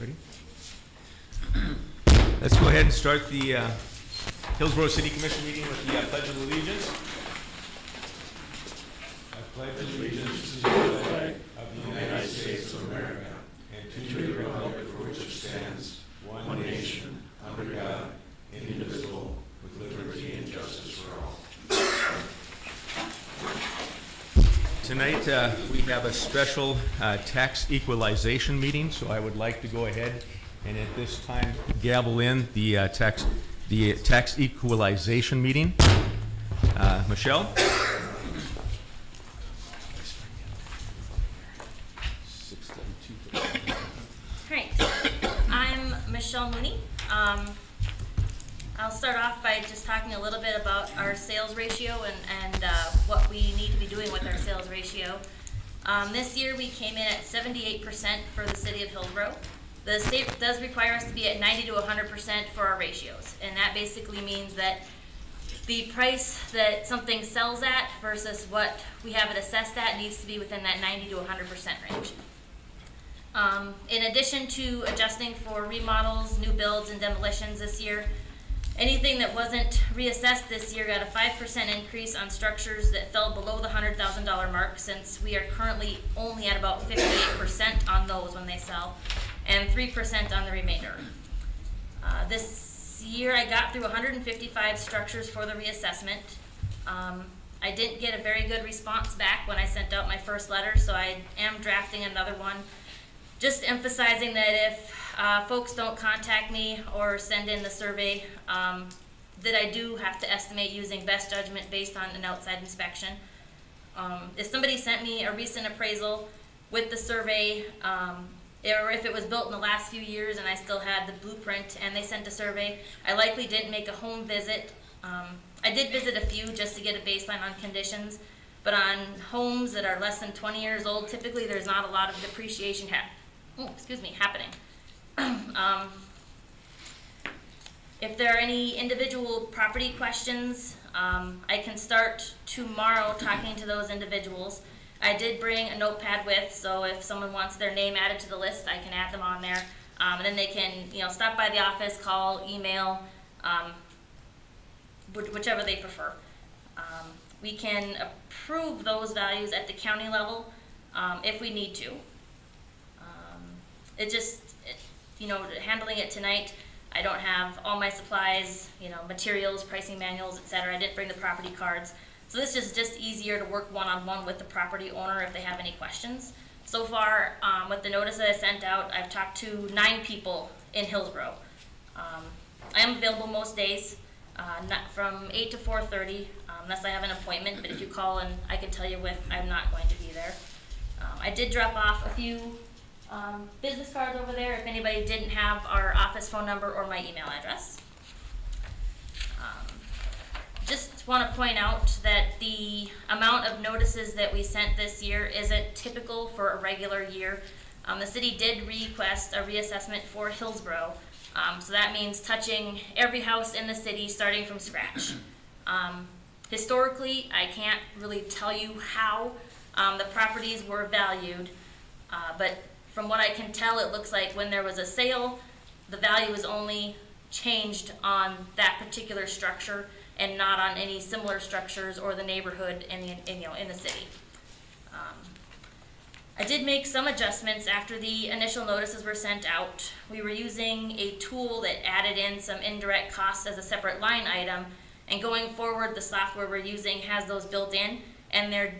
Ready? Let's go ahead and start the Hillsboro City Commission meeting with the Pledge of Allegiance. I pledge allegiance to the flag of the United States of America and to the republic for which it stands, one nation, under God, indivisible, with liberty and justice for all. Tonight we have a special tax equalization meeting, so I would like to go ahead and at this time gavel in the tax equalization meeting. Michelle? Great. I'm Michelle Mooney. I'll start off by just talking a little bit about our sales ratio and what we need to be doing with our sales ratio. This year we came in at 78% for the city of Hillsboro. The state does require us to be at 90 to 100% for our ratios, and that basically means that the price that something sells at versus what we have it assessed at needs to be within that 90 to 100% range. In addition to adjusting for remodels, new builds, and demolitions this year, anything that wasn't reassessed this year got a 5% increase on structures that fell below the $100,000 mark, since we are currently only at about 58% on those when they sell, and 3% on the remainder. This year I got through 155 structures for the reassessment. I didn't get a very good response back when I sent out my first letter, so I am drafting another one, just emphasizing that if folks don't contact me or send in the survey, that I do have to estimate using best judgment based on an outside inspection. If somebody sent me a recent appraisal with the survey, or if it was built in the last few years and I still had the blueprint and they sent a survey, I likely didn't make a home visit. I did visit a few just to get a baseline on conditions, but on homes that are less than 20 years old, typically there's not a lot of depreciation happening. If there are any individual property questions, I can start tomorrow talking to those individuals. I did bring a notepad with, so if someone wants their name added to the list, I can add them on there. And then they can, stop by the office, call, email, whichever they prefer. We can approve those values at the county level if we need to. Handling it tonight, I don't have all my supplies, materials, pricing manuals, etc. I didn't bring the property cards. So this is just easier to work one-on-one with the property owner if they have any questions. So far, with the notice that I sent out, I've talked to 9 people in Hillsboro. I am available most days, not from 8 to 4:30, unless I have an appointment, but if you call and I can tell you when I'm not going to be there. I did drop off a few business cards over there if anybody didn't have our office phone number or my email address. Just want to point out that the amount of notices that we sent this year isn't typical for a regular year. The city did request a reassessment for Hillsboro, so that means touching every house in the city starting from scratch. Historically, I can't really tell you how the properties were valued, but from what I can tell, it looks like when there was a sale, the value was only changed on that particular structure and not on any similar structures or the neighborhood in the city. I did make some adjustments after the initial notices were sent out. We were using a tool that added in some indirect costs as a separate line item, and going forward, the software we're using has those built in, and there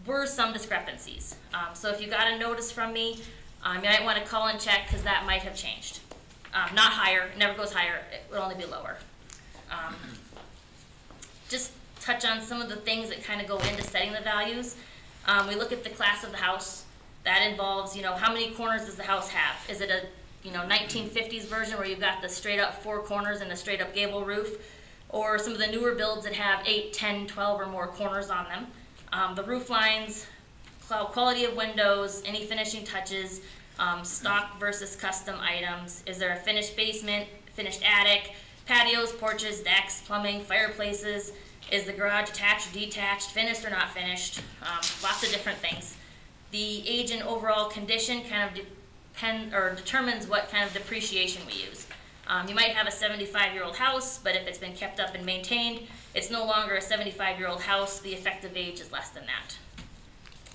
were some discrepancies. So if you got a notice from me, you might want to call and check, because that might have changed. Not higher, it never goes higher, it would only be lower. Just touch on some of the things that kind of go into setting the values. We look at the class of the house. That involves, how many corners does the house have? Is it a, 1950s version where you've got the straight up 4 corners and a straight up gable roof? Or some of the newer builds that have 8, 10, 12 or more corners on them. The roof lines, quality of windows, any finishing touches, stock versus custom items. Is there a finished basement, finished attic, patios, porches, decks, plumbing, fireplaces? Is the garage attached or detached, finished or not finished? Lots of different things. The age and overall condition kind of determines what kind of depreciation we use. You might have a 75-year-old house, but if it's been kept up and maintained, it's no longer a 75-year-old house. The effective age is less than that.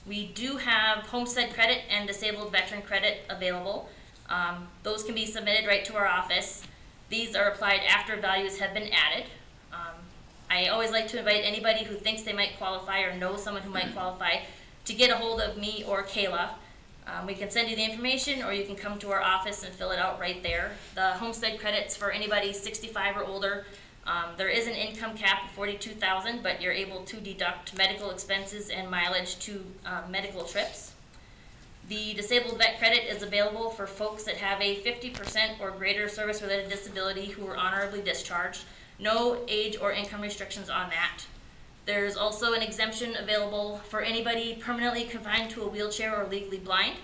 We do have Homestead Credit and Disabled Veteran Credit available. Those can be submitted right to our office. These are applied after values have been added. I always like to invite anybody who thinks they might qualify or knows someone who might qualify to get a hold of me or Kayla. We can send you the information, or you can come to our office and fill it out right there. The Homestead Credits for anybody 65 or older. There is an income cap of $42,000, but you're able to deduct medical expenses and mileage to medical trips. The Disabled Vet Credit is available for folks that have a 50% or greater service-related disability who are honorably discharged. No age or income restrictions on that. There's also an exemption available for anybody permanently confined to a wheelchair or legally blind.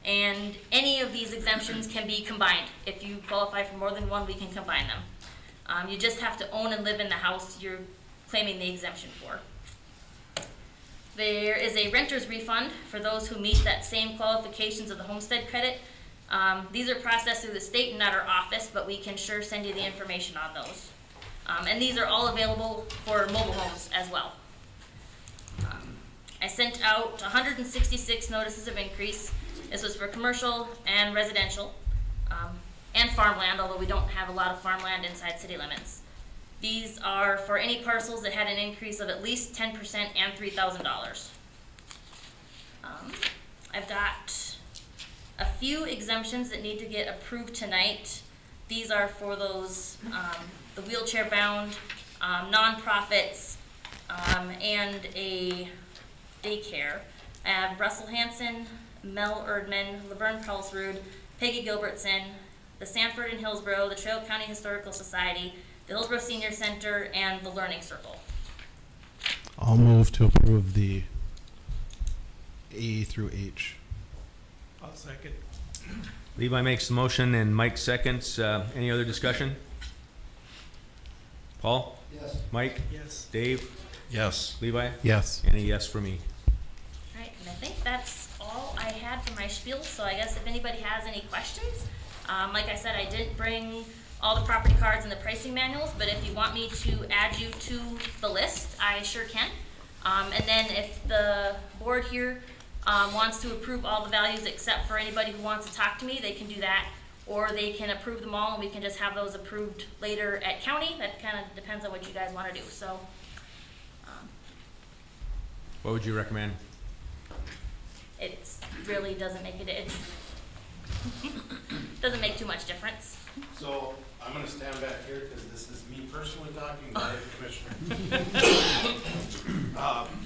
And any of these exemptions can be combined. If you qualify for more than one, we can combine them. You just have to own and live in the house you're claiming the exemption for. There is a renter's refund for those who meet that same qualifications of the Homestead Credit. These are processed through the state and not our office, but we can sure send you the information on those. And these are all available for mobile homes as well. I sent out 166 notices of increase. This was for commercial and residential, and farmland, although we don't have a lot of farmland inside city limits. These are for any parcels that had an increase of at least 10% and $3,000. I've got a few exemptions that need to get approved tonight. These are for those the wheelchair-bound, nonprofits, and a daycare. I have Russell Hansen, Mel Erdman, Laverne Pelsrud, Peggy Gilbertson, the Sanford and Hillsboro, the Trail County Historical Society, the Hillsboro Senior Center, and the Learning Circle. I'll move to approve the A through H. I'll second. Levi makes the motion and Mike seconds. Any other discussion? Paul? Yes. Mike? Yes. Dave? Yes. Levi? Yes. And a yes for me. All right, and I think that's all I had for my spiel, so I guess if anybody has any questions, like I said, I didn't bring all the property cards and the pricing manuals, but if you want me to add you to the list, I sure can. And then if the board here wants to approve all the values except for anybody who wants to talk to me, they can do that, or they can approve them all and we can just have those approved later at county. That kind of depends on what you guys want to do. So, What would you recommend? it really doesn't make it. Doesn't make too much difference. So I'm going to stand back here because this is me personally talking, not the commissioner.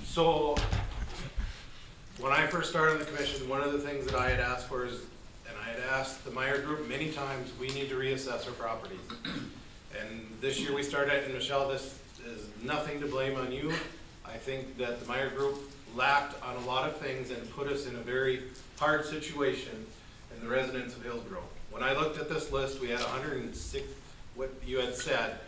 So when I first started on the commission, one of the things that I had asked for is, and I had asked the Meyer Group many times, we need to reassess our properties. And this year we started, and Michelle, this is nothing to blame on you. I think that the Meyer Group lacked on a lot of things and put us in a very hard situation in the residents of Hillsboro. When I looked at this list, we had 106, what you had said,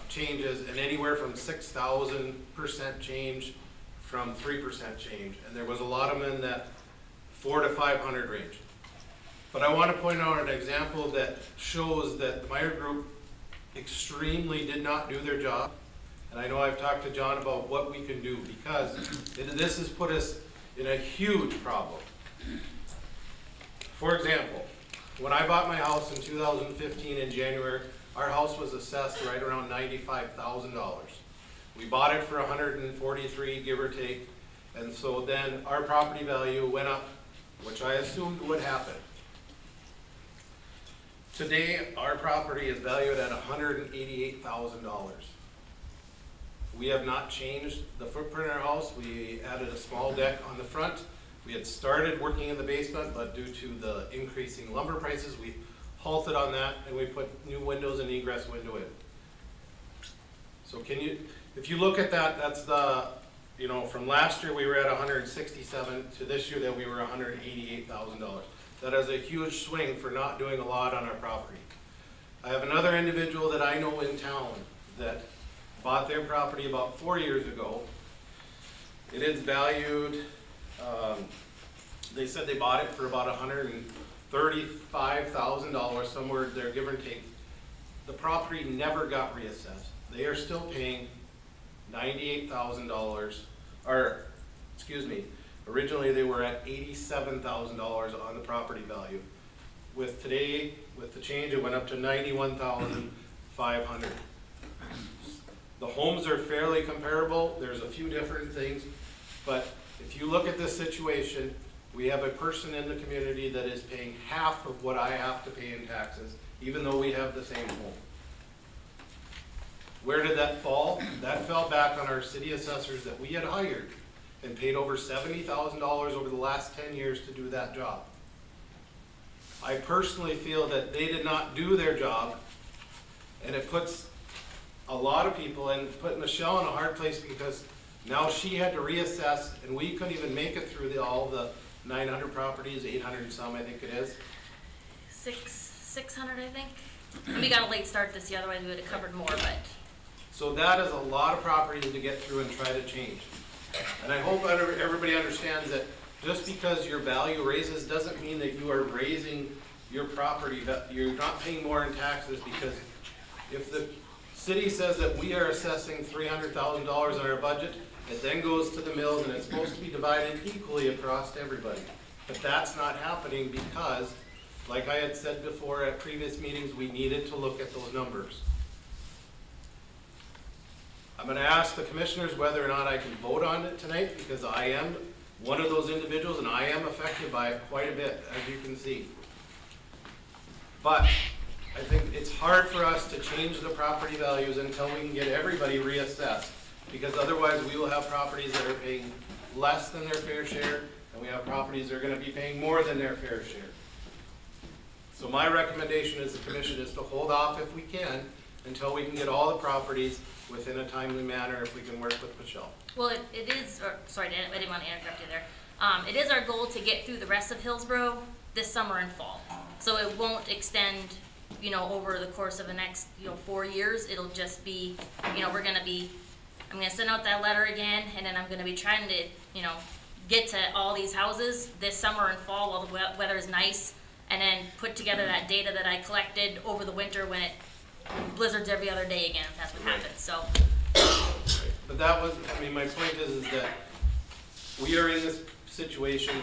changes, and anywhere from 6,000% change from 3% change. And there was a lot of them in that 400 to 500 range. But I want to point out an example that shows that the Meyer Group extremely did not do their job. And I know I've talked to John about what we can do, because this has put us in a huge problem. For example, when I bought my house in 2015 in January, our house was assessed right around $95,000. We bought it for $143, give or take, and so then our property value went up, which I assumed would happen. Today, our property is valued at $188,000. We have not changed the footprint of our house. We added a small deck on the front. We had started working in the basement, but due to the increasing lumber prices, we halted on that, and we put new windows and egress window in. So if you look at that, that's the, from last year we were at 167 to this year that we were $188,000. That is a huge swing for not doing a lot on our property. I have another individual that I know in town that bought their property about 4 years ago. It is valued, they said they bought it for about $35,000, somewhere there, give or take. The property never got reassessed. They are still paying $98,000, or, excuse me, originally they were at $87,000 on the property value. With today, with the change, it went up to $91,500. The homes are fairly comparable. There's a few different things, but if you look at this situation, we have a person in the community that is paying half of what I have to pay in taxes, even though we have the same home. Where did that fall? That fell back on our city assessors that we had hired and paid over $70,000 over the last 10 years to do that job. I personally feel that they did not do their job, and it puts a lot of people, and put Michelle in a hard place, because now she had to reassess, and we couldn't even make it through all the 900 properties, 800 and some, I think it is. 600, I think. We got a late start this year, otherwise we would have covered more, but. So that is a lot of properties to get through and try to change. And I hope everybody understands that just because your value raises doesn't mean that you are raising your property, that you're not paying more in taxes, because if the city says that we are assessing $300,000 on our budget, it then goes to the mills and it's supposed to be divided equally across to everybody. But that's not happening because, like I had said before at previous meetings, we needed to look at those numbers. I'm going to ask the commissioners whether or not I can vote on it tonight, because I am one of those individuals and I am affected by it quite a bit, as you can see. But I think it's hard for us to change the property values until we can get everybody reassessed, because otherwise we will have properties that are paying less than their fair share, and we have properties that are going to be paying more than their fair share. So my recommendation as the commission is to hold off if we can until we can get all the properties within a timely manner, if we can work with Michelle. Well, it is, sorry, I didn't want to interrupt you there. It is our goal to get through the rest of Hillsboro this summer and fall. So it won't extend, you know, over the course of the next, 4 years. It'll just be, I'm going to send out that letter again, and then I'm going to be trying to, get to all these houses this summer and fall while the weather is nice, and then put together that data that I collected over the winter when it blizzards every other day again, if that's what happens, so. But that was, my point is that we are in this situation,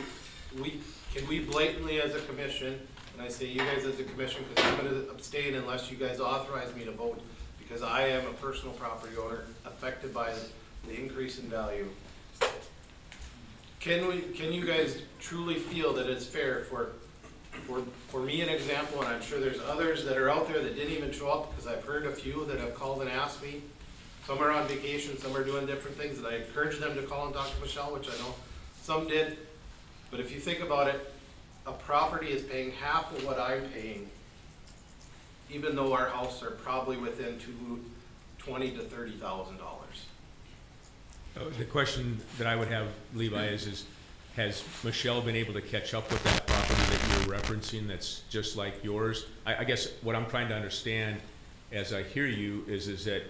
can we blatantly as a commission, and I say you guys as a commission, because I'm going to abstain unless you guys authorize me to vote, because I am a personal property owner affected by the increase in value. Can you guys truly feel that it's fair for me, an example, and I'm sure there's others that are out there that didn't even show up, because I've heard a few that have called and asked me. Some are on vacation, some are doing different things, and I encourage them to call and talk to Michelle, which I know some did. But if you think about it, a property is paying half of what I'm paying, even though our houses are probably within $20,000 to $30,000. The question that I would have, Levi, is has Michelle been able to catch up with that property that you're referencing that's just like yours? I guess what I'm trying to understand as I hear you is that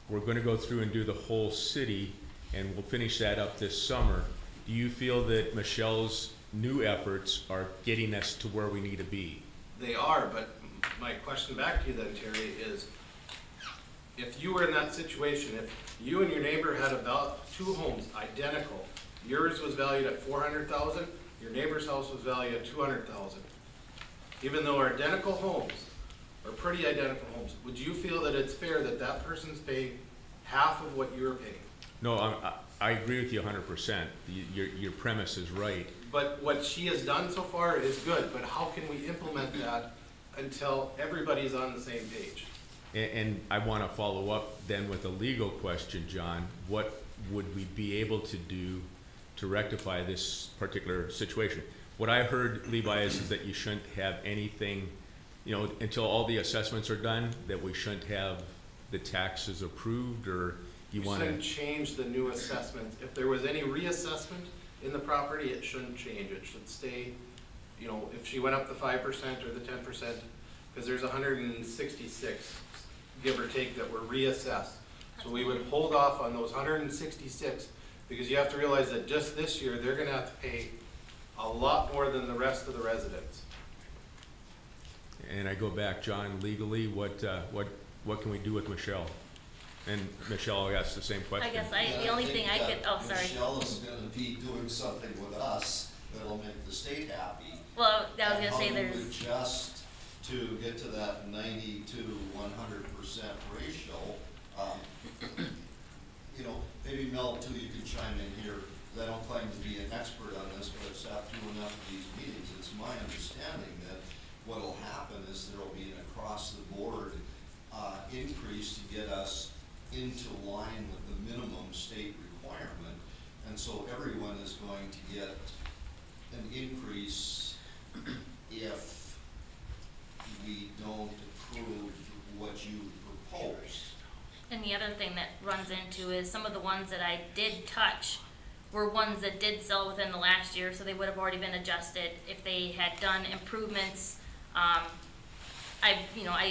we're going to go through and do the whole city, and we'll finish that up this summer. Do you feel that Michelle's new efforts are getting us to where we need to be? They are, but my question back to you then, Terry, is if you were in that situation, if you and your neighbor had about 2 homes identical, yours was valued at $400,000, your neighbor's house was valued at $200,000. Even though our identical homes are pretty identical homes, would you feel that it's fair that that person's paying half of what you're paying? No, I agree with you 100%. Your premise is right. But what she has done so far is good, but how can we implement that until everybody's on the same page? And I want to follow up then with a legal question, John. What would we be able to do to rectify this particular situation? What I heard, Levi, is that you shouldn't have anything, until all the assessments are done, that we shouldn't have the taxes approved, or you want to shouldn't change the new assessment. If there was any reassessment in the property, it shouldn't change. It should stay, if she went up the 5% or the 10%, because there's 166, give or take, that were reassessed. So we would hold off on those 166, because you have to realize that just this year they're going to have to pay a lot more than the rest of the residents. And I go back, John, legally, what can we do with Michelle? And Michelle, I asked the same question. I guess the only thing I could, oh, sorry. Michelle is gonna be doing something with us that'll make the state happy. Well, I was gonna say And there's, how do you adjust to get to that 90 to 100% ratio? You know, maybe Mel too, you can chime in here, 'cause I don't claim to be an expert on this, but I've sat through enough of these meetings. It's my understanding that what'll happen is there'll be an across-the-board increase to get us into line with the minimum state requirement. And so everyone is going to get an increase if we don't approve what you propose. and the other thing that runs into is some of the ones that I did touch were ones that did sell within the last year, so they would have already been adjusted if they had done improvements. I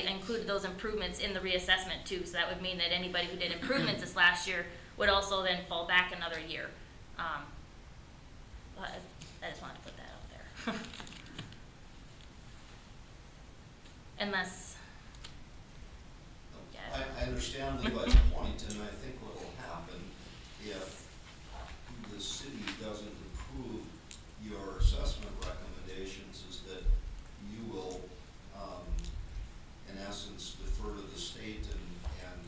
included those improvements in the reassessment too, so that would mean that anybody who did improvements this last year would also then fall back another year. But I just wanted to put that out there. Unless, yeah. I understand Levi's point, and I think what will happen if the city doesn't approve your assessment recommendations is that you will, in essence, defer to the state, and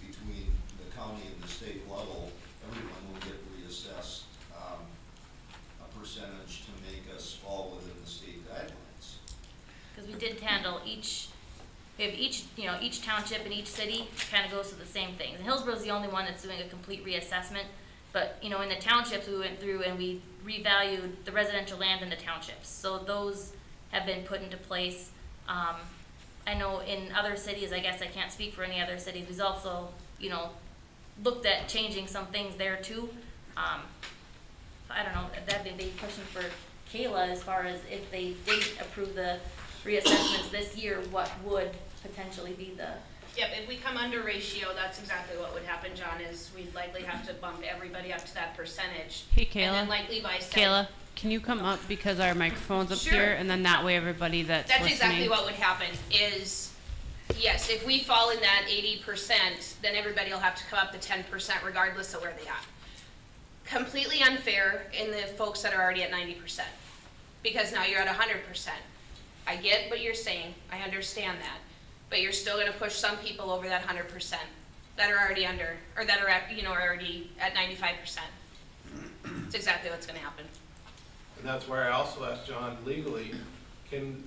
between the county and the state level, everyone will get reassessed a percentage to make us fall within the state guidelines. Because we did handle each township and each city kind of goes to the same things. And Hillsboro's the only one that's doing a complete reassessment. But, in the townships, we went through and we revalued the residential land in the townships. So those have been put into place. I know in other cities, I guess I can't speak for any other cities, we've also, looked at changing some things there too. I don't know, that'd be a big question for Kayla as far as if they didn't approve the reassessments this year, what would potentially be the... Yep, if we come under ratio, that's exactly what would happen, John, is we'd likely have to bump everybody up to that percentage. Hey, And Kayla. then like Levi said. Kayla, can you come up because our microphone's up Sure. here, and then that way everybody that's listening. Exactly what would happen is, yes, if we fall in that 80%, then everybody will have to come up to 10% regardless of where they are. Completely unfair in the folks that are already at 90%, because now you're at 100%. I get what you're saying, I understand that, but you're still gonna push some people over that 100% that are already under, or that are at, already at 95%. That's exactly what's gonna happen. And that's where I also asked John legally, can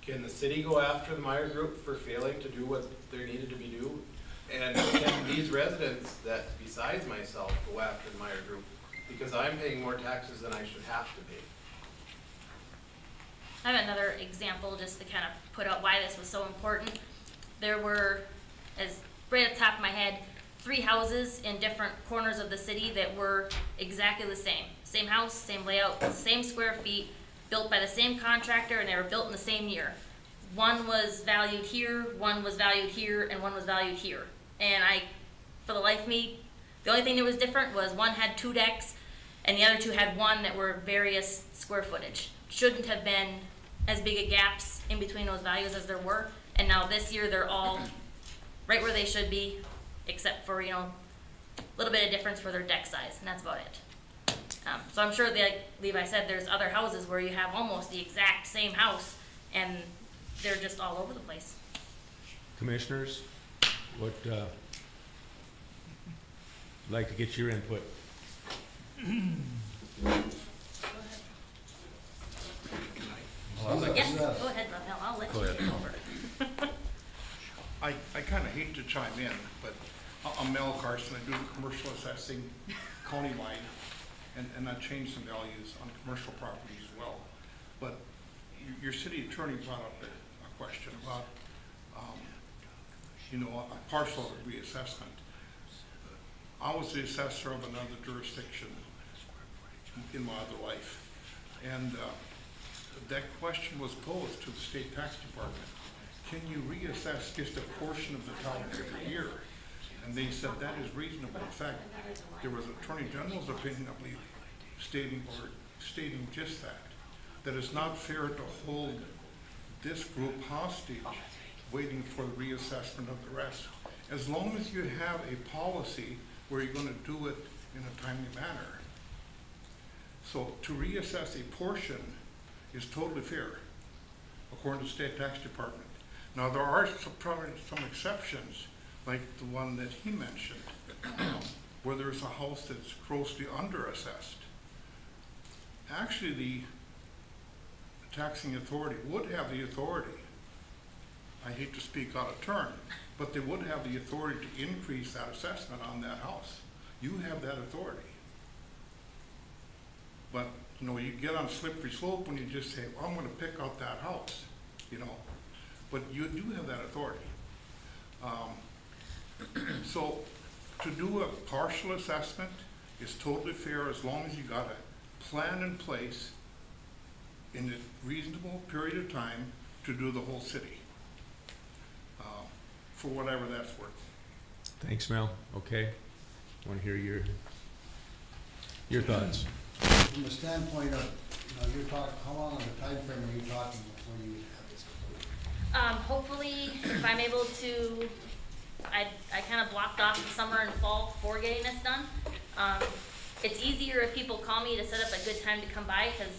the city go after the Meyer Group for failing to do what there needed to be due? And can these residents that, besides myself, go after the Meyer Group? Because I'm paying more taxes than I should have to pay. I have another example just to kind of put out why this was so important. There were, as right at the top of my head, 3 houses in different corners of the city that were exactly the same. Same house, same layout, same square feet, built by the same contractor, and they were built in the same year. One was valued here, one was valued here, and one was valued here. And for the life of me, the only thing that was different was one had 2 decks, and the other 2 had 1 that were various square footage. Shouldn't have been as big a gaps in between those values as there were, and now this year they're all right where they should be, except for a little bit of difference for their deck size, and that's about it. So I'm sure, like Levi said, there's other houses where you have almost the exact same house, and they're just all over the place. Commissioners, what, like to get your input. Yes, go ahead, Rafael, I'll let you take over. I kind of hate to chime in, but I'm Mel Carson. I do the commercial assessing countywide, and I change some values on commercial properties as well. But your city attorney brought up a question about, a partial reassessment. I was the assessor of another jurisdiction in my other life, and that question was posed to the state tax department. Can you reassess just a portion of the town every year? And they said that is reasonable. In fact, there was Attorney General's opinion, I believe, stating just that it's not fair to hold this group hostage, waiting for the reassessment of the rest. As long as you have a policy where you're gonna do it in a timely manner. So to reassess a portion is totally fair, according to the state tax department. Now, there are probably some exceptions, like the one that he mentioned, where there's a house that's grossly underassessed. Actually, the taxing authority would have the authority, I hate to speak out of turn, but they would have the authority to increase that assessment on that house. You have that authority. But, you know, you get on a slippery slope when you just say, well, I'm gonna pick out that house, you know. But you do have that authority. So to do a partial assessment is totally fair as long as you got a plan in place in a reasonable period of time to do the whole city, for whatever that's worth. Thanks, Mel. Okay. Want to hear your thoughts? From the standpoint of, you know, you're talking, how long of a time frame are you talking before you would have this complete? Hopefully, if I'm able to, I kind of blocked off the summer and fall for getting this done. It's easier if people call me to set up a good time to come by, because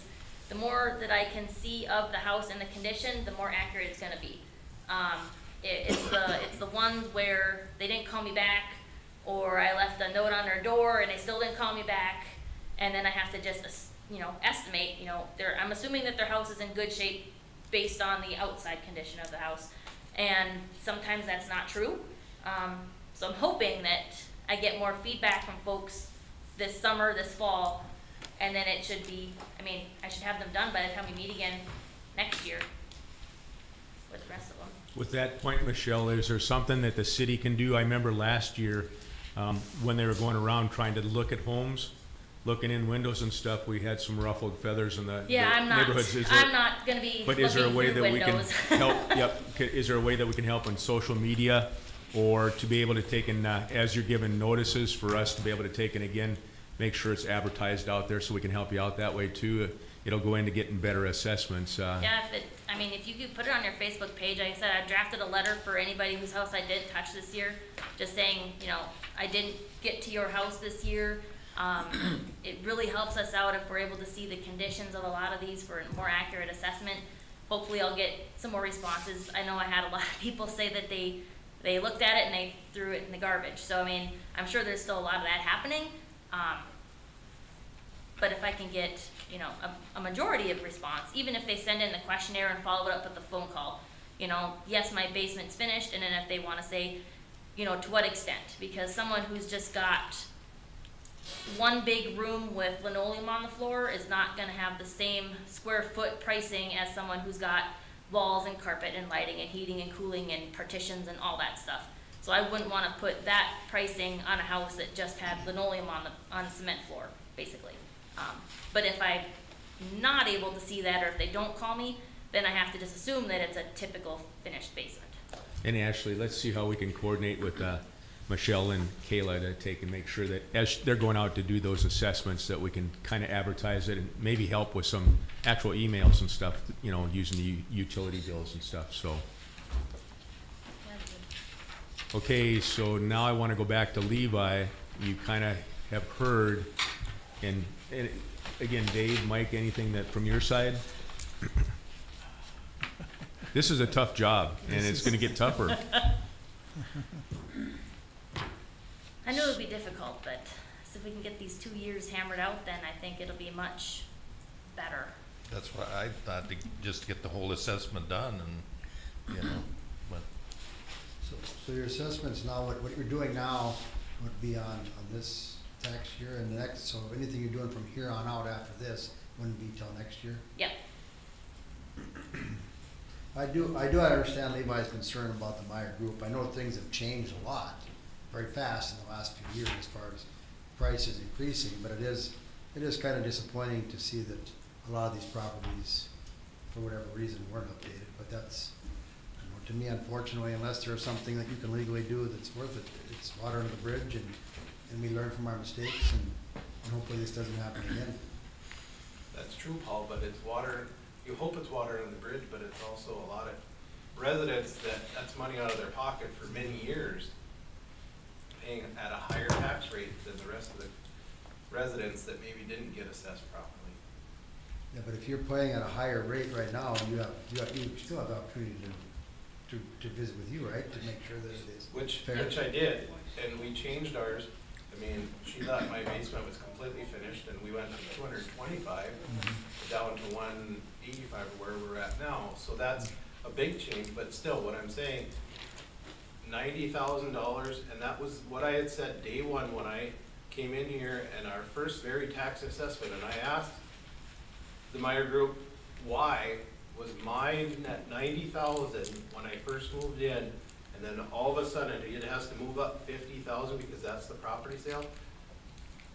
the more that I can see of the house and the condition, the more accurate it's gonna be. It's the ones where they didn't call me back, or I left a note on their door and they still didn't call me back, and then I have to just, you know, estimate, you know, I'm assuming that their house is in good shape based on the outside condition of the house, and sometimes that's not true. So I'm hoping that I get more feedback from folks this summer, this fall, and then it should be, I mean, I should have them done by the time we meet again next year with the rest of them. With that point, Michelle, is there something that the city can do? I remember last year, when they were going around trying to look at homes, looking in windows and stuff, we had some ruffled feathers in the neighborhoods. I'm not gonna be But is there a way that we can windows. help, is there a way that we can help on social media, or to be able to take in, as you're given notices, for us to be able to take in again, make sure it's advertised out there so we can help you out that way too? It'll go into getting better assessments. Yeah, if you could put it on your Facebook page, like I said, I drafted a letter for anybody whose house I didn't touch this year, just saying, you know, I didn't get to your house this year. It really helps us out if we're able to see the conditions of a lot of these for a more accurate assessment. Hopefully I'll get some more responses. I know I had a lot of people say that they looked at it and they threw it in the garbage. So, I mean, I'm sure there's still a lot of that happening. But if I can get, you know, a majority of response, even if they send in the questionnaire and follow it up with a phone call, you know, yes, my basement's finished, and then if they want to say, you know, to what extent, because someone who's just got one big room with linoleum on the floor is not going to have the same square foot pricing as someone who's got walls and carpet and lighting and heating and cooling and partitions and all that stuff. So I wouldn't want to put that pricing on a house that just had linoleum on the cement floor, basically. But if I'm not able to see that, or if they don't call me, then I have to just assume that it's a typical finished basement. And Ashley, let's see how we can coordinate with Michelle and Kayla to take and make sure that as they're going out to do those assessments, that we can kind of advertise it and maybe help with some actual emails and stuff, you know, using the utility bills and stuff. So, okay, so now I want to go back to Levi. You kind of have heard, and again, Dave, Mike, anything that from your side? This is a tough job, and it's going to get tougher. I knew it would be difficult, but if we can get these 2 years hammered out, then I think it'll be much better. That's why I thought to just get the whole assessment done, and, you know, but. So your assessments now, what you're doing now would be on this tax year and the next, so anything you're doing from here on out after this wouldn't be till next year? Yep. I do understand Levi's concern about the Meyer Group. I know things have changed a lot, very fast in the last few years as far as prices increasing, but it is kind of disappointing to see that a lot of these properties, for whatever reason, weren't updated. But that's, you know, to me, unfortunately, unless there's something that you can legally do that's worth it, it's water under the bridge, and we learn from our mistakes, and hopefully this doesn't happen again. That's true, Paul, but it's water you hope it's water under the bridge, but it's also a lot of residents that's money out of their pocket for many years, paying at a higher tax rate than the rest of the residents that maybe didn't get assessed properly. Yeah, but if you're paying at a higher rate right now, you still have the opportunity to visit with you, right, to make sure that it is Which fair. I did, and we changed ours. I mean, she thought my basement was completely finished, and we went from 225 down to 185, or where we're at now. So that's a big change, but still, what I'm saying, $90,000, and that was what I had said day one when I came in here and our first very tax assessment, and I asked the Meyer Group why was mine at 90,000 when I first moved in, and then all of a sudden it has to move up 50,000 because that's the property sale.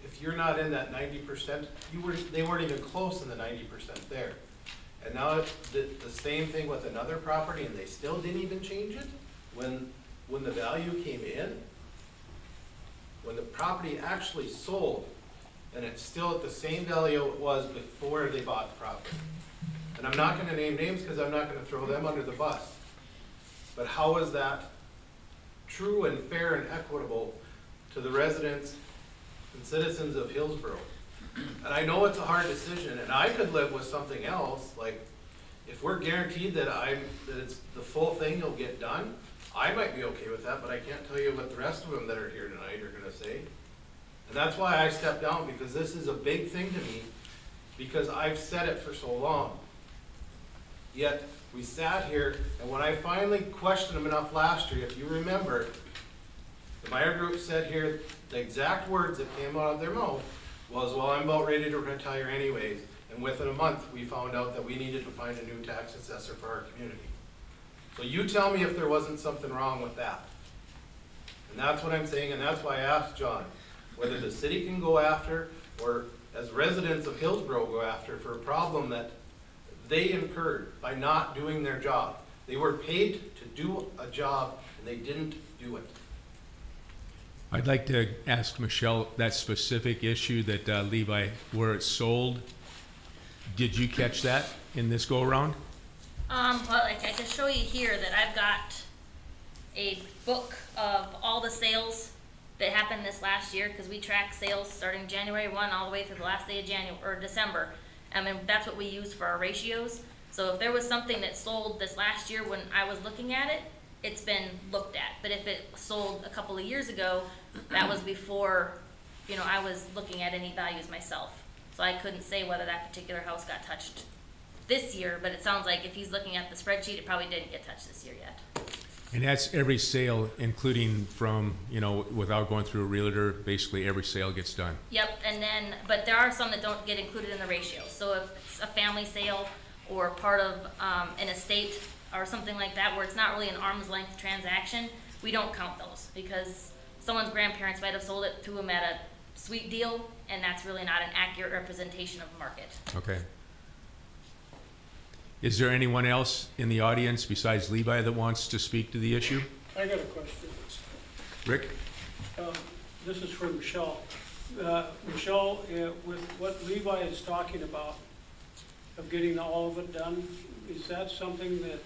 If you're not in that 90%, they weren't even close in the 90% there. And now the same thing with another property, and they still didn't even change it when the value came in. When the property actually sold, and it's still at the same value it was before they bought the property. And I'm not gonna name names because I'm not gonna throw them under the bus. But how is that true and fair and equitable to the residents and citizens of Hillsboro? And I know it's a hard decision, and I could live with something else, like if we're guaranteed that it's the full thing will get done, I might be okay with that, but I can't tell you what the rest of them that are here tonight are gonna say. And that's why I stepped down, because this is a big thing to me, because I've said it for so long. Yet, we sat here, and when I finally questioned them enough last year, if you remember, the Meyer Group said here, the exact words that came out of their mouth was, well, I'm about ready to retire anyways. And within a month, we found out that we needed to find a new tax assessor for our community. So you tell me if there wasn't something wrong with that. And that's what I'm saying, and that's why I asked John, whether the city can go after, or as residents of Hillsboro go after, for a problem that they incurred by not doing their job. They were paid to do a job, and they didn't do it. I'd like to ask Michelle that specific issue that Levi, where it's sold. Did you catch that in this go around? Well, I can show you here that I've got a book of all the sales that happened this last year, because we track sales starting January 1 all the way through the last day of January or December. I mean, that's what we use for our ratios. So if there was something that sold this last year when I was looking at it, it's been looked at. But if it sold a couple of years ago, that was before, you know, I was looking at any values myself. So I couldn't say whether that particular house got touched this year, but it sounds like if he's looking at the spreadsheet, it probably didn't get touched this year yet. And that's every sale, including from, you know, without going through a realtor, basically every sale gets done. Yep, and then, but there are some that don't get included in the ratio. So if it's a family sale or part of an estate or something like that, where it's not really an arm's length transaction, we don't count those, because someone's grandparents might have sold it to them at a sweet deal, and that's really not an accurate representation of the market. Okay. Is there anyone else in the audience besides Levi that wants to speak to the issue? I got a question. Rick? This is for Michelle. Michelle, with what Levi is talking about, of getting all of it done, is that something that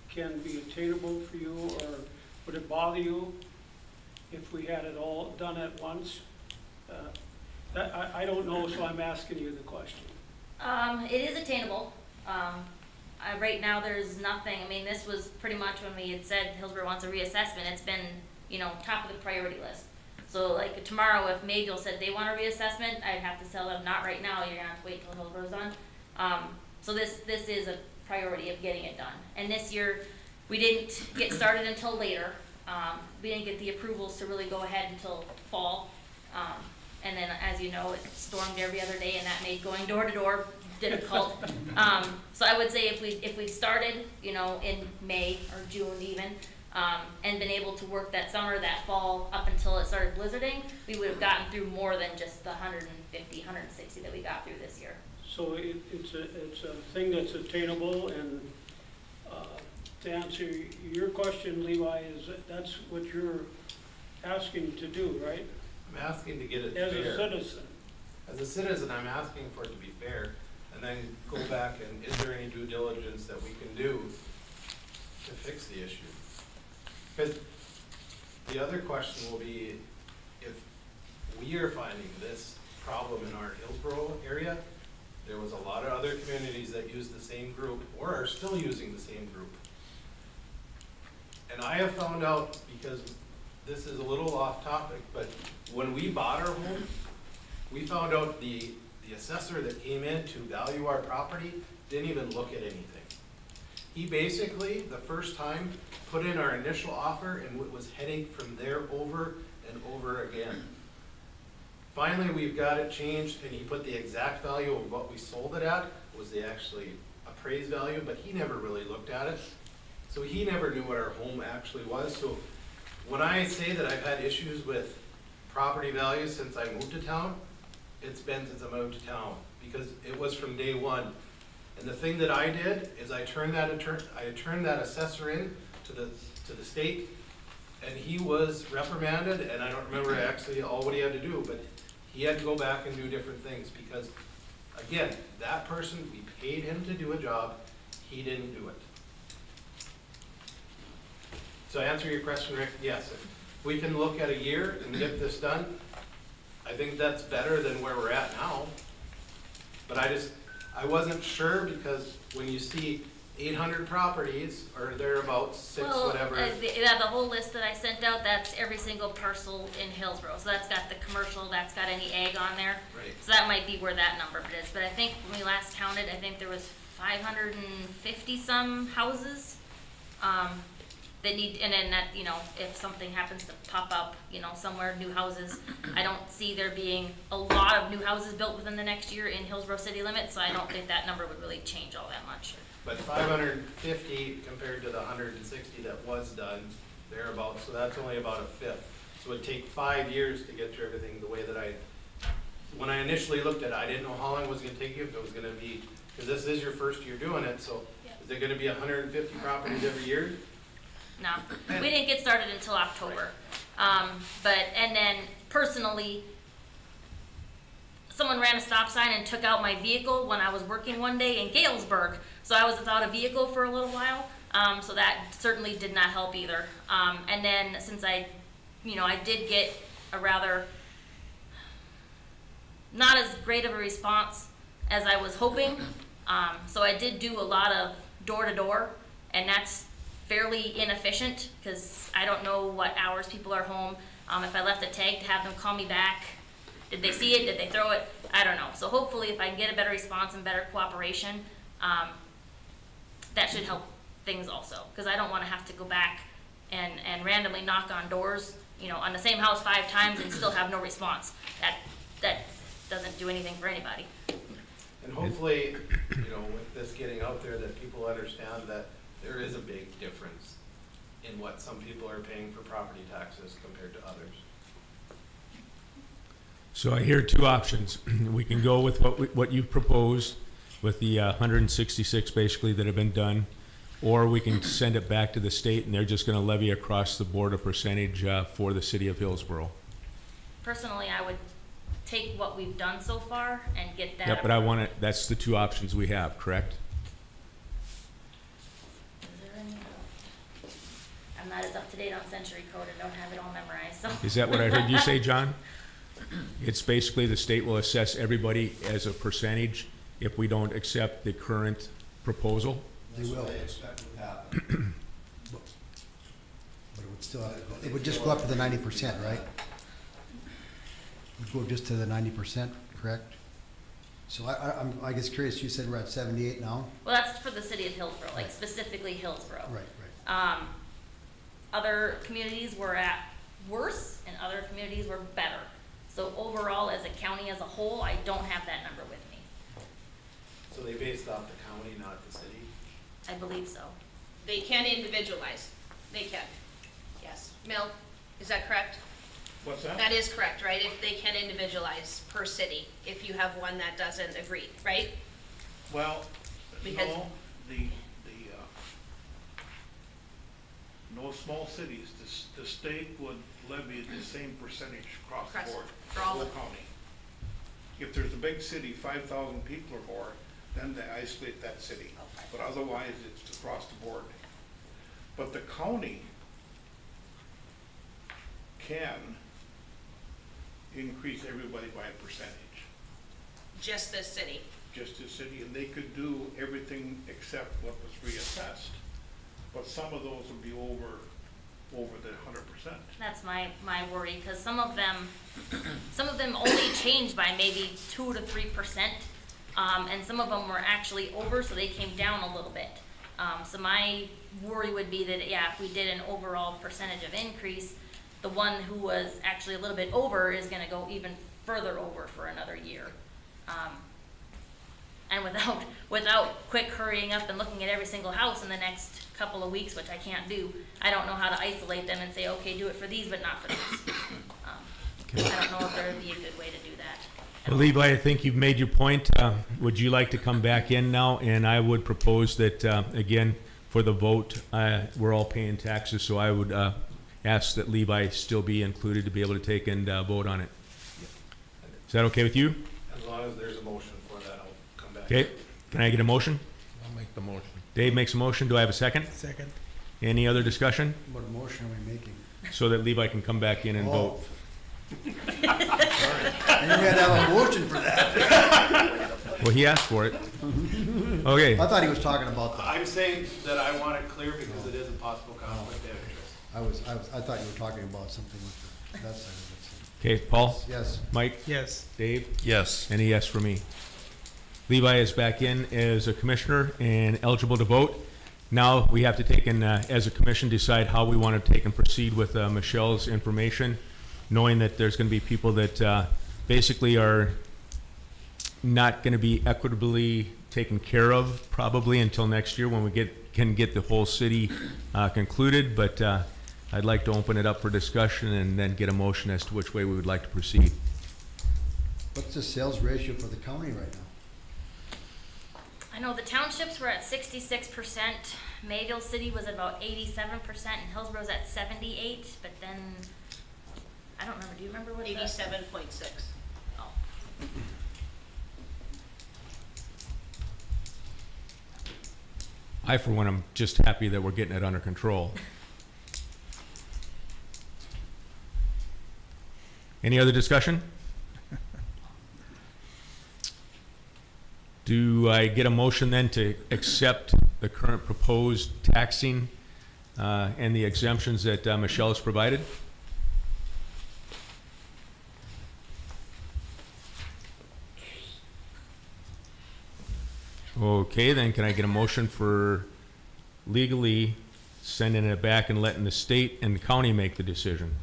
can be attainable for you, or would it bother you if we had it all done at once? I don't know, so I'm asking you the question. It is attainable. Right now there's nothing. I mean, this was pretty much when we had said Hillsboro wants a reassessment. It's been, you know, top of the priority list. So like tomorrow, if Mayville said they want a reassessment, I'd have to tell them, not right now, you're gonna have to wait till Hillsboro's done. So this is a priority of getting it done. And this year, we didn't get started until later. We didn't get the approvals to really go ahead until fall. And then, as you know, it stormed every other day, and that made going door to door difficult. So I would say if we'd started, you know, in May or June even, and been able to work that summer, that fall, up until it started blizzarding, we would have gotten through more than just the 150, 160 that we got through this year. So it's a thing that's attainable, and to answer your question, Levi, is that's what you're asking to do, right? I'm asking to get it As fair. a citizen. As a citizen, I'm asking for it to be fair. and then go back and is there any due diligence that we can do to fix the issue? Because the other question will be, if we are finding this problem in our Hillsboro area, there was a lot of other communities that use the same group or are still using the same group. And I have found out, because this is a little off topic, but when we bought our home, we found out the assessor that came in to value our property didn't even look at anything. He basically, the first time, put in our initial offer and was heading from there over and over again. Finally, we've got it changed, and he put the exact value of what we sold it at, was the actually appraised value, but he never really looked at it. So he never knew what our home actually was. So when I say that I've had issues with property values since I moved to town, it's been since I moved to town, because it was from day one. And the thing that I did is I turned that assessor in to the state, and he was reprimanded, and I don't remember actually all what he had to do, but he had to go back and do different things because, again, that person, we paid him to do a job, he didn't do it. So to answer your question, Rick, yes, if we can look at a year and get this done, I think that's better than where we're at now. But I wasn't sure, because when you see 800 properties, or thereabouts, six, whatever. Yeah, the whole list that I sent out, that's every single parcel in Hillsboro. So that's got the commercial, that's got any ag on there. Right. So that might be where that number is. But I think when we last counted, I think there was 550 some houses that need, and then that, you know, if something happens to pop up, you know, somewhere, new houses, I don't see there being a lot of new houses built within the next year in Hillsboro city limits, so I don't think that number would really change all that much. But 550 compared to the 160 that was done, thereabouts, so that's only about a fifth. So it'd take 5 years to get to everything the way that when I initially looked at it, I didn't know how long it was gonna take you, if it was gonna be, because this is your first year doing it, so is it gonna be 150 properties every year? No, we didn't get started until October. And then personally, someone ran a stop sign and took out my vehicle when I was working one day in Galesburg. So I was without a vehicle for a little while. So that certainly did not help either. And then since I did get a rather not as great of a response as I was hoping. So I did do a lot of door to door, and that's fairly inefficient because I don't know what hours people are home. If I left a tag to have them call me back, did they see it? Did they throw it? I don't know. So hopefully if I can get a better response and better cooperation, that should help things also, because I don't want to have to go back and randomly knock on doors, you know, on the same house 5 times and still have no response. That doesn't do anything for anybody. And hopefully, you know, with this getting out there, that people understand that there is a big difference in what some people are paying for property taxes compared to others. So I hear 2 options. We can go with what you proposed with the 166 basically that have been done, or we can send it back to the state and they're just going to levy across the board a percentage for the city of Hillsboro. Personally, I would take what we've done so far and get that. Yep, but that's the 2 options we have, correct? I'm not as up to date on century code and don't have it all memorized, so. Is that what I heard you say, John? It's basically the state will assess everybody as a percentage if we don't accept the current proposal? They will. That's what they expect would happen. But it would still, it would just go up to the 90%, right? It would go just to the 90%, correct? So I guess curious, you said we're at 78 now? Well, that's for the city of Hillsboro, like specifically Hillsboro. Right, right. Other communities were at worse and other communities were better. So overall, as a county as a whole, I don't have that number with me. So they based off the county, not the city? I believe so. They can individualize. They can. Yes. Mel, is that correct? What's that? That is correct, right? If they can individualize per city, if you have one that doesn't agree, right? Well, Because- no, no small cities, the state would levy the same percentage across the board, for all whole of them. county. If there's a big city, 5,000 people or more, then they isolate that city. But otherwise, it's across the board. But the county can increase everybody by a percentage. Just this city. Just the city, and they could do everything except what was reassessed. But some of those would be over the 100%. That's my worry, because some of them only changed by maybe 2 to 3%, and some of them were actually over, so they came down a little bit. So my worry would be that, yeah, if we did an overall percentage of increase, the one who was actually a little bit over is gonna go even further over for another year. And without quick hurrying up and looking at every single house in the next couple of weeks, which I can't do, I don't know how to isolate them and say, okay, do it for these, but not for these. I don't know if there would be a good way to do that. Well, Levi, I think you've made your point. Would you like to come back in now? And I would propose that, again, for the vote, we're all paying taxes, so I would ask that Levi still be included to be able to take and vote on it. Is that okay with you? As long as there's a motion for that, I'll come back. Okay, can I get a motion? I'll make the motion. Dave makes a motion. Do I have a second? Second. Any other discussion? What motion are we making? So that Levi can come back in and vote. And you had to have a motion for that. Well, he asked for it. Okay. I thought he was talking about the, I'm saying that I want it clear because it is a possible conflict of interest. I thought you were talking about something with that side of Okay, Paul? it. Yes. Mike? Yes. Dave? Yes. And a yes for me. Levi is back in as a commissioner and eligible to vote. Now we have to take and, as a commission, decide how we want to take and proceed with Michelle's information, knowing that there's going to be people that basically are not going to be equitably taken care of probably until next year when we can get the whole city concluded. But I'd like to open it up for discussion and then get a motion as to which way we would like to proceed. What's the sales ratio for the county right now? I know the townships were at 66%, Mayville City was about 87%, and Hillsboro's at 78%, but then, I don't remember, do you remember what? 87.6. Oh. I, for one, am just happy that we're getting it under control. Any other discussion? Do I get a motion then to accept the current proposed taxing and the exemptions that Michelle has provided? Okay, then can I get a motion for legally sending it back and letting the state and the county make the decision,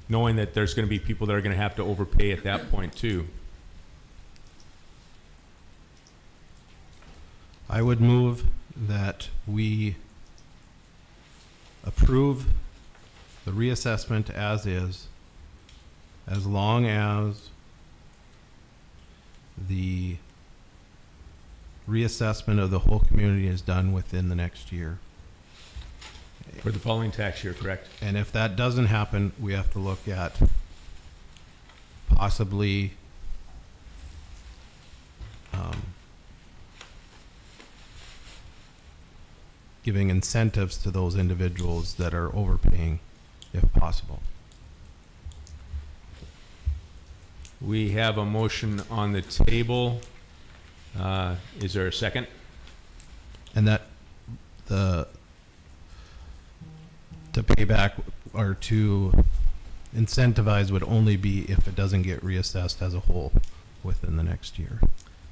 knowing that there's going to be people that are going to have to overpay at that point too? I would move that we approve the reassessment as is, as long as the reassessment of the whole community is done within the next year. For the following tax year, correct? And if that doesn't happen, we have to look at possibly giving incentives to those individuals that are overpaying, if possible. We have a motion on the table. Is there a second? And that to pay back or to incentivize would only be if it doesn't get reassessed as a whole within the next year.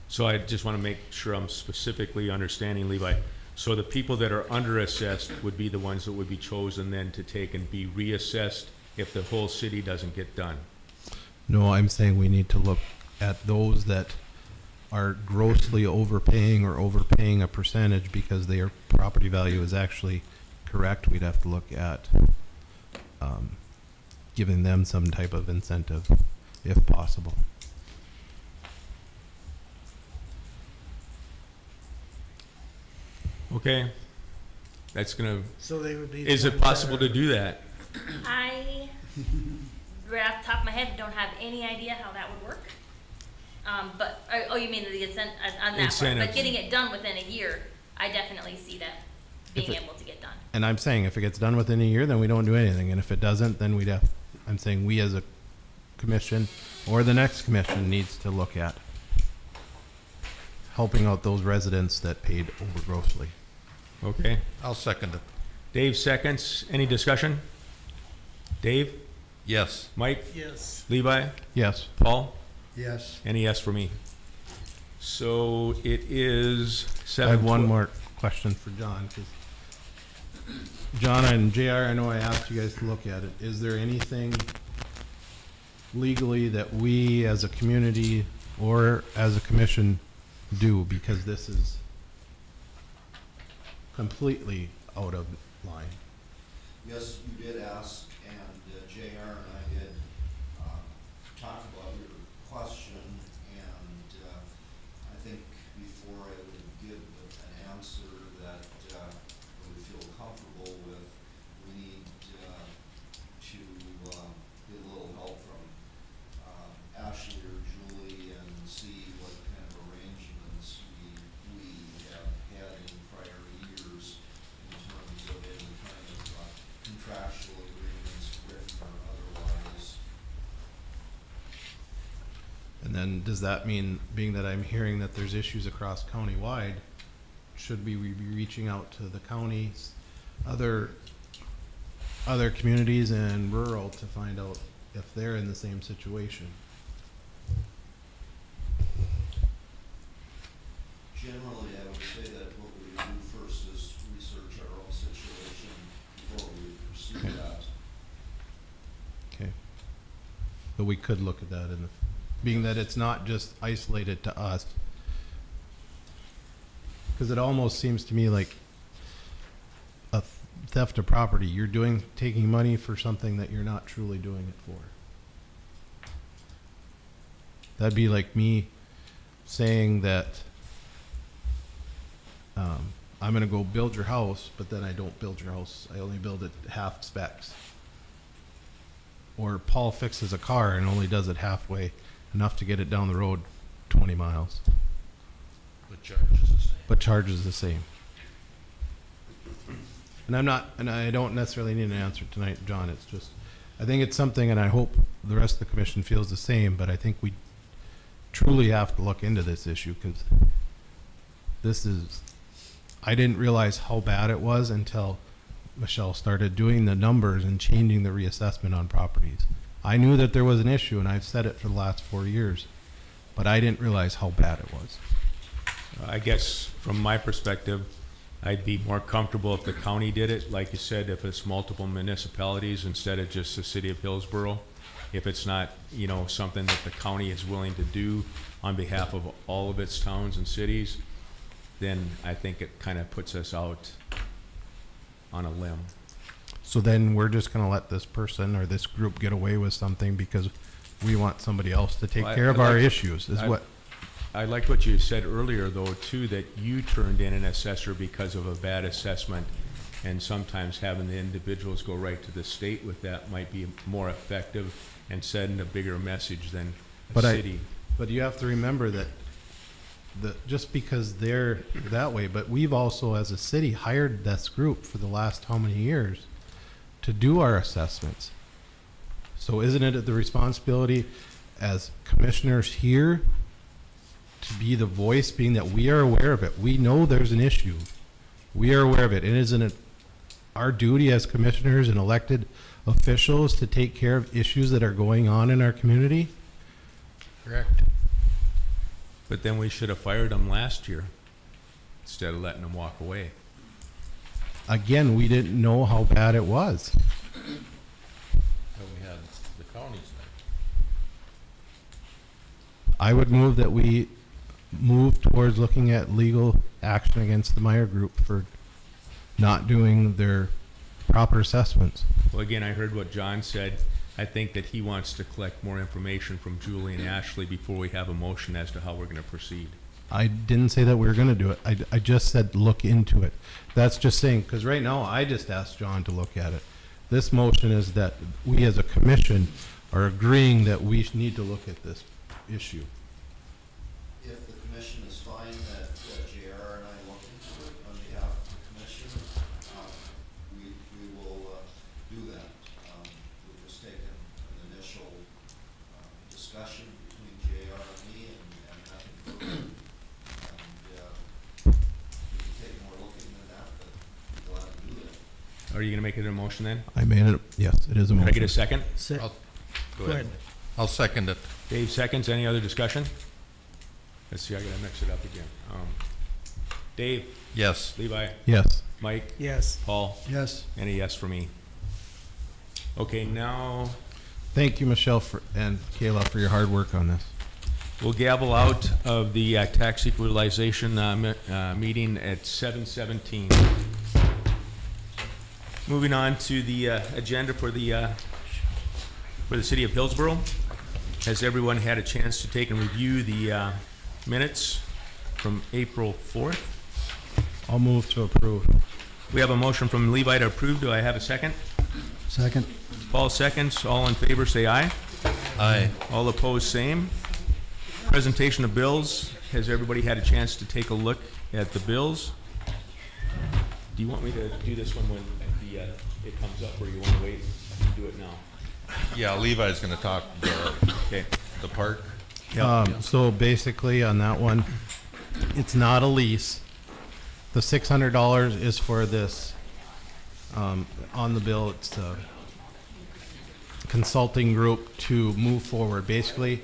So I just want to make sure I'm specifically understanding, Levi. So the people that are underassessed would be the ones that would be chosen then to take and be reassessed if the whole city doesn't get done. No, I'm saying we need to look at those that are grossly overpaying or overpaying a percentage because their property value is actually correct. We'd have to look at giving them some type of incentive if possible. Okay, that's gonna, So they would be. is it possible to do that? I, right off the top of my head, don't have any idea how that would work. But, oh, you mean the incent, on that part, Incentives. but getting it done within a year, I definitely see that being able to get done. And I'm saying if it gets done within a year, then we don't do anything. And if it doesn't, then I'm saying we as a commission or the next commission needs to look at helping out those residents that paid over grossly. Okay. I'll second it. Dave seconds. Any discussion? Dave? Yes. Mike? Yes. Levi? Yes. Paul? Yes. Any yes for me? So it is I 7:12. have one more question for John, 'cause John and JR, I know I asked you guys to look at it. Is there anything legally that we as a community or as a commission do? Because this is completely out of line. Yes, you did ask, and JR and I did talk about your question, and I think before I would give an answer that I would feel comfortable with, we need to get a little help from Ashley or Julie and see what kind of arrangements we have had in prior years in terms of any kind of contractual agreements, written or otherwise. And then does that mean, being that I'm hearing that there's issues across county-wide, should we be reaching out to the counties, other communities and rural to find out if they're in the same situation? Generally, I would say that what we would do first is research our own situation before we would pursue that. Okay. But we could look at that in the, being that it's not just isolated to us. Because it almost seems to me like a theft of property. You're taking money for something that you're not truly doing it for. That'd be like me saying that I'm going to go build your house, but then I don't build your house. I only build it half specs. Or Paul fixes a car and only does it halfway, enough to get it down the road 20 miles. But charge is the same. But charges the same. And I don't necessarily need an answer tonight, John. It's just, I think it's something, and I hope the rest of the commission feels the same, but I think we truly have to look into this issue, because I didn't realize how bad it was until Michelle started doing the numbers and changing the reassessment on properties. I knew that there was an issue, and I've said it for the last 4 years, but I didn't realize how bad it was. I guess from my perspective, I'd be more comfortable if the county did it. Like you said, if it's multiple municipalities instead of just the city of Hillsboro. If it's not, something that the county is willing to do on behalf of all of its towns and cities, then I think it kind of puts us out on a limb. So then we're just going to let this person or this group get away with something because we want somebody else to take care of our issues, is what? I liked what you said earlier, though, too, that you turned in an assessor because of a bad assessment, and sometimes having the individuals go right to the state with that might be more effective and send a bigger message than a city. But you have to remember that just because they're that way, but we've also, as a city, hired this group for the last how many years to do our assessments. So isn't it the responsibility as commissioners here to be the voice, being that we are aware of it? We know there's an issue. We are aware of it. And isn't it our duty as commissioners and elected officials to take care of issues that are going on in our community? Correct. But then we should have fired them last year instead of letting them walk away. Again, we didn't know how bad it was. And we had the counties there. I would move that we move towards looking at legal action against the Meyer Group for not doing their proper assessments. Well, again, I heard what John said. I think that he wants to collect more information from Julie and Ashley before we have a motion as to how we're going to proceed. I didn't say that we were going to do it. I just said look into it. That's just saying, because right now I just asked John to look at it. This motion is that we as a commission are agreeing that we need to look at this issue. Are you gonna make it a motion then? I made it, yes, it is a Can I get a motion. second? Go ahead. I'll second it. Dave seconds. Any other discussion? Let's see, I gotta mix it up again. Dave, Yes. Levi, Yes. Mike, Yes. Paul, Yes. and a yes for me. Okay, now Thank you, Michelle, and Kayla, for your hard work on this. we'll gavel out of the tax equalization meeting at 7:17. Moving on to the agenda for the city of Hillsboro. Has everyone had a chance to take and review the minutes from April 4th? I'll move to approve. We have a motion from Levi to approve. Do I have a second? Second. Paul seconds. All in favor, say aye. Aye. All opposed, same. Presentation of bills. Has everybody had a chance to take a look at the bills? Do you want me to do this one when it comes up, or you want to wait? I can do it now. Yeah, Levi's gonna talk Okay. the park. So basically on that one, it's not a lease. The $600 is for this, on the bill, it's a consulting group to move forward. Basically,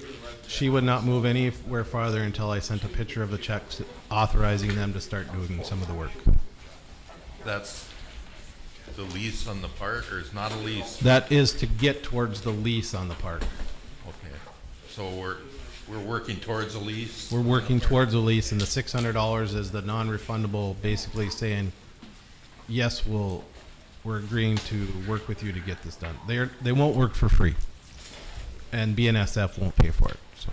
she would not move anywhere farther until I sent a picture of the check authorizing them to start doing some of the work. That's the lease on the park, or it's not a lease? That is to get towards the lease on the park. Okay. So we're working towards a lease? We're working towards a lease, and the $600 is the non-refundable, basically saying, yes, we're agreeing to work with you to get this done. They won't work for free, and BNSF won't pay for it, so.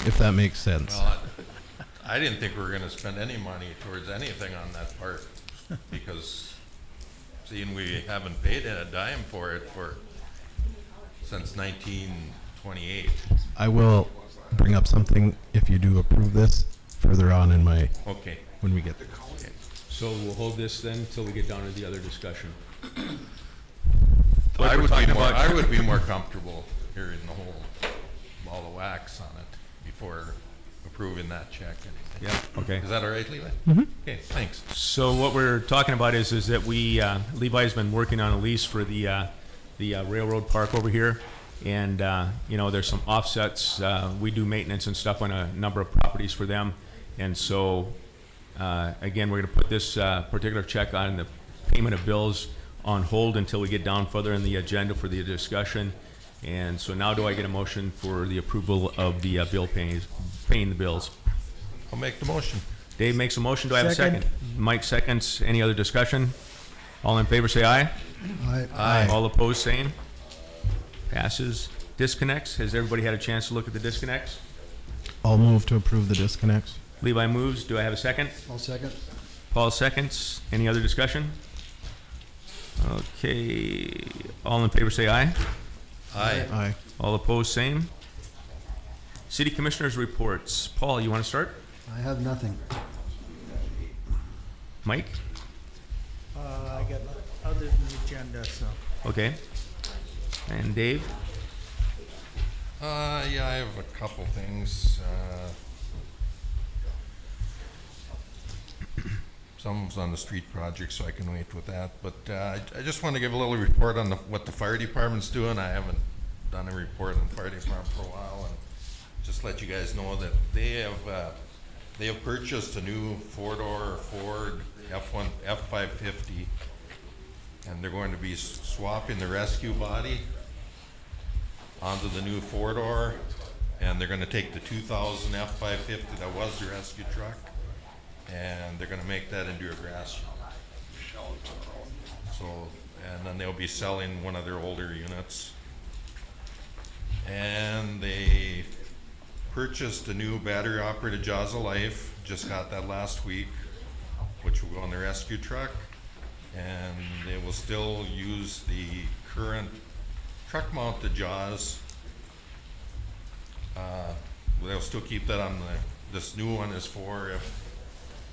If that makes sense. Well, I didn't think we were gonna spend any money towards anything on that park, because seeing we haven't paid a dime for it since 1928. I will bring up something, if you do approve this, further on in my, Okay. when we get there. So we'll hold this then until we get down to the other discussion. I would be more comfortable hearing the whole ball of wax on it before approving that check. Yeah, okay. Is that all right, Levi? Mm-hmm. Okay, thanks. So what we're talking about is that we, Levi's been working on a lease for the railroad park over here. And, you know, there's some offsets. We do maintenance and stuff on a number of properties for them. And so, again, we're gonna put this particular check on the payment of bills on hold until we get down further in the agenda for the discussion. And so now do I get a motion for the approval of the bill paying the bills? I'll make the motion. Dave makes a motion. Do I have a second? Mike seconds. Any other discussion? All in favor, say aye. Aye. All opposed, same. Passes. Disconnects. Has everybody had a chance to look at the disconnects? I'll move to approve the disconnects. Levi moves. Do I have a second? I'll second. Paul seconds. Any other discussion? Okay. All in favor, say aye. Aye. Aye. All opposed, same. City Commissioners reports. Paul, you want to start? I have nothing. Mike? I got other than the agenda, so. Okay. And Dave? Yeah, I have a couple things. Some's on the street project, so I can wait with that. But I just want to give a little report on what the fire department's doing. I haven't done a report on the fire department for a while, and just let you guys know that they have purchased a new four-door Ford F550, and they're going to be swapping the rescue body onto the new four-door, and they're going to take the 2000 F550 that was the rescue truck, and they're going to make that into a grass shop. So, and then they'll be selling one of their older units. And they purchased a new battery operated Jaws of Life, just got that last week, which will go on the rescue truck. And they will still use the current truck mounted Jaws. They'll still keep that on this new one is for if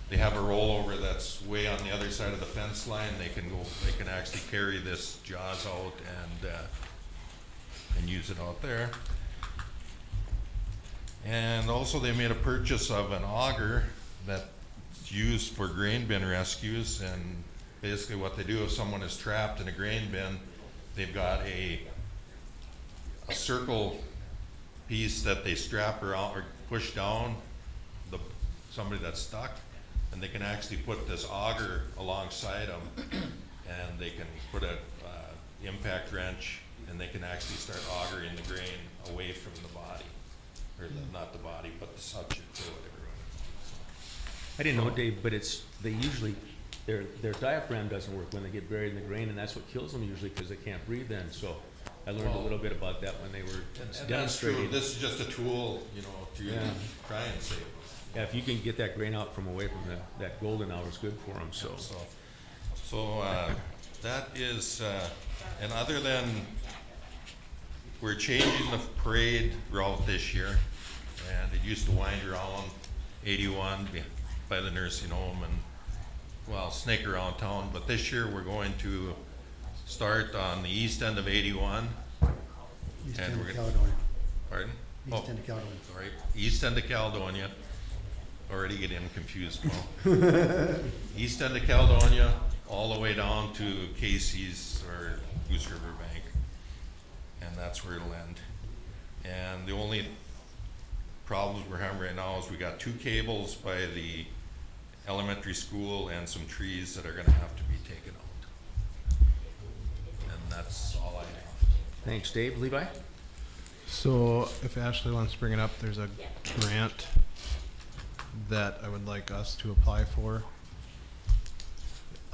they have a rollover that's way on the other side of the fence line, they can actually carry this Jaws out and use it out there. And also they made a purchase of an auger that it's used for grain bin rescues, and basically what they do if someone is trapped in a grain bin, they've got a circle piece that they strap around or push down somebody that's stuck, and they can actually put this auger alongside them, and they can put a impact wrench, and they can actually start augering the grain away from the body, or not the body, but the subject or whatever. I didn't know, Dave, but they usually, their diaphragm doesn't work when they get buried in the grain, and that's what kills them usually, because they can't breathe then. So I learned a little bit about that when they were demonstrating. This is just a tool, you know, to try and save them. Yeah, if you can get that grain out from away from that golden hour, it's good for them. So that is, and other than we're changing the parade route this year, and it used to wind around 81 by the nursing home and, well, snake around town, but this year we're going to start on the east end of 81. East and end we're of gonna, Caledonia. pardon? East end of Caledonia. Sorry, east end of Caledonia. Already getting confused, Paul. East end of Caledonia, all the way down to Casey's or Goose River Bank. And that's where it'll end. And the only problems we're having right now is we got 2 cables by the elementary school and some trees that are gonna have to be taken out. And that's all I have. Thanks, Dave. Levi? So if Ashley wants to bring it up, there's a grant that I would like us to apply for.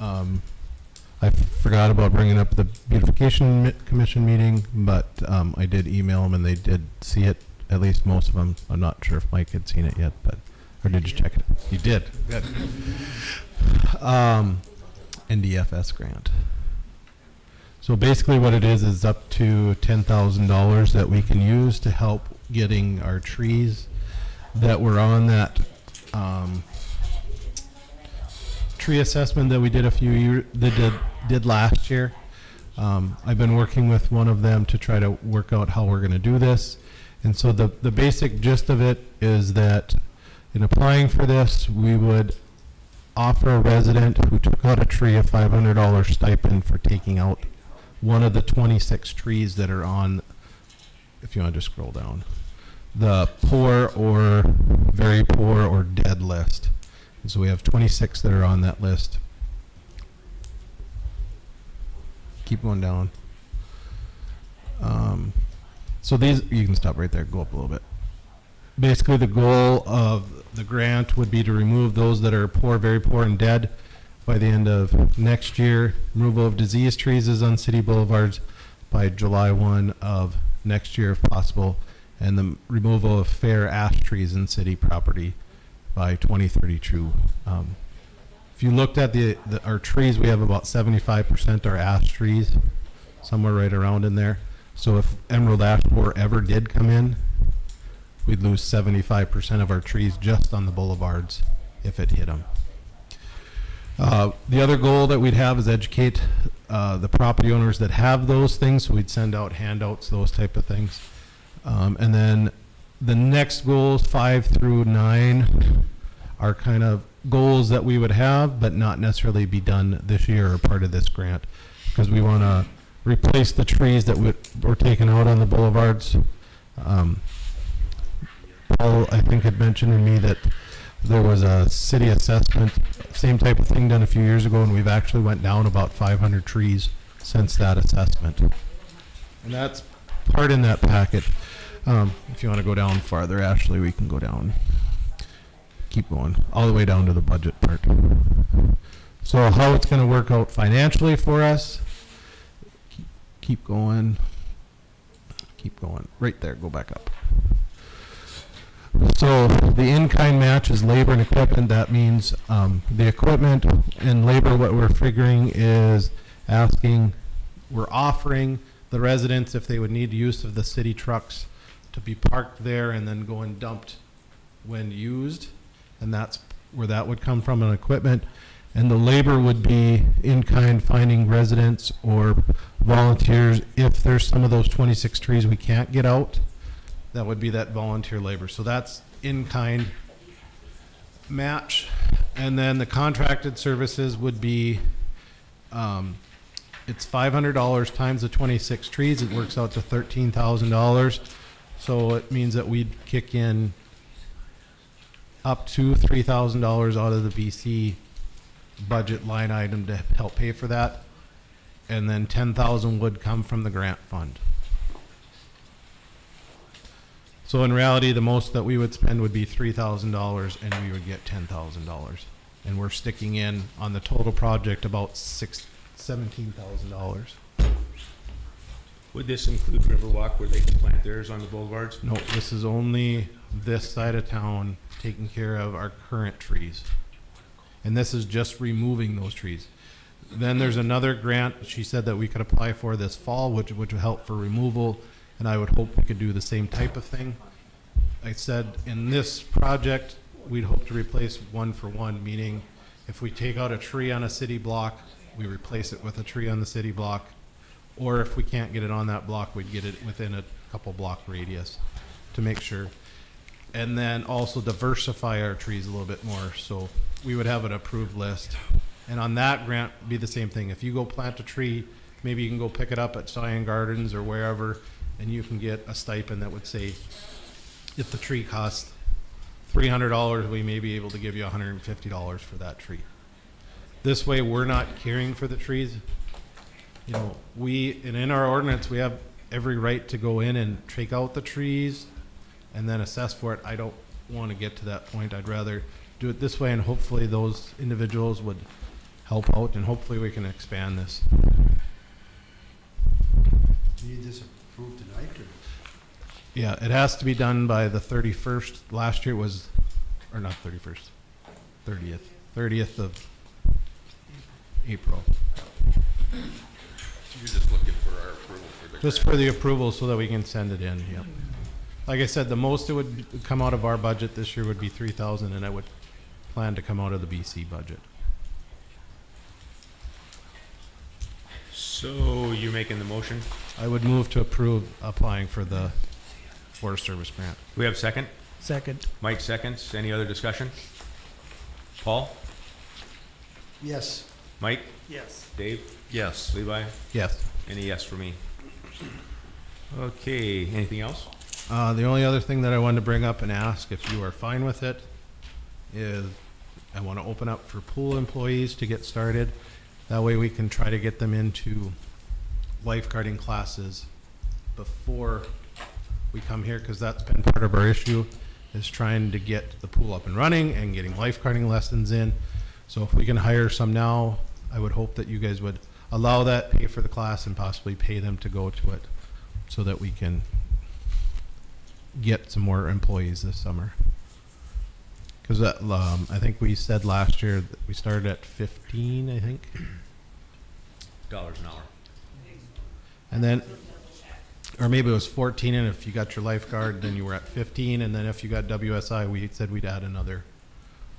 I forgot about bringing up the beautification commission meeting, but I did email them and they did see it, at least most of them. I'm not sure if Mike had seen it yet, but, or did you check it? You did, good. NDFS grant. So basically what it is up to $10,000 that we can use to help getting our trees that were on that tree assessment that we did a few years, did last year. I've been working with one of them to try to work out how we're going to do this. And so the basic gist of it is that in applying for this, we would offer a resident who took out a tree a $500 stipend for taking out one of the 26 trees that are on, if you want to just scroll down, the poor or very poor or dead list. And so we have 26 that are on that list. Keep going down. So these, you can stop right there, go up a little bit. Basically the goal of the grant would be to remove those that are poor, very poor and dead by the end of next year. Removal of diseased trees is on city boulevards by July 1 of next year if possible. And the removal of fair ash trees in city property by 2032. If you looked at our trees, we have about 75% are ash trees, somewhere right around in there. So if emerald ash borer ever did come in, we'd lose 75% of our trees just on the boulevards if it hit them. The other goal that we'd have is educate the property owners that have those things. So we'd send out handouts, those type of things. And then the next goals, 5 through 9, are kind of goals that we would have, but not necessarily be done this year or part of this grant, because we want to replace the trees that were taken out on the boulevards. Paul, I think, had mentioned to me that there was a city assessment, same type of thing done a few years ago, and we've actually went down about 500 trees since that assessment. And that's part in that packet. If you want to go down farther, Ashley, we can go down. Keep going, all the way down to the budget part. So how it's going to work out financially for us, keep going, right there, go back up. So the in-kind match is labor and equipment. That means the equipment and labor, what we're figuring is we're offering the residents if they would need use of the city trucks to be parked there and then go and dumped when used. And that's where that would come from, on equipment. And the labor would be in-kind, finding residents or volunteers. If there's some of those 26 trees we can't get out, that would be that volunteer labor. So that's in-kind match. And then the contracted services would be, it's $500 times the 26 trees. It works out to $13,000. So it means that we'd kick in up to $3,000 out of the BC budget line item to help pay for that. And then 10,000 would come from the grant fund. So in reality, the most that we would spend would be $3,000 and we would get $10,000. And we're sticking in on the total project about $17,000. Would this include Riverwalk where they can plant theirs on the boulevards? No, this is only this side of town taking care of our current trees. And this is just removing those trees. Then there's another grant she said that we could apply for this fall, which would help for removal, and I would hope we could do the same type of thing. I said in this project, we'd hope to replace one for one, meaning if we take out a tree on a city block, we replace it with a tree on the city block, or if we can't get it on that block, we'd get it within a couple block radius to make sure. And then also diversify our trees a little bit more, so we would have an approved list. And on that grant, be the same thing. If you go plant a tree, maybe you can go pick it up at Cyan Gardens or wherever, and you can get a stipend that would say, if the tree costs $300, we may be able to give you $150 for that tree. This way, we're not caring for the trees. You know, and in our ordinance, we have every right to go in and take out the trees and then assess for it. I don't want to get to that point. I'd rather do it this way, and hopefully those individuals would help out, and hopefully we can expand this. Do you need this approved tonight, or? Yeah, it has to be done by the 31st. Last year was, or not 31st, 30th of April. You're just looking for our approval for the Just for the approval so that we can send it in, yeah. Like I said, the most it would come out of our budget this year would be $3,000, and I would plan to come out of the BC budget. So you're making the motion? I would move to approve applying for the Forest Service grant. We have a second? Second. Mike seconds. Any other discussion? Paul? Yes. Mike? Yes. Dave? Yes. Levi? Yes. Any yes for me? Okay, anything else? The only other thing that I wanted to bring up and ask if you are fine with it is I want to open up for pool employees to get started. That way we can try to get them into lifeguarding classes before we come here, because that's been part of our issue, is trying to get the pool up and running and getting lifeguarding lessons in. So if we can hire some now, I would hope that you guys would allow that, pay for the class, and possibly pay them to go to it so that we can get some more employees this summer. Because I think we said last year that we started at 15, I think. $1 an hour. And then, or maybe it was 14, and if you got your lifeguard, then you were at 15, and then if you got WSI, we said we'd add another,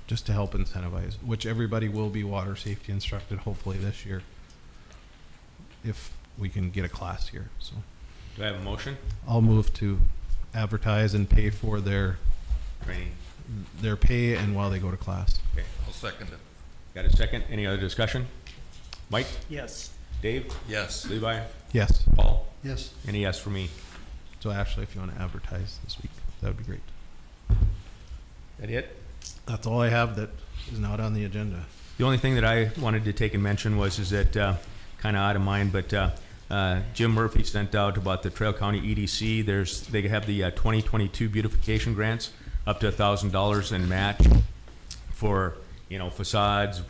just to help incentivize, which everybody will be water safety instructed hopefully this year, if we can get a class here. So Do I have a motion? I'll move to advertise and pay for their Training. pay and while they go to class. Okay, I'll second it. got a second? Any other discussion? Mike? Yes. Dave? Yes. Levi? Yes. Paul? Yes. Any yes for me? So Ashley, if you want to advertise this week, that would be great. That it? That's all I have that is not on the agenda. The only thing that I wanted to take and mention is that, kind of out of mind, but Jim Murphy sent out about the Trail County EDC. They have the 2022 beautification grants, up to $1,000 in match for, facades,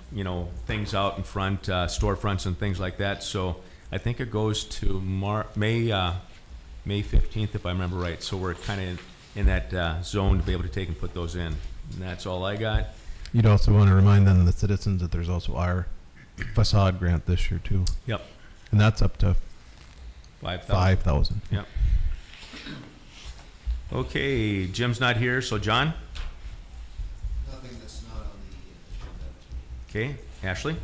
things out in front, storefronts and things like that. So I think it goes to May 15th, if I remember right. So we're kind of in that zone to be able to take and put those in. And that's all I got. You'd also want to remind then the citizens that there's also our facade grant this year too. Yep. And that's up to 5,000. 5,000. Yep. Okay, Jim's not here, so John? Nothing that's not on the agenda. Okay, Ashley?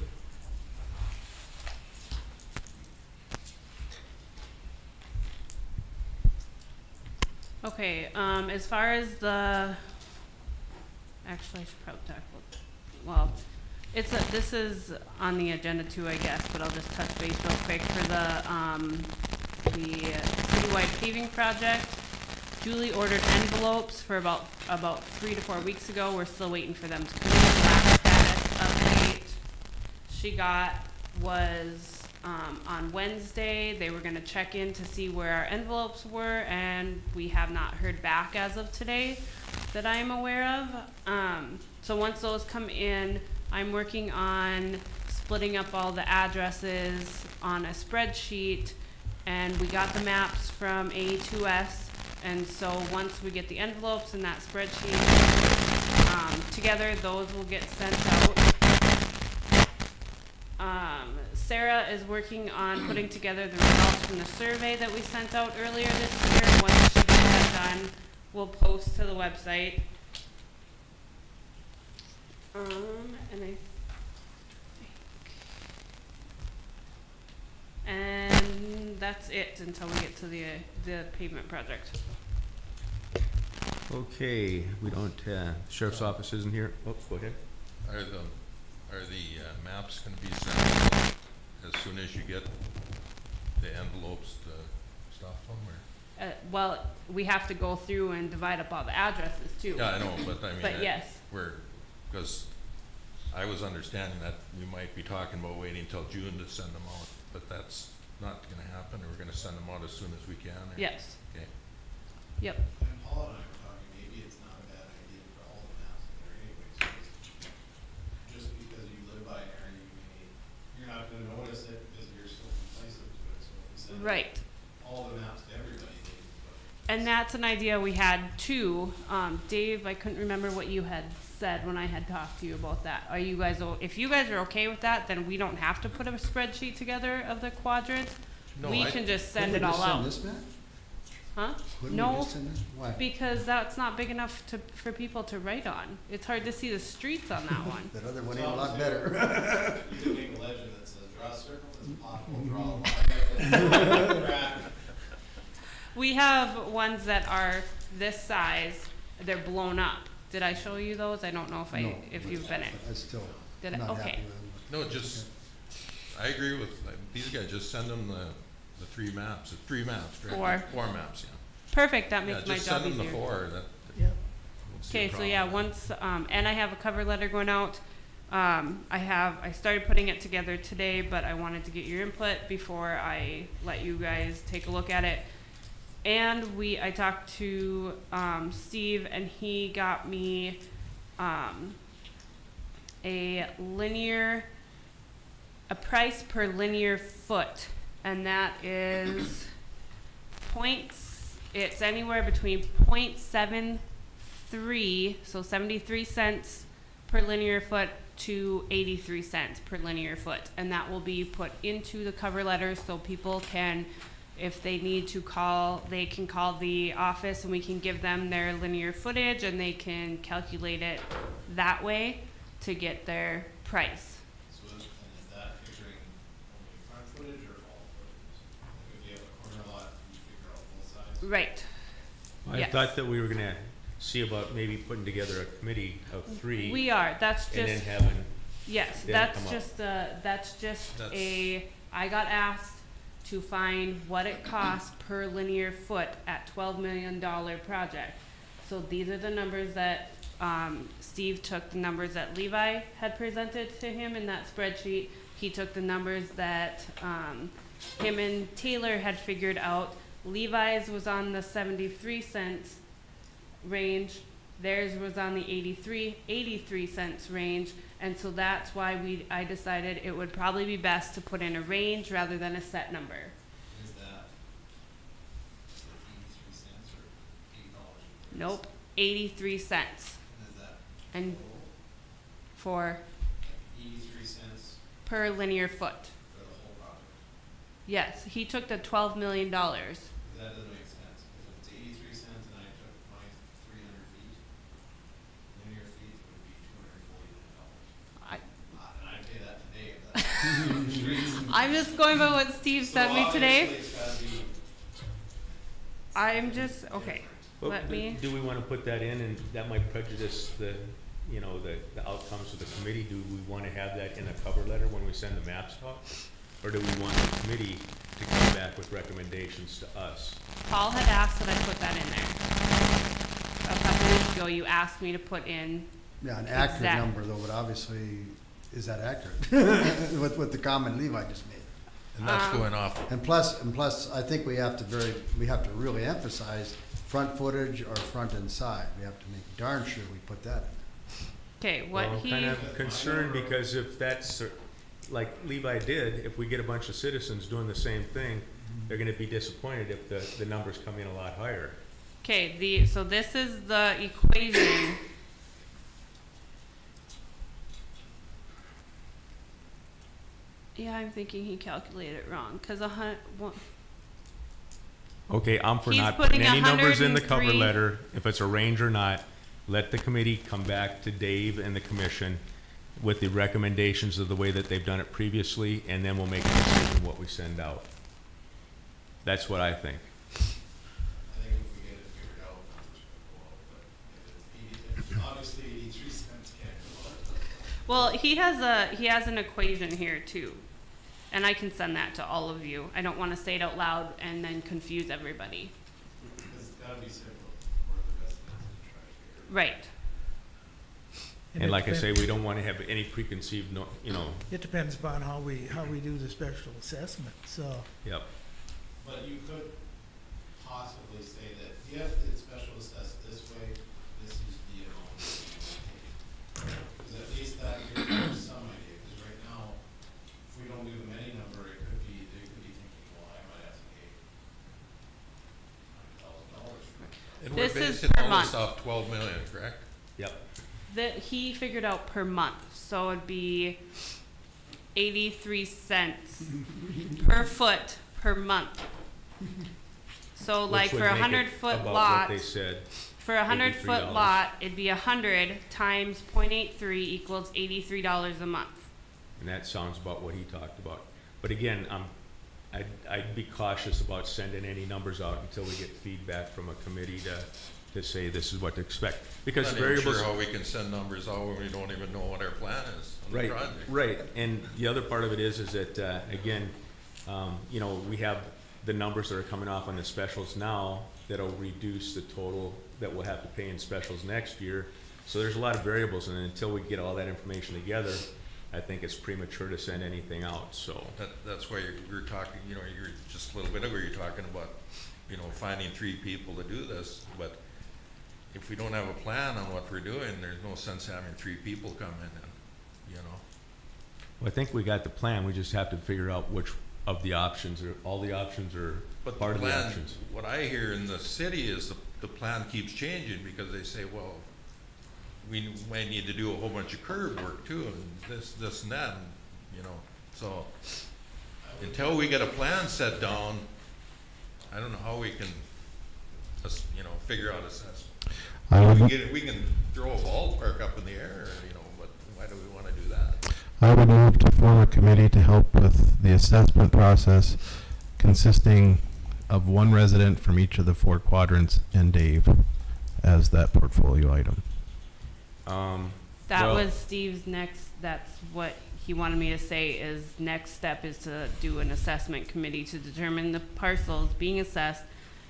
Okay, as far as the, actually I should probably talk about well, this is on the agenda too, I guess, but I'll just touch base real quick for the citywide paving project. Julie ordered envelopes for about 3 to 4 weeks ago. We're still waiting for them to come in. Last status update she got was on Wednesday. They were going to check in to see where our envelopes were, and we have not heard back as of today that I'm aware of. So once those come in, I'm working on splitting up all the addresses on a spreadsheet, and we got the maps from A2S, and so once we get the envelopes and that spreadsheet together, those will get sent out. Sarah is working on putting together the results from the survey that we sent out earlier this year. Once she gets that done, we'll post to the website. And that's it until we get to the pavement project. Okay, we don't, sheriff's office isn't here. Oh, go ahead. Are the maps going to be sent out as soon as you get the envelopes to stuff them, or? Well, we have to go through and divide up all the addresses too. Yeah, I know, but I mean, But yes. because I was understanding that we might be talking about waiting till June to send them out, but that's not going to happen. We're going to send them out as soon as we can. Or? Yes. Okay. Yep. And Paul and I were talking, maybe it's not a bad idea for all the maps in there anyways. Just because you live by an area, you're not gonna notice it because you're so complacent to it, so if we send Right. all the maps to everybody, And that's an idea we had too. Dave, I couldn't remember what you had said when I had talked to you about that. Are you guys, if you guys are okay with that, then we don't have to put a spreadsheet together of the quadrants. No, We can just send it all out. This, Matt? Huh? Couldn't we No, just send this? Why? because that's not big enough for people to write on. It's hard to see the streets on that one. That other one ain't a lot better. you can make a legend that says, draw a circle, there's a pothole, draw a line. We have ones that are this size, they're blown up. Did I show you those? I don't know if No, if you've been in. I still Did I? not Okay. happy with them. No, just, I agree with, these guys, just send them the 3 maps, the 3 maps, correct? 4 maps, yeah. Perfect, that Yeah, makes my just job send them easier. the 4, that. Yeah. won't see a Okay, so yeah, problem. once, and I have a cover letter going out. I started putting it together today, but I wanted to get your input before I let you guys take a look at it. And I talked to Steve, and he got me a price per linear foot, and that is it's anywhere between 0.73, so 73 cents per linear foot to 83 cents per linear foot, and that will be put into the cover letter so people can, if they need to call, they can call the office and we can give them their linear footage and they can calculate it that way to get their price. So is that figuring only front footage or all footage? Like if you have a corner lot, you figure out both sides? Right. I Yes. thought that we were gonna see about maybe putting together a committee of 3 We are, that's and then just, having, yes, them that's come up. just, That's- I got asked to find what it costs per linear foot at $12 million project. So these are the numbers that, Steve took the numbers that Levi had presented to him in that spreadsheet. He took the numbers that, him and Taylor had figured out. Levi's was on the 73 cents range. Theirs was on the 83 cents range. And so that's why I decided it would probably be best to put in a range rather than a set number. Is that like 83 cents or $8? Nope, 83 cents. And is that And total? for, Like 83 cents per linear foot. for the whole project? Yes, he took the $12 million. That doesn't make sense, because if it's 83 cents and I took my 300 feet, linear feet would be $249. And I'd pay that today, if that's on the streets. I'm just going by what Steve sent me today. So obviously it's gotta be I'm just, okay, Well, let me, do we wanna put that in, and that might prejudice the you know, the outcomes of the committee, do we want to have that in a cover letter when we send the maps out? Or do we want the committee to come back with recommendations to us? Paul had asked that I put that in there. A couple weeks ago, you asked me to put in. Yeah, an accurate exact- number though, but obviously, is that accurate? With the comment Levi just made. And that's going off. And plus, I think we have to really emphasize front footage or front and side. We have to make darn sure we put that in there. Okay, what Well, I'm he, kind of concerned because if that's, like Levi did, if we get a bunch of citizens doing the same thing, they're gonna be disappointed if the numbers come in a lot higher. okay, so this is the equation. Yeah, I'm thinking he calculated it wrong, cause Okay, I'm for He's not putting putting any numbers in the cover 103 letter, if it's a range or not. Let the committee come back to Dave and the commission with the recommendations of the way that they've done it previously, and then we'll make a decision what we send out. That's what I think. I think if we get it figured out, numbers could go up, but if obviously 83 cents can't go up. well, he has an equation here too. And I can send that to all of you. I don't wanna say it out loud and then confuse everybody. Because it's gotta be simple for the residents to try to figure it out. Right. And like I say, we don't want to have any preconceived, It depends upon how we do the special assessment, so. yep. But you could possibly say that if it's special assessed this way, this is the amount that you take. Because at least that gives you some idea, because right now, if we don't do the many number, they could be thinking, well, I might have to pay $100,000 for it. And we're This is basing per all this month. off 12 million, correct? Yep. That he figured out per month, so it'd be 83 cents per foot per month. So like Which for would a make it 100-foot about lot, what they said. for a 100-foot $83. lot, it'd be 100 times 0.83 equals $83 a month. And that sounds about what he talked about. But again, I'd be cautious about sending any numbers out until we get feedback from a committee to say this is what to expect. Because I'm not even variables. sure how we can send numbers out when we don't even know what our plan is on the Right, project. right. And the other part of it is that, again, we have the numbers that are coming off on the specials now that'll reduce the total that we'll have to pay in specials next year. So there's a lot of variables, and until we get all that information together, I think it's premature to send anything out, so. That's why you're talking, you're just a little bit ago, you're talking about, finding 3 people to do this, but if we don't have a plan on what we're doing, there's no sense having 3 people come in and, Well, I think we got the plan, we just have to figure out which of the options, or all the options, or But part the of the plan, options. what I hear in the city is the plan keeps changing because they say, well, we might need to do a whole bunch of curb work too, and this and that, so until we get a plan set down, I don't know how we can, figure out assessment. We can throw a ballpark up in the air, but why do we want to do that? I would move to form a committee to help with the assessment process consisting of 1 resident from each of the 4 quadrants and Dave as that portfolio item. That Well- was Steve's that's what he wanted me to say is next step is to do an assessment committee to determine the parcels being assessed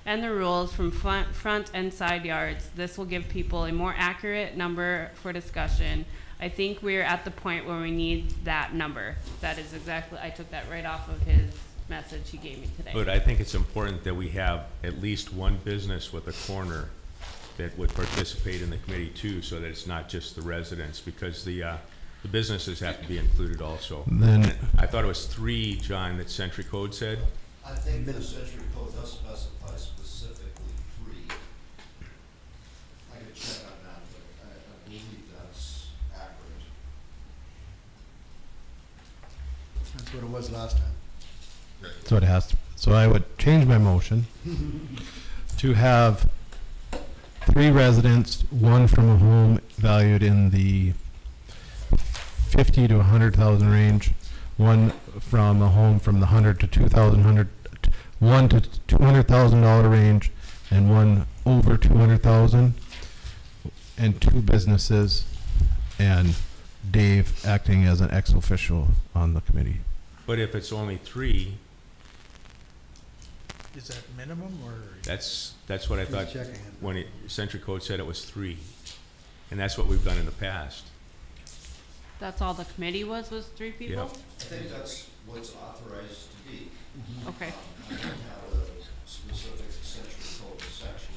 and the rules from front and side yards. This will give people a more accurate number for discussion. I think we're at the point where we need that number. That is exactly, I took that right off of his message he gave me today. But I think it's important that we have at least 1 business with a corner that would participate in the committee too, so that it's not just the residents, because the businesses have to be included also. Then- And I thought it was 3, John, that Century Code said. I think the Century Code does specify specifically 3. I could check on that, but I believe that's accurate. That's what it was last time. So it has to, so I would change my motion to have 3 residents, 1 from a home valued in the 50 to 100,000 range, 1 from a home from the 100 to 2,000, 1 to $200,000 range, and 1 over 200,000, and 2 businesses and Dave acting as an ex-official on the committee. But if it's only 3, Is that minimum or? that's what I thought checking it. when Century Code said it was 3. And that's what we've done in the past. That's all the committee was 3 people? Yeah. I think that's what's authorized to be. Okay. I don't have a specific Century Code section,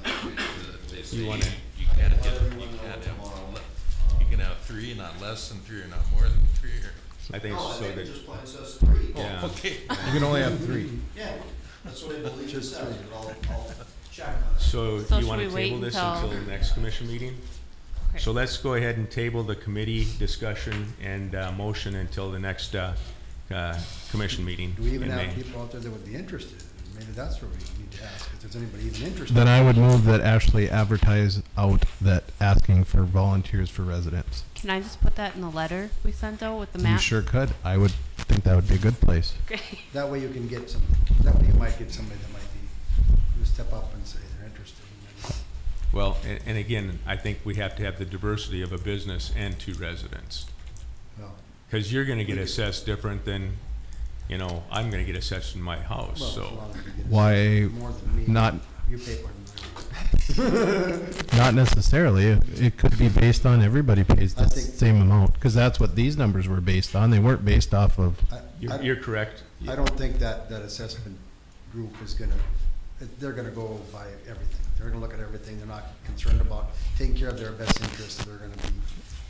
but. You wanna- You can't Let have, everyone you know can't have, tomorrow. you can have 3, not less than 3, or not more than 3, or. I think No, I so think that, it just plain says 3. yeah. Okay. You can only have 3. Yeah, that's what I believe it Just says, three. but I'll check on it. So So you should want we to wait table this until- until the next commission meeting? Okay. So let's go ahead and table the committee discussion and motion until the next commission meeting Do we even in have May. people out there that would be interested? Maybe that's where we need to ask, if there's anybody even interested. Then I would move that Ashley advertise out that asking for volunteers for residents. Can I just put that in the letter we sent out with the You map? sure could. I would think that would be a good place. Okay. That way you can get some, that way you might get somebody that might be, who step up and say they're interested. And then- Well, and again, I think we have to have the diversity of a business and 2 residents. Well, Because you're going to get assessed different than, I'm going to get assessed in my house, well, as so. long as you get Why more than me. not? You pay more than me. Not necessarily. It could be based on everybody pays I the think- same amount, because that's what these numbers were based on. They weren't based off of. You're correct. I don't think that assessment group is gonna, they're gonna go by everything. They're gonna look at everything. They're not concerned about taking care of their best interests. They're gonna be,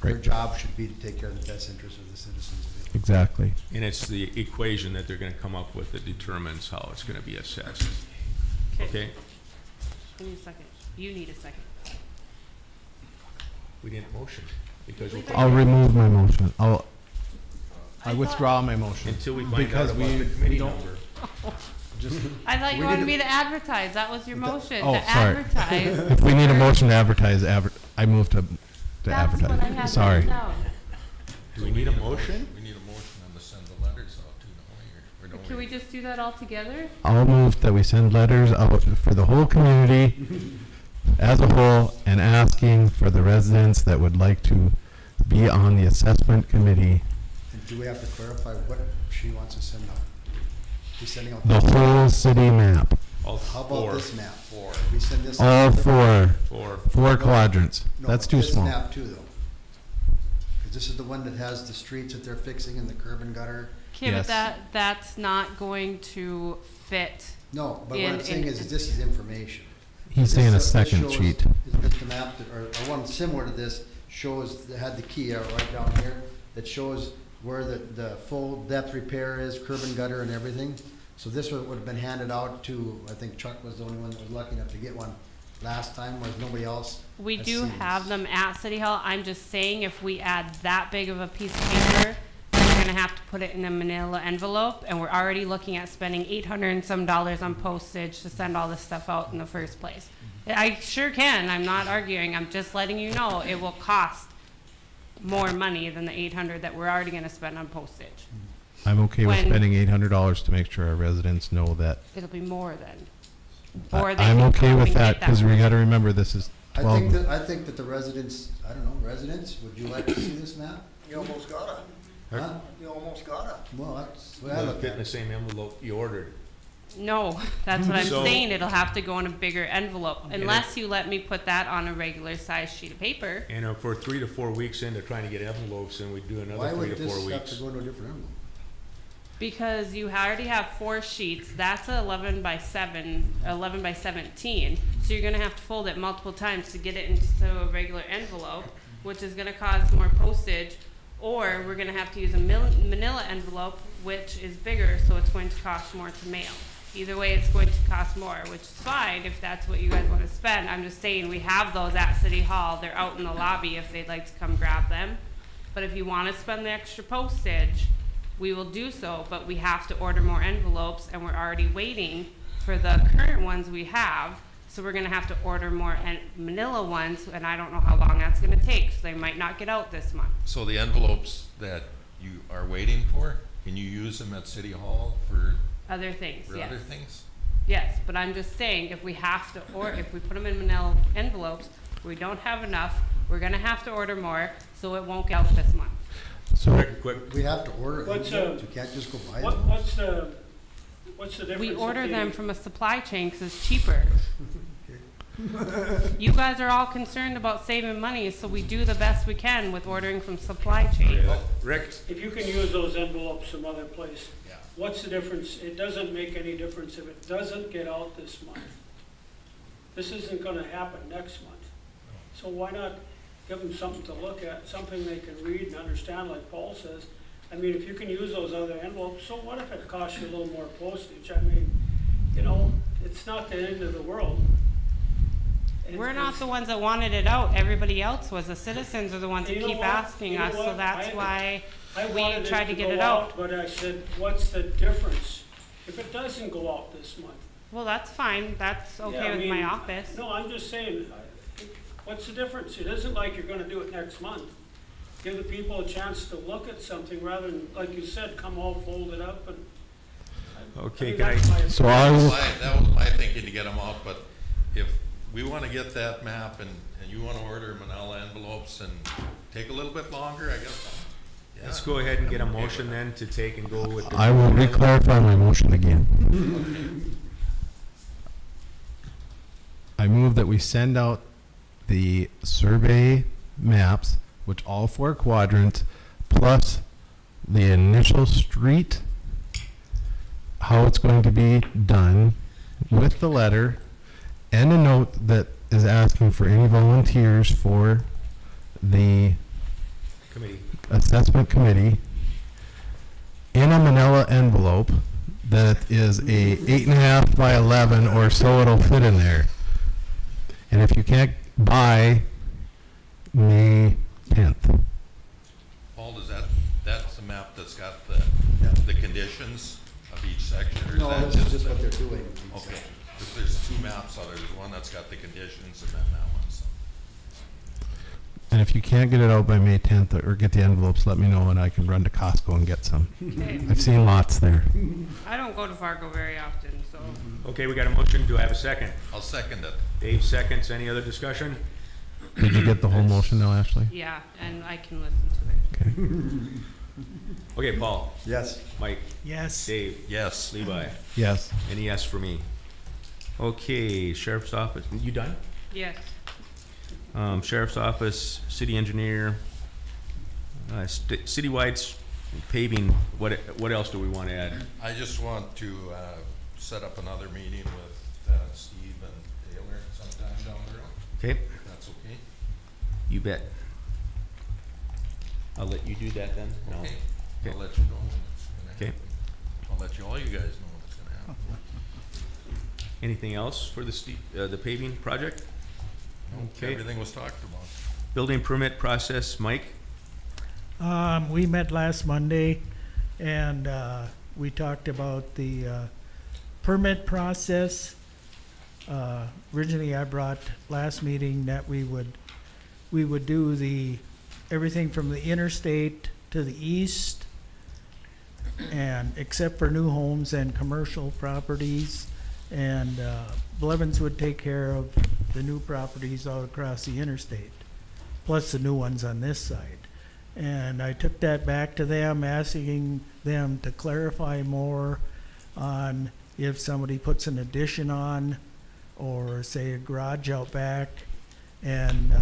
their Right. job should be to take care of the best interests of the citizens. Exactly. And it's the equation that they're going to come up with that determines how it's going to be assessed. Okay? Give me a second. You need a second. We didn't motion because I'll remove my motion. I thought- withdraw my motion. until we find out Because about we- the we committee don't- number. I thought you We wanted need me to- to advertise. That was your motion, Oh, to sorry. advertise. If we need a motion to advertise, I move to That's what I advertise. had Sorry. written down. Do we need a motion? We need a motion on to send the letters out too, don't we? Or don't Can we just do that all together? I'll move that we send letters out for the whole community as a whole and asking for the residents that would like to be on the assessment committee, And do we have to clarify what she wants to send out? She's sending out. the whole city map, All How about 4. this map? We send this. all out? 4 quadrants. No, That's but too this small. map too, though. 'Cause this is the one that has the streets that they're fixing and the curb and gutter. Okay, but Yes. that's not going to fit. No, but what I'm In- saying is this is information. He's This saying a this second shows- sheet. This the map, or one similar to this, shows, that had the key right down here, that shows where the full depth repair is, curb and gutter and everything. So this would have been handed out to, I think Chuck was the only one that was lucky enough to get one last time, whereas nobody else. We has do seen have this. them at City Hall. I'm just saying if we add that big of a piece of paper, we're gonna have to put it in a manila envelope, and we're already looking at spending $800 and some on postage to send all this stuff out in the first place. I sure can. I'm not arguing. I'm just letting you know it will cost more money than the $800 that we're already gonna spend on postage. I'm okay with When- spending $800 to make sure our residents know that. It'll be more than. I- Or they I'm can okay come with and that, get because we one. gotta remember this is I 12. think that the residents, I don't know, residents, would you like to see this map? You almost gotta. Huh? You almost gotta. Well, that's the way I Will it look fit at in the it. same envelope you ordered? No, that's what I'm So- saying. It'll have to go in a bigger envelope, And unless you let me put that on a regular size sheet of paper. And if we're 3 to 4 weeks into trying to get envelopes, and we do Why another 3 would to 4 this have to weeks. go into a different envelope? Because you already have 4 sheets, that's 11 by 7, 11 by 17. So you're gonna have to fold it multiple times to get it into a regular envelope, which is gonna cause more postage. Or we're gonna have to use a manila envelope, which is bigger, so it's going to cost more to mail. Either way, it's going to cost more, which is fine if that's what you guys wanna spend. I'm just saying, we have those at City Hall. They're out in the lobby if they'd like to come grab them. But if you wanna spend the extra postage, we will do so, but we have to order more envelopes, and we're already waiting for the current ones we have. So we're gonna have to order more manila ones, and I don't know how long that's gonna take, so they might not get out this month. So the envelopes that you are waiting for, can you use them at City Hall for Other things, yes. other things? Yes, but I'm just saying, if we have to, or if we put them in manila envelopes, we don't have enough, We're gonna have to order more, so it won't get out this month. So, Rick, quick, We have to order it. What's, You can't just go buy What, them. what's the difference? We order if them you- from a supply chain 'cause it's cheaper. You guys are all concerned about saving money, so we do the best we can with ordering from supply chain. Rick, If you can use those envelopes some other place, Yeah. what's the difference? It doesn't make any difference if it doesn't get out this month. This isn't gonna happen next month. So why not give them something to look at, something they can read and understand, like Paul says? I mean, if you can use those other envelopes, so what if it costs you a little more postage? I mean, you know, it's not the end of the world. We're not the ones that wanted it out. Everybody else was. The citizens are the ones that You know keep what? asking You know us, so what? that's why I we wanted tried to get go it out. But I said, what's the difference if it doesn't go out this month? Well, that's fine. That's Yeah, okay I with my mean, office. No, I'm just saying, what's the difference? It isn't like you're gonna do it next month. Give the people a chance to look at something rather than, like you said, come all folded up and. okay, mean, can I, that's my- so I will, That was my thinking to get them out, but if we wanna get that map and you wanna order manila envelopes and take a little bit longer, I guess. Yeah. let's go ahead and get a motion then to take and go with the. I will re-clarify my motion again. I move that we send out the survey maps, which all 4 quadrants, plus the initial street, how it's going to be done, with the letter, and a note that is asking for any volunteers for the Committee. assessment committee in a manila envelope that is a 8.5 by 11 or so it'll fit in there. And if you can't buy May 10th. Paul, that's the map that's got the conditions of each section, or is No, that this is just? just what they're doing. Okay, 'cause there's 2 maps out there, there's one that's got the conditions and then that one, so. And if you can't get it out by May 10th or get the envelopes, let me know and I can run to Costco and get some. Okay. I've seen lots there. I don't go to Fargo very often, so. Okay, we got a motion. Do I have a second? I'll second it. Dave seconds. Any other discussion? Did you get the whole motion now, Ashley? Yeah, and I can listen to it. Okay. Okay, Paul, Yes. Mike, Yes. Dave, Yes. Levi, Yes. and yes for me. Okay, Sheriff's Office, you done? Yes. Sheriff's Office, City Engineer, citywide paving, what else do we want to add? I just want to, set up another meeting with, Steve and Taylor sometime down the road, Okay, if that's okay. you bet. I'll let you do that then? No? Okay. Okay. I'll let you know when it's gonna Okay. happen. I'll let all you guys know when it's gonna happen. Anything else for the paving project? Okay. Everything was talked about. Building permit process, Mike? We met last Monday and, we talked about the, permit process. Originally I brought last meeting that we would do everything from the interstate to the east, and except for new homes and commercial properties, and Blevins would take care of the new properties all across the interstate, plus the new ones on this side. And I took that back to them, asking them to clarify more on if somebody puts an addition on, or say a garage out back. And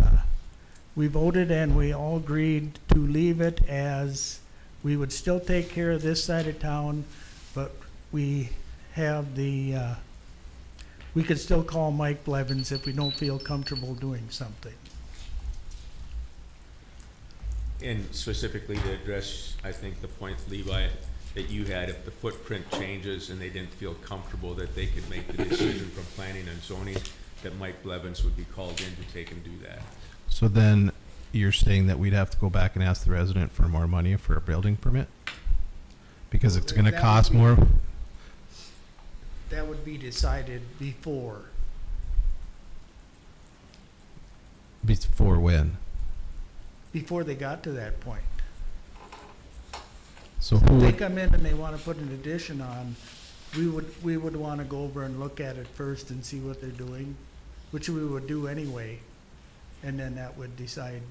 we voted and we all agreed to leave it as we would still take care of this side of town, but we have we could still call Mike Blevins if we don't feel comfortable doing something. And specifically to address, I think, the point, Levi, that you had, if the footprint changes and they didn't feel comfortable that they could make the decision from planning and zoning, that Mike Blevins would be called in to take and do that. So then you're saying that we'd have to go back and ask the resident for more money for a building permit? Because it's gonna That would cost be- more? That would be decided before. Before when? Before they got to that point. So If who they would, come in and they wanna put an addition on, we would wanna go over and look at it first and see what they're doing, which we would do anyway. and then that would decide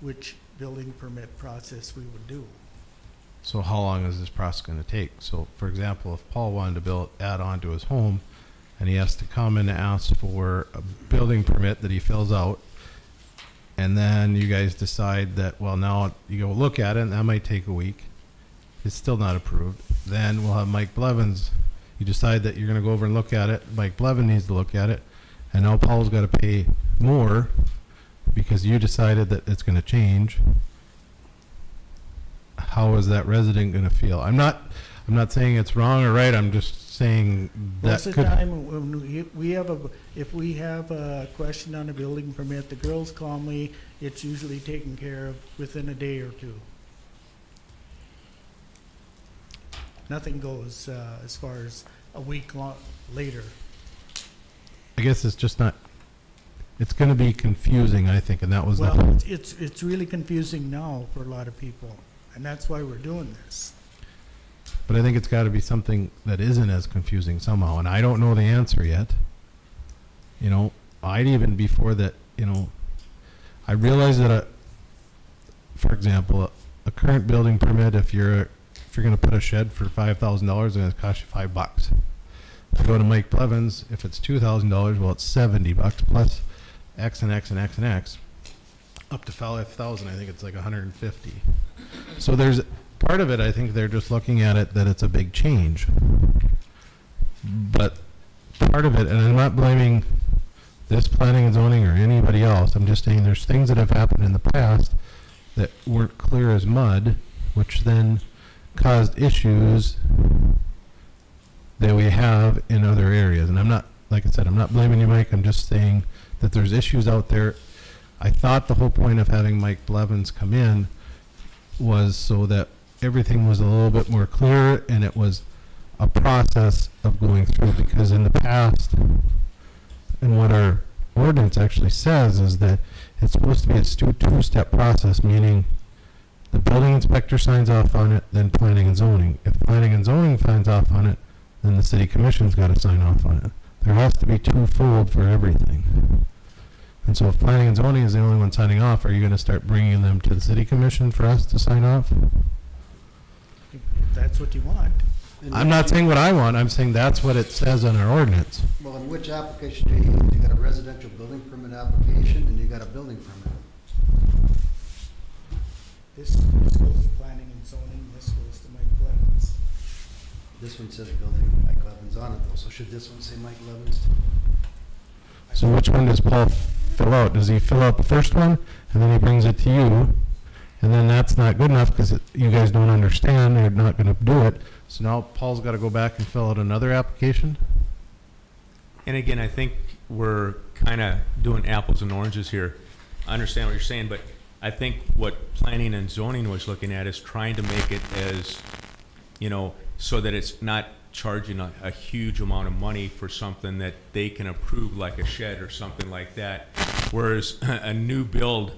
which building permit process we would do. So how long is this process gonna take? So, for example, if Paul wanted to add on to his home, and he has to come and ask for a building permit that he fills out, and then you guys decide that, well, now you go look at it, and that might take a week. It's still not approved. Then we'll have Mike Blevins. You decide that you're gonna go over and look at it. Mike Blevin needs to look at it, and now Paul's gotta pay more because you decided that it's gonna change. How is that resident gonna feel? I'm not saying it's wrong or right. I'm just saying that Most of the time, when if we have a question on a building permit, the girls call me, it's usually taken care of within a day or two. Nothing goes as far as a week later. I guess it's just not, it's gonna be confusing, I think, and that was the Well, whole. it's really confusing now for a lot of people, and that's why we're doing this. But I think it's gotta be something that isn't as confusing somehow, and I don't know the answer yet. You know, I'd even before that, you know, I realize that for example, a current building permit, if you're gonna put a shed for $5,000, it's gonna cost you $5. If you go to Mike Blevins, if it's $2,000, well, it's $70 plus X and X and X and X, up to 5,000. I think it's like 150. So there's part of it. I think they're just looking at it that it's a big change. But part of it, and I'm not blaming this planning and zoning or anybody else. I'm just saying there's things that have happened in the past that weren't clear as mud, which then caused issues that we have in other areas. And I'm not, like I said, I'm not blaming you, Mike. I'm just saying that there's issues out there. I thought the whole point of having Mike Blevins come in was so that everything was a little bit more clear and it was a process of going through, because in the past, and what our ordinance actually says is that it's supposed to be a two-step process, meaning the building inspector signs off on it, then planning and zoning. If planning and zoning signs off on it, then the city commission's got to sign off on it. There has to be twofold for everything. And so if planning and zoning is the only one signing off, are you going to start bringing them to the city commission for us to sign off? If that's what you want. I'm not saying what I want. I'm saying that's what it says on our ordinance. Well, in which application do you use? You got a residential building permit application and you got a building permit. This goes to planning and zoning, this goes to Mike Blevins. This one says building Mike Levins on it though, so should this one say Mike Levins too? So which one does Paul fill out? Does he fill out the first one and then he brings it to you? And then that's not good enough because you guys don't understand, they're not going to do it. So now Paul's got to go back and fill out another application? And again, I think we're kind of doing apples and oranges here. I understand what you're saying, but I think what planning and zoning was looking at is trying to make it as, you know, so that it's not charging a huge amount of money for something that they can approve, like a shed or something like that. Whereas a new build,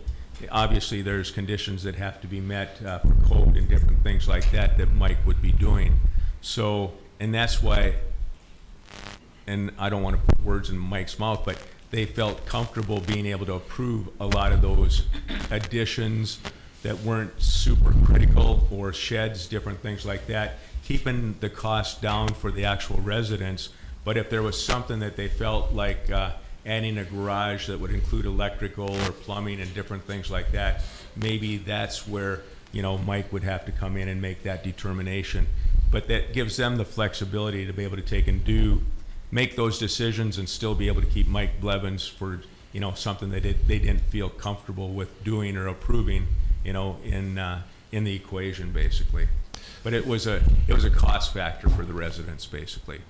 obviously there's conditions that have to be met for code and different things like that that Mike would be doing. So, and that's why, and I don't want to put words in Mike's mouth, but they felt comfortable being able to approve a lot of those additions that weren't super critical, or sheds, different things like that, keeping the cost down for the actual residents. But if there was something that they felt like adding a garage that would include electrical or plumbing and different things like that, maybe that's where, you know, Mike would have to come in and make that determination. But that gives them the flexibility to be able to take and make those decisions and still be able to keep Mike Blevins for, you know, something that they didn't feel comfortable with doing or approving, you know, in the equation basically. But it was a cost factor for the residents basically.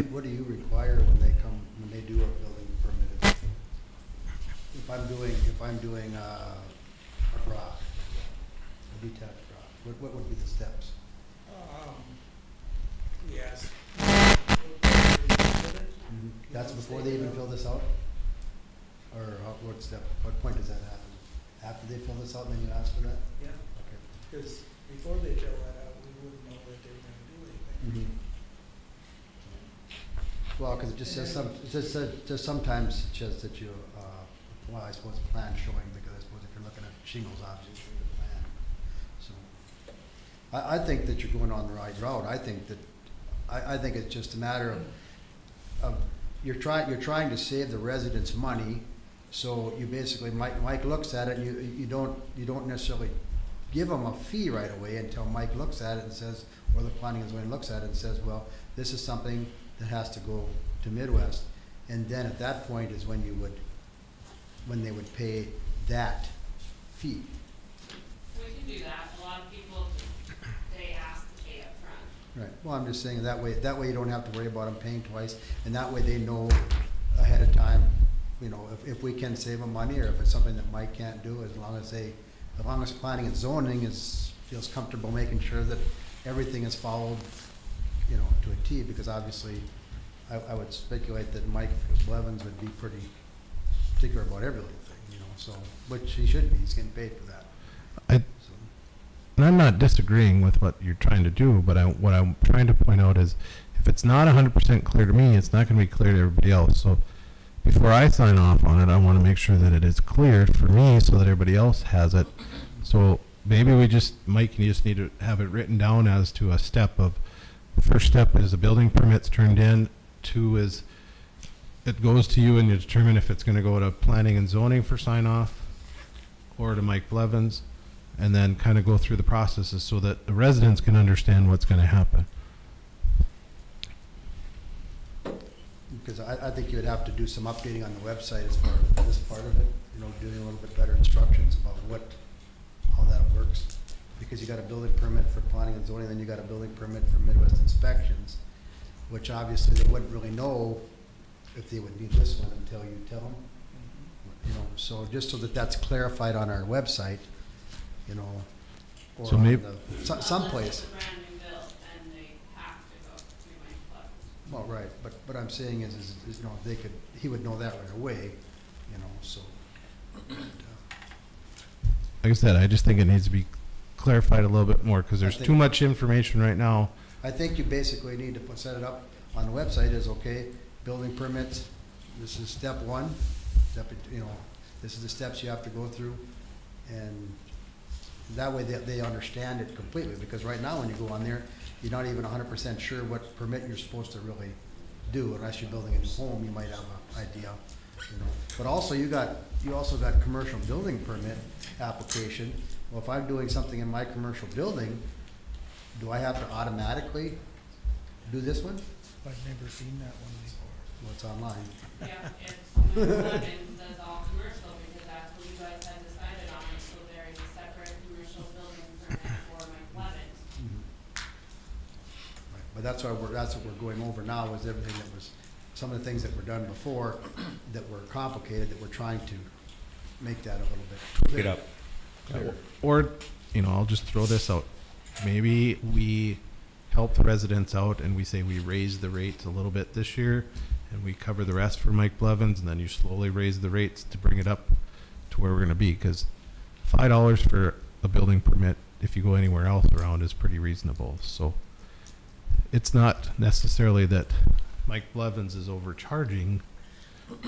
What do you require when they do a building permit? If I'm doing a garage, a detached garage, what would be the steps? Yes. That's before they even fill this out? Or what point does that happen? After they fill this out, then you ask for that? Yeah, Okay. because before they fill that out, we wouldn't know that they were gonna do anything. Well, because it just says sometimes it says that you well, I suppose the plan showing, because I suppose if you're looking at shingles, obviously, the plan. So, I think that you're going on the right route. I think that, I think it's just a matter of you're trying to save the residents money. So you basically, Mike looks at it, and you don't necessarily give them a fee right away until Mike looks at it and says, or the planning and zoning looks at it and says, well, this is something that has to go to Midwest. And then at that point is when they would pay that fee. We can do that. A lot of people, they ask to pay up front. Right. Well, I'm just saying that way you don't have to worry about them paying twice, and that way they know ahead of time, you know, if we can save them money, or if it's something that Mike can't do, as long as planning and zoning feels comfortable making sure that everything is followed, you know, to a T, because obviously I would speculate that Mike Blevins would be pretty particular about every little thing, you know, so, which he should be, he's getting paid for that. And I'm not disagreeing with what you're trying to do, but what I'm trying to point out is, if it's not 100% clear to me, it's not going to be clear to everybody else. So before I sign off on it, I want to make sure that it is clear for me so that everybody else has it. So maybe Mike, you just need to have it written down as to a step of, the first step is the building permit's turned in. 2 is it goes to you and you determine if it's going to go to planning and zoning for sign off or to Mike Blevins, and then kind of go through the processes so that the residents can understand what's going to happen. Because I think you would have to do some updating on the website as far as this part of it, you know, doing a little bit better instructions about how that works. Because you got a building permit for planning and zoning, then you got a building permit for Midwest inspections, which obviously they wouldn't really know if they would need this one until you tell them. You know, so just so that that's clarified on our website, you know, or So maybe someplace. Unless it's a brand new build and they have to go through Mike Blevins. Well, right, but what I'm saying is you know, he would know that right away, you know, so. Like I said, I just think it needs to be clarified a little bit more, because there's too much information right now. I think you basically need to set it up on the website as, okay, building permits, this is step 1, you know, this is the steps you have to go through, and that way they understand it completely, because right now when you go on there, you're not even 100% sure what permit you're supposed to really do. Unless you're building a new home, you might have an idea, you know. But also you also got commercial building permit application. Well, if I'm doing something in my commercial building, do I have to automatically do this one? I've never seen that one before. Well, it's online. Yeah, it's Mike Blevins does all commercial because that's what you guys had decided on, so there is a separate commercial building permit for Mike Blevins. Right. But that's what we're going over now, is everything that was, some of the things that were done before that were complicated, that we're trying to make that a little bit clearer. Get up. Or, you know, I'll just throw this out. Maybe we help the residents out and we say we raise the rates a little bit this year and we cover the rest for Mike Blevins, and then you slowly raise the rates to bring it up to where we're going to be, because $5 for a building permit, if you go anywhere else around, is pretty reasonable. So it's not necessarily that Mike Blevins is overcharging,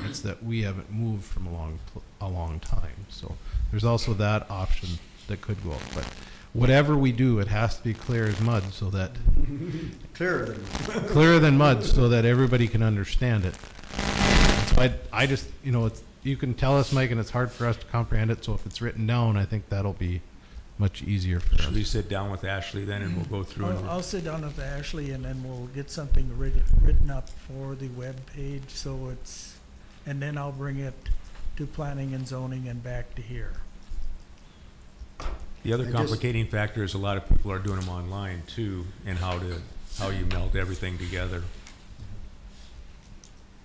it's that we haven't moved from a long time. So there's also that option that could go up. But whatever we do, it has to be clear as mud, so that clearer than mud, so that everybody can understand it. So I just, you know, you can tell us, Mike, and it's hard for us to comprehend it. So if it's written down, I think that'll be much easier for us. Should we sit down with Ashley then and we'll go through and I'll sit down with Ashley and then we'll get something written up for the web page, so it's, and then I'll bring it to planning and zoning and back to here. the other complicating factor is a lot of people are doing them online too, and how you meld everything together.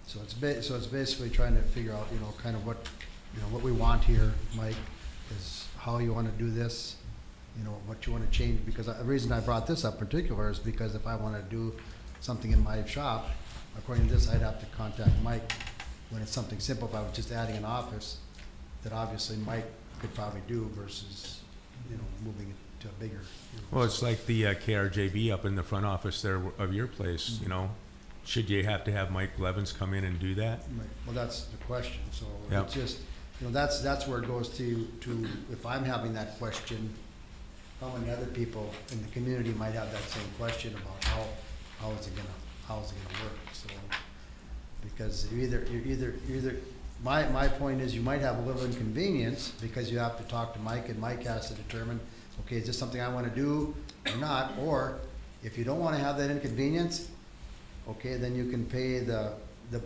So it's basically trying to figure out, you know, kind of what we want here, Mike, is how you want to do this, you know, what you want to change. Because the reason I brought this up in particular is because if I want to do something in my shop, according to this, I'd have to contact Mike. When it's something simple, if I was just adding an office, that obviously Mike could probably do versus, you know, moving it to a bigger. You know, Well, it's like the KRJB up in the front office there of your place, you know. Should you have to have Mike Blevins come in and do that? Right. Well, that's the question. So Yep. it's just, you know, that's where it goes to, if I'm having that question, how many other people in the community might have that same question about how is it gonna work, so. Because you're either, my point is you might have a little inconvenience because you have to talk to Mike and Mike has to determine, okay, is this something I wanna do or not? Or if you don't wanna have that inconvenience, okay, then you can pay the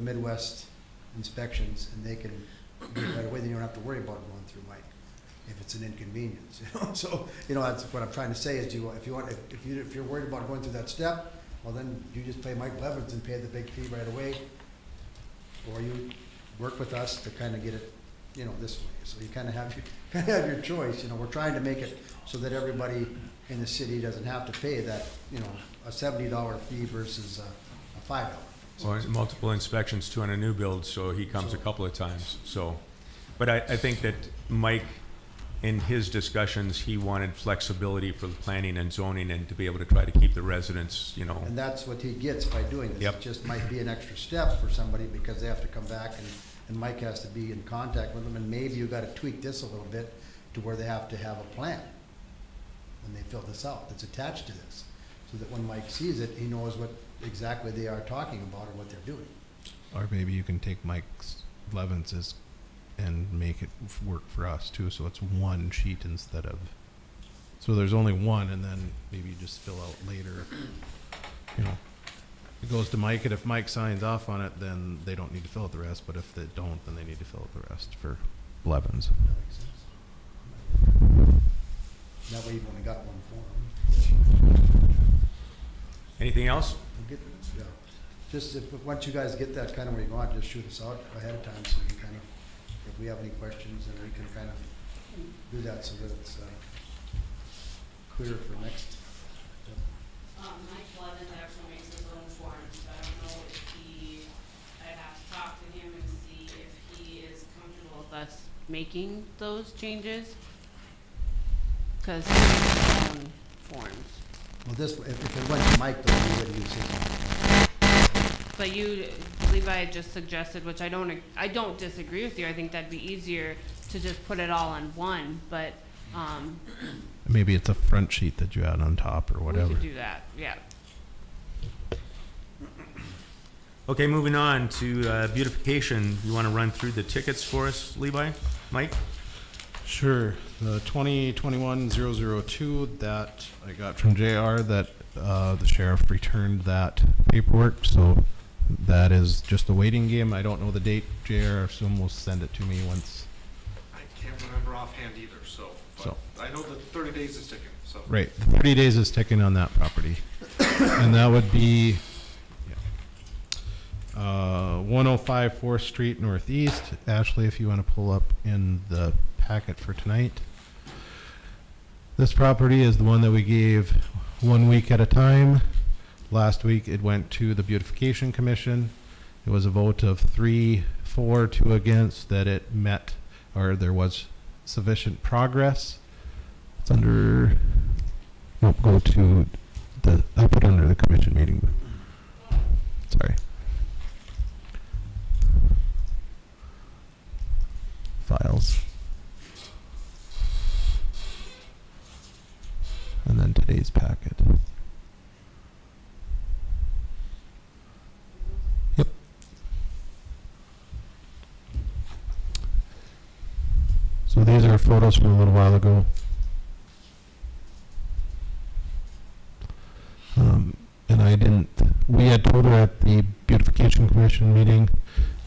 Midwest inspections and they can do it right away, then you don't have to worry about going through Mike if it's an inconvenience, you know? So, you know, that's what I'm trying to say is if you're worried about going through that step, well then you just pay Mike Blevins and pay the big fee right away. Or you work with us to kind of get it, you know, this way. So you kind of have your choice. You know, we're trying to make it so that everybody in the city doesn't have to pay that, you know, a $70 fee versus a $5. Or multiple inspections too on a new build, so he comes a couple of times, so. But I think that Mike, in his discussions, he wanted flexibility for the planning and zoning and to be able to try to keep the residents, you know. And that's what he gets by doing this. Yep. It just might be an extra step for somebody because they have to come back and Mike has to be in contact with them, and maybe you gotta tweak this a little bit to where they have to have a plan when they fill this out that's attached to this, so that when Mike sees it, he knows what exactly they are talking about or what they're doing. Or maybe you can take Mike Levin's and make it work for us too, so it's one sheet instead of, so there's only one, and then maybe you just fill out later, you know. It goes to Mike, and if Mike signs off on it, then they don't need to fill out the rest, but if they don't, then they need to fill out the rest for Blevins. That makes sense. That way you've only got one form. Anything else? Yeah. Just once you guys get that kind of where you want, just shoot us out ahead of time so we can kind of, if we have any questions, then we can kind of do that so that it's clear for next. Mike Blevins actually makes his own forms, so I don't know if I'd have to talk to him and see if he is comfortable with us making those changes. Cause he makes his own forms. Well, this, if it went to Mike, though, we would use his. But Levi just suggested, which I don't disagree with you. I think that'd be easier to just put it all on one, but, Maybe it's a front sheet that you add on top or whatever. we could do that, yeah. Okay, moving on to beautification. You want to run through the tickets for us, Levi? Mike? Sure. The 2021-002 that I got from JR, that the sheriff returned that paperwork, so that is just a waiting game. I don't know the date, JR, so we'll send it to me once. I can't remember offhand either, but I know that 30 days is ticking, so. Right, the 30 days is ticking on that property. And that would be 105 4th Street Northeast. Ashley, if you want to pull up in the packet for tonight. This property is the one that we gave 1 week at a time. Last week it went to the Beautification Commission. It was a vote of 3 for, 2 against, that it met, or there was sufficient progress. It's under, nope, go to the, I put under the commission meeting, but sorry. Files. And then today's packet. Yep. So these are photos from a little while ago. And we had told her at the Beautification Commission meeting,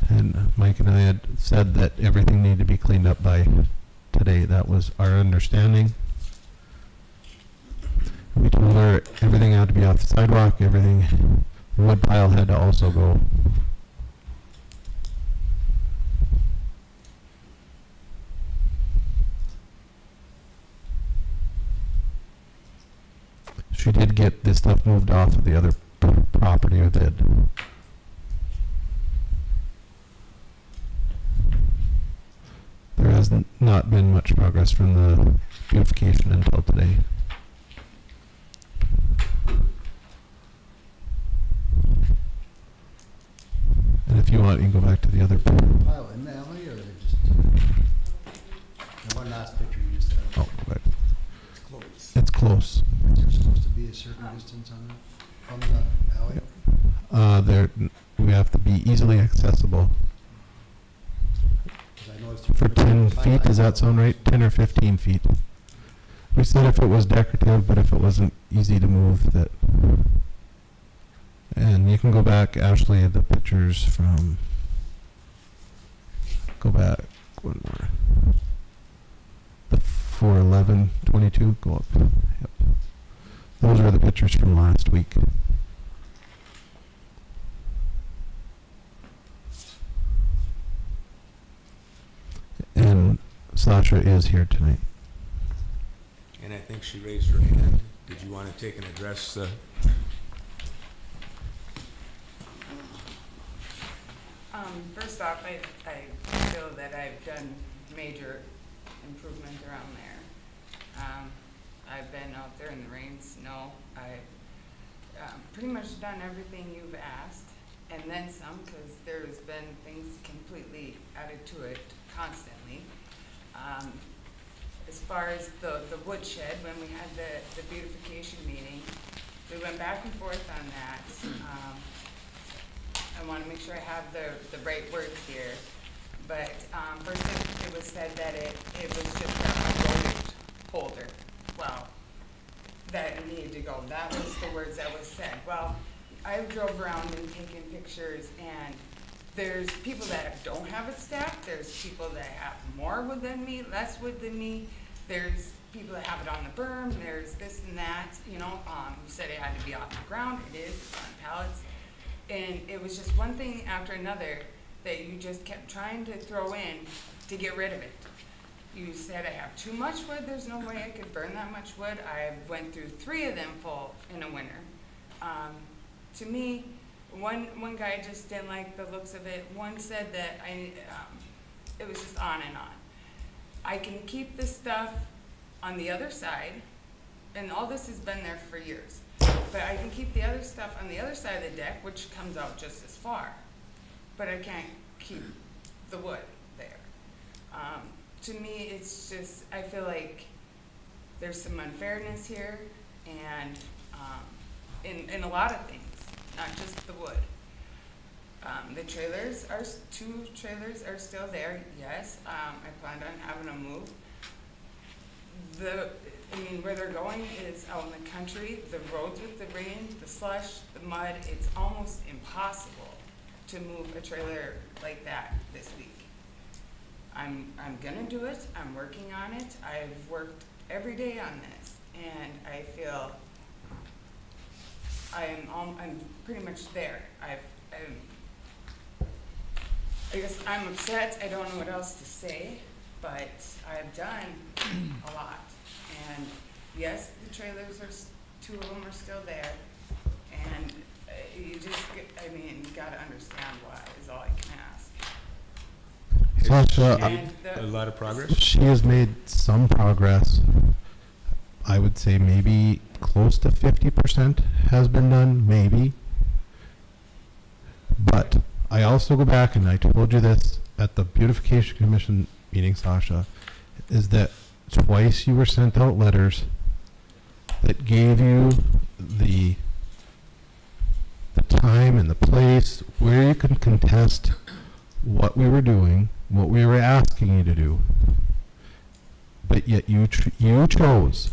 and Mike and I had said that everything needed to be cleaned up by today. That was our understanding. We told her everything had to be off the sidewalk, everything, the wood pile had to also go. She did get this stuff moved off of the other property with it. There has not been much progress from the beautification until today. And if you want, you can go back to the other. Pile in the alley, or they just? And one last picture you just said. Oh, good. It's close. It's close. Is there supposed to be a certain distance on that, from the alley? There, we have to be easily accessible. 'Cause I noticed For 10 feet, does that sound right? 10 or 15 feet. We said if it was decorative, but if it wasn't easy to move, that. And you can go back, Ashley, the pictures from. Go back one more. The 4/11/22. Go up. Yep. Those are the pictures from last week. And Sasha is here tonight. And I think she raised her hand. Did you want to take and address the? First off, I feel that I've done major improvement around there. I've been out there in the rain, snow. I've pretty much done everything you've asked, and then some, because there's been things completely added to it constantly. As far as the woodshed, when we had the beautification meeting, we went back and forth on that. I want to make sure I have the right words here, but first it was said that it was just a rodent holder. Well, that it needed to go. That was the words that was said. Well, I drove around and taken pictures, and there's people that don't have a stack. There's people that have more wood than me, less wood than me. There's people that have it on the berm. There's this and that. You know, you said it had to be off the ground. It is. It's on pallets. And it was just one thing after another that you just kept trying to throw in to get rid of it. You said, I have too much wood, there's no way I could burn that much wood. I went through 3 of them full in a winter. To me, one guy just didn't like the looks of it. One said that it was just on and on. I can keep this stuff on the other side, and all this has been there for years. But I can keep the other stuff on the other side of the deck, which comes out just as far. But I can't keep the wood there. To me, it's just, I feel like there's some unfairness here, and in a lot of things, not just the wood. The trailers are, 2 trailers are still there, yes. I planned on having them move. Where they're going is out in the country. The roads with the rain, the slush, the mud, it's almost impossible to move a trailer like that this week. I'm gonna do it. I'm working on it. I've worked every day on this, and I feel I'm pretty much there. I guess I'm upset. I don't know what else to say, but I've done a lot. And yes, the trailers are, 2 of them are still there. And you just, you gotta understand why is all I can ask. Sasha, Made a lot of progress? She has made some progress. I would say maybe close to 50% has been done, maybe. But I also go back, and I told you this at the Beautification Commission meeting, Sasha, is that twice you were sent out letters that gave you the time and the place where you can contest what we were doing, what we were asking you to do. But yet you chose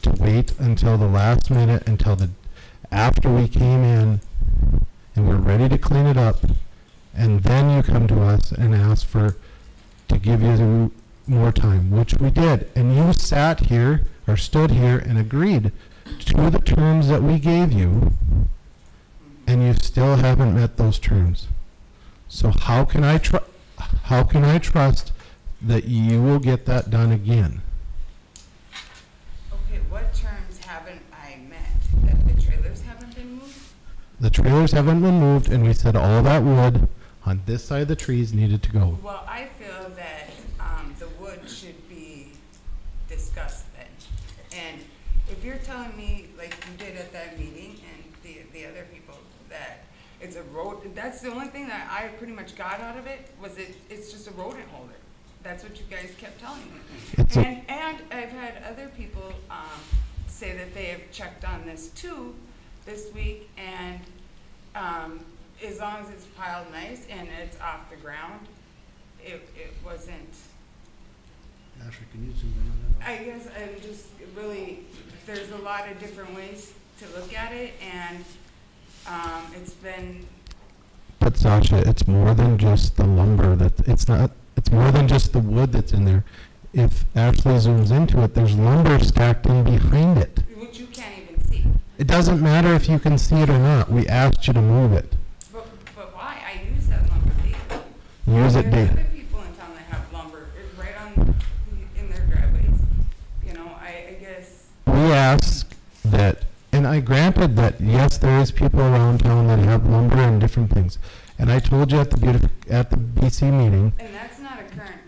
to wait until the last minute, after we came in and we're ready to clean it up, and then you come to us and ask to give you more time, which we did. And you sat here, or stood here, and agreed to the terms that we gave you, and you still haven't met those terms. So how can I trust that you will get that done again? Okay, what terms haven't I met? That the trailers haven't been moved? The trailers haven't been moved, and we said all that wood on this side of the trees needed to go. Well, I feel that the wood should be discussed then. And if you're telling me, like you did at that meeting, and the other people, that it's a road, that's the only thing that I pretty much got out of it, was it's just a rodent holder. That's what you guys kept telling me. It's And I've had other people, say that they have checked on this too this week, and, as long as it's piled nice and it's off the ground, it wasn't, Ashley, can you zoom in on that? I guess I'm just really, there's a lot of different ways to look at it, and, it's been, But Sasha, it's more than just the lumber it's more than just the wood that's in there. If Ashley zooms into it, there's lumber stacked in behind it. which you can't even see. It doesn't matter if you can see it or not. We asked you to move it. But why? I use that lumber daily. Use it There's daily. other people in town that have lumber right on, in their driveways. You know, I guess, We ask that, and I granted that, yes, there is people around town that have lumber and different things. And I told you at the BC meeting, and that's not a current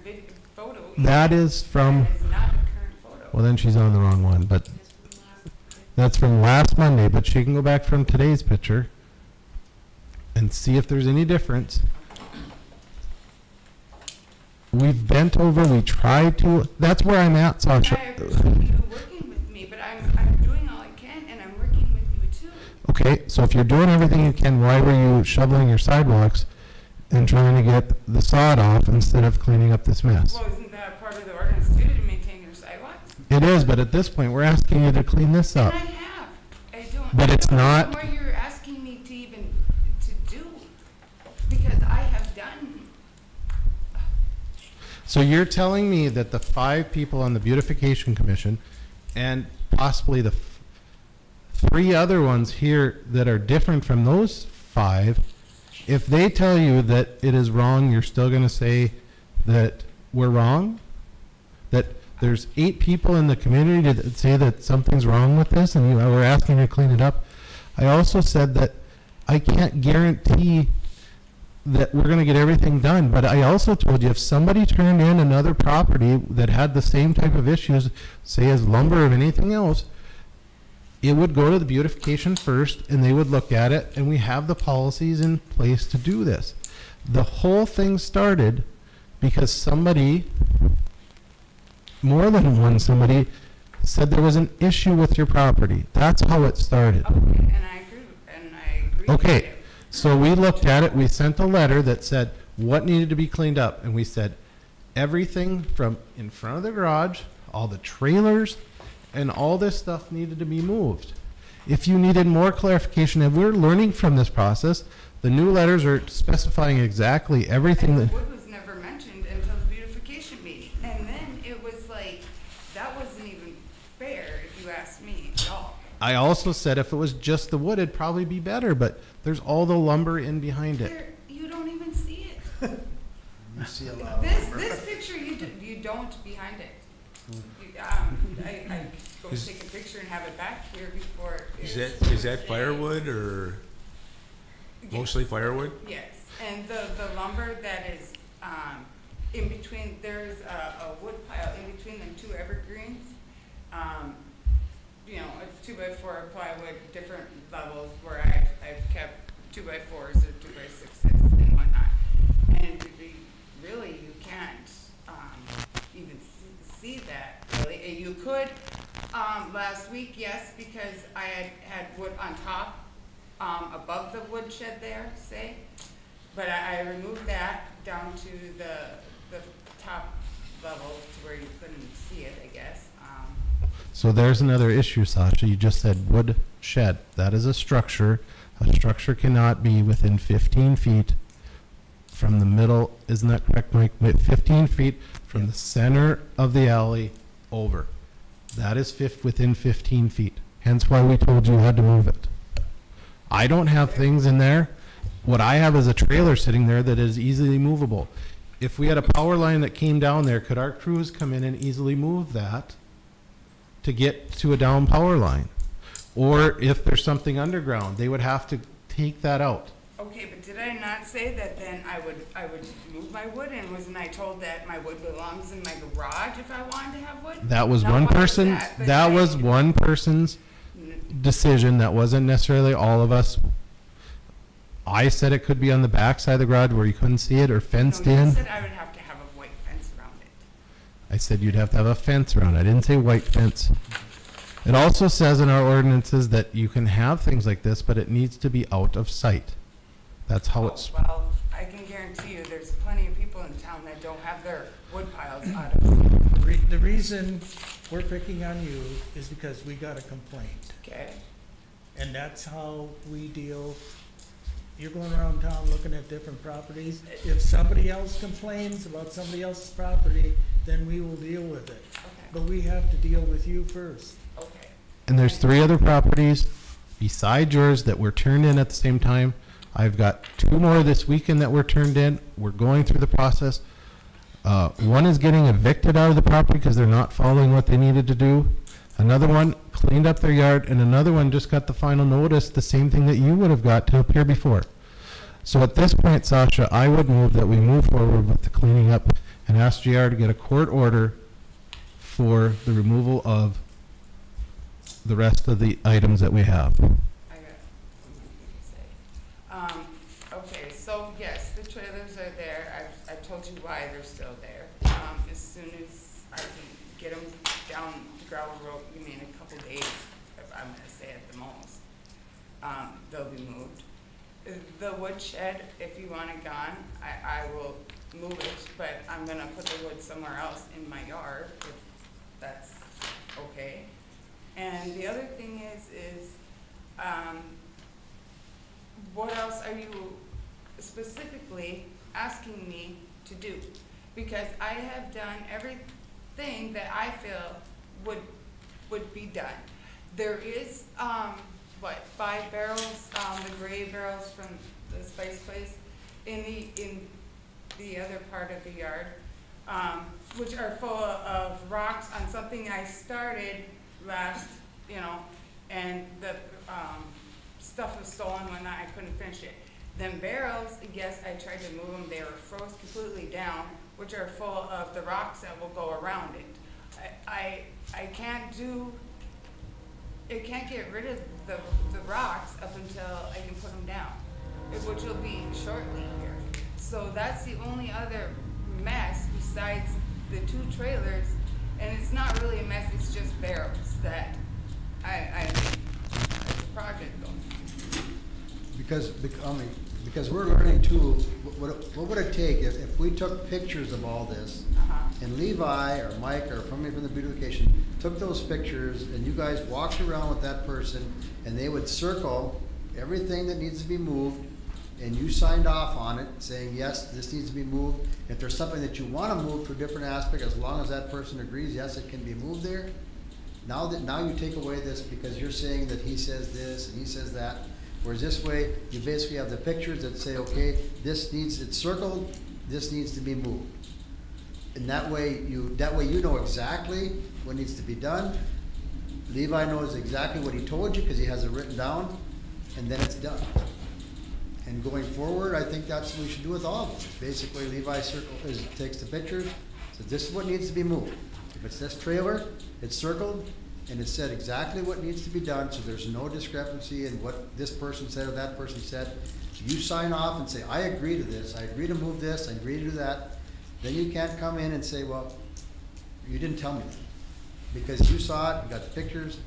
photo. that is from, That is not a current photo. well, then she's on the wrong one, but that's from last Monday, but she can go back from today's picture and see if there's any difference. We've bent over, we tried to, that's where I'm at, I Sasha. appreciate you working with me, but I'm doing all I can, and I'm working with you too. Okay, so if you're doing everything you can, why were you shoveling your sidewalks and trying to get the sod off instead of cleaning up this mess? Well, isn't that part of the ordinance too, to maintain your sidewalks? It is, but at this point, we're asking you to clean this And up. I have. I don't. But I it's don't know not- what you're asking me to even to do, because I have done. So you're telling me that the 5 people on the Beautification Commission and possibly the 3 other ones here that are different from those 5, if they tell you that it is wrong, you're still going to say that we're wrong? That there's 8 people in the community that say that something's wrong with this and we're asking you to clean it up? I also said that I can't guarantee that we're going to get everything done, but I also told you if somebody turned in another property that had the same type of issues, say as lumber or anything else, it would go to the beautification first and they would look at it, and we have the policies in place to do this. The whole thing started because somebody, more than one somebody, said there was an issue with your property. That's how it started. Okay, and I agree. Okay, so we looked at it, we sent a letter that said what needed to be cleaned up, and we said everything from in front of the garage, all the trailers, and all this stuff needed to be moved. If you needed more clarification, and we're learning from this process, the new letters are specifying exactly everything And that, the wood was never mentioned until the beautification meeting, and then it was like, that wasn't even fair, if you ask me, at all. I also said if it was just the wood, it'd probably be better, but there's all the lumber in behind it. There, you don't even see it. You see a lot of This picture, you don't behind it. I go take a picture and have it back here before. Is that firewood or mostly firewood? Yes, and the lumber that is, in between, there's a wood pile in between them 2 evergreens. You know, a 2x4 plywood, different levels where I've kept 2x4s or 2x6s and whatnot. And really, you can't, even see that, really. You could, last week, yes, because I had wood on top, above the woodshed there, say. But I removed that down to the top level to where you couldn't see it, I guess. So there's another issue, Sasha. You just said wood shed. That is a structure. A structure cannot be within 15 feet from the middle. Isn't that correct, Mike? 15 feet from the center of the alley over. That is within 15 feet. Hence why we told you you had to move it. I don't have things in there. What I have is a trailer sitting there that is easily movable. If we had a power line that came down there, could our crews come in and easily move that to get to a down power line? Or if there's something underground, they would have to take that out. Okay, but did I not say that then I would move my wood, and wasn't I told that my wood belongs in my garage if I wanted to have wood? That was Now, one why was person, that? But that I- was one person's decision. That wasn't necessarily all of us. I said it could be on the back side of the garage where you couldn't see it or fenced No, you in. said I would have to have a white fence around it. I said you'd have to have a fence around it. I didn't say white fence. It also says in our ordinances that you can have things like this, but it needs to be out of sight. That's how it's. Well, I can guarantee you, there's plenty of people in town that don't have their wood piles out of. The reason we're picking on you is because we got a complaint. Okay. And that's how we deal. You're going around town looking at different properties. If somebody else complains about somebody else's property, then we will deal with it. Okay. But we have to deal with you first. Okay. And there's 3 other properties besides yours that were turned in at the same time. I've got 2 more this weekend that were turned in. We're going through the process. One is getting evicted out of the property because they're not following what they needed to do. Another one cleaned up their yard, and another one just got the final notice, the same thing that you would have got to appear before. So at this point, Sasha, I would move that we move forward with the cleaning up and ask JR to get a court order for the removal of the rest of the items that we have. I got something to say. Okay, so yes, the trailers are there. I've told you why they're still there. As soon as I can get them down the gravel road, you mean a couple days, I'm gonna say at the most, they'll be moved. The wood shed, if you want it gone, I will move it, but I'm gonna put the wood somewhere else in my yard, if that's okay. And the other thing is, what else are you specifically asking me to do? Because I have done everything that I feel would be done. There is, 5 barrels, the gray barrels from the spice place in the other part of the yard, which are full of rocks on something I started last, and the stuff was stolen when I couldn't finish it. Them barrels, yes, I tried to move them, they were froze completely down, which are full of the rocks that will go around it. I can't get rid of the rocks up until I can put them down, which will be shortly here. So that's the only other mess besides the 2 trailers, and it's not really a mess, it's just barrels that it's a project though. Because we're learning too, what would it take if we took pictures of all this, and Levi or Mike or somebody from the beautification took those pictures, and you guys walked around with that person, and they would circle everything that needs to be moved, and you signed off on it, saying, yes, this needs to be moved. If there's something that you want to move to a different aspect, as long as that person agrees, yes, it can be moved there. Now you take away this because you're saying that he says this and he says that. Whereas this way, you basically have the pictures that say, okay, it's circled, this needs to be moved. And that way you know exactly what needs to be done. Levi knows exactly what he told you because he has it written down, and then it's done. And going forward, I think that's what we should do with all of them. Basically, Levi takes the pictures, says this is what needs to be moved. If it's this trailer, it's circled, and it said exactly what needs to be done, so there's no discrepancy in what this person said or that person said. You sign off and say, I agree to this, I agree to move this, I agree to do that. Then you can't come in and say, well, you didn't tell me that. Because you saw it, you got the pictures,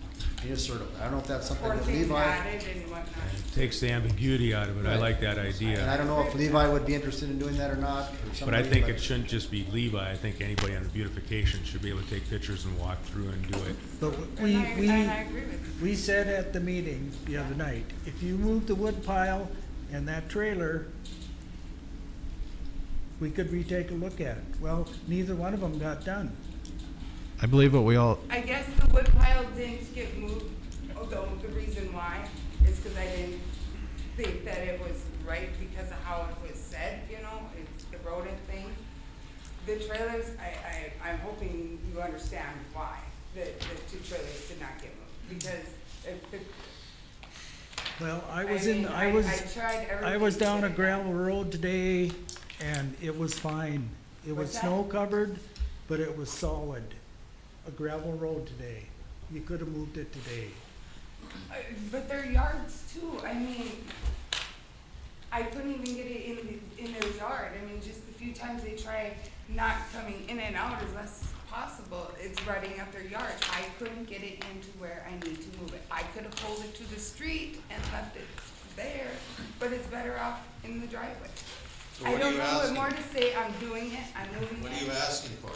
and you circled it. I don't know if that's something that Levi. It takes the ambiguity out of it. Right. I like that idea. And I don't know if Levi would be interested in doing that or not. But I think it shouldn't just be Levi. I think anybody on the beautification should be able to take pictures and walk through and do it. But we said at the meeting the other night, if you move the wood pile and that trailer, we could retake a look at it. Well, neither one of them got done. I believe what we all. I guess the wood pile didn't get moved, although the reason why is because I didn't think that it was right because of how it was said, it's the rodent thing. The trailers, I'm hoping you understand why the 2 trailers did not get moved, because well, I was down a gravel road today, and it was fine. It was snow covered, but it was solid. A gravel road today. You could have moved it today. But they're yards too. I mean, I couldn't even get it in their yard. I mean, just a few times they try not coming in and out as less as possible. it's rutting up their yard. I couldn't get it into where I need to move it. I could have pulled it to the street and left it there, but it's better off in the driveway. So I what are don't you know what asking? more to say. I'm doing it, I'm moving it. What are you asking for?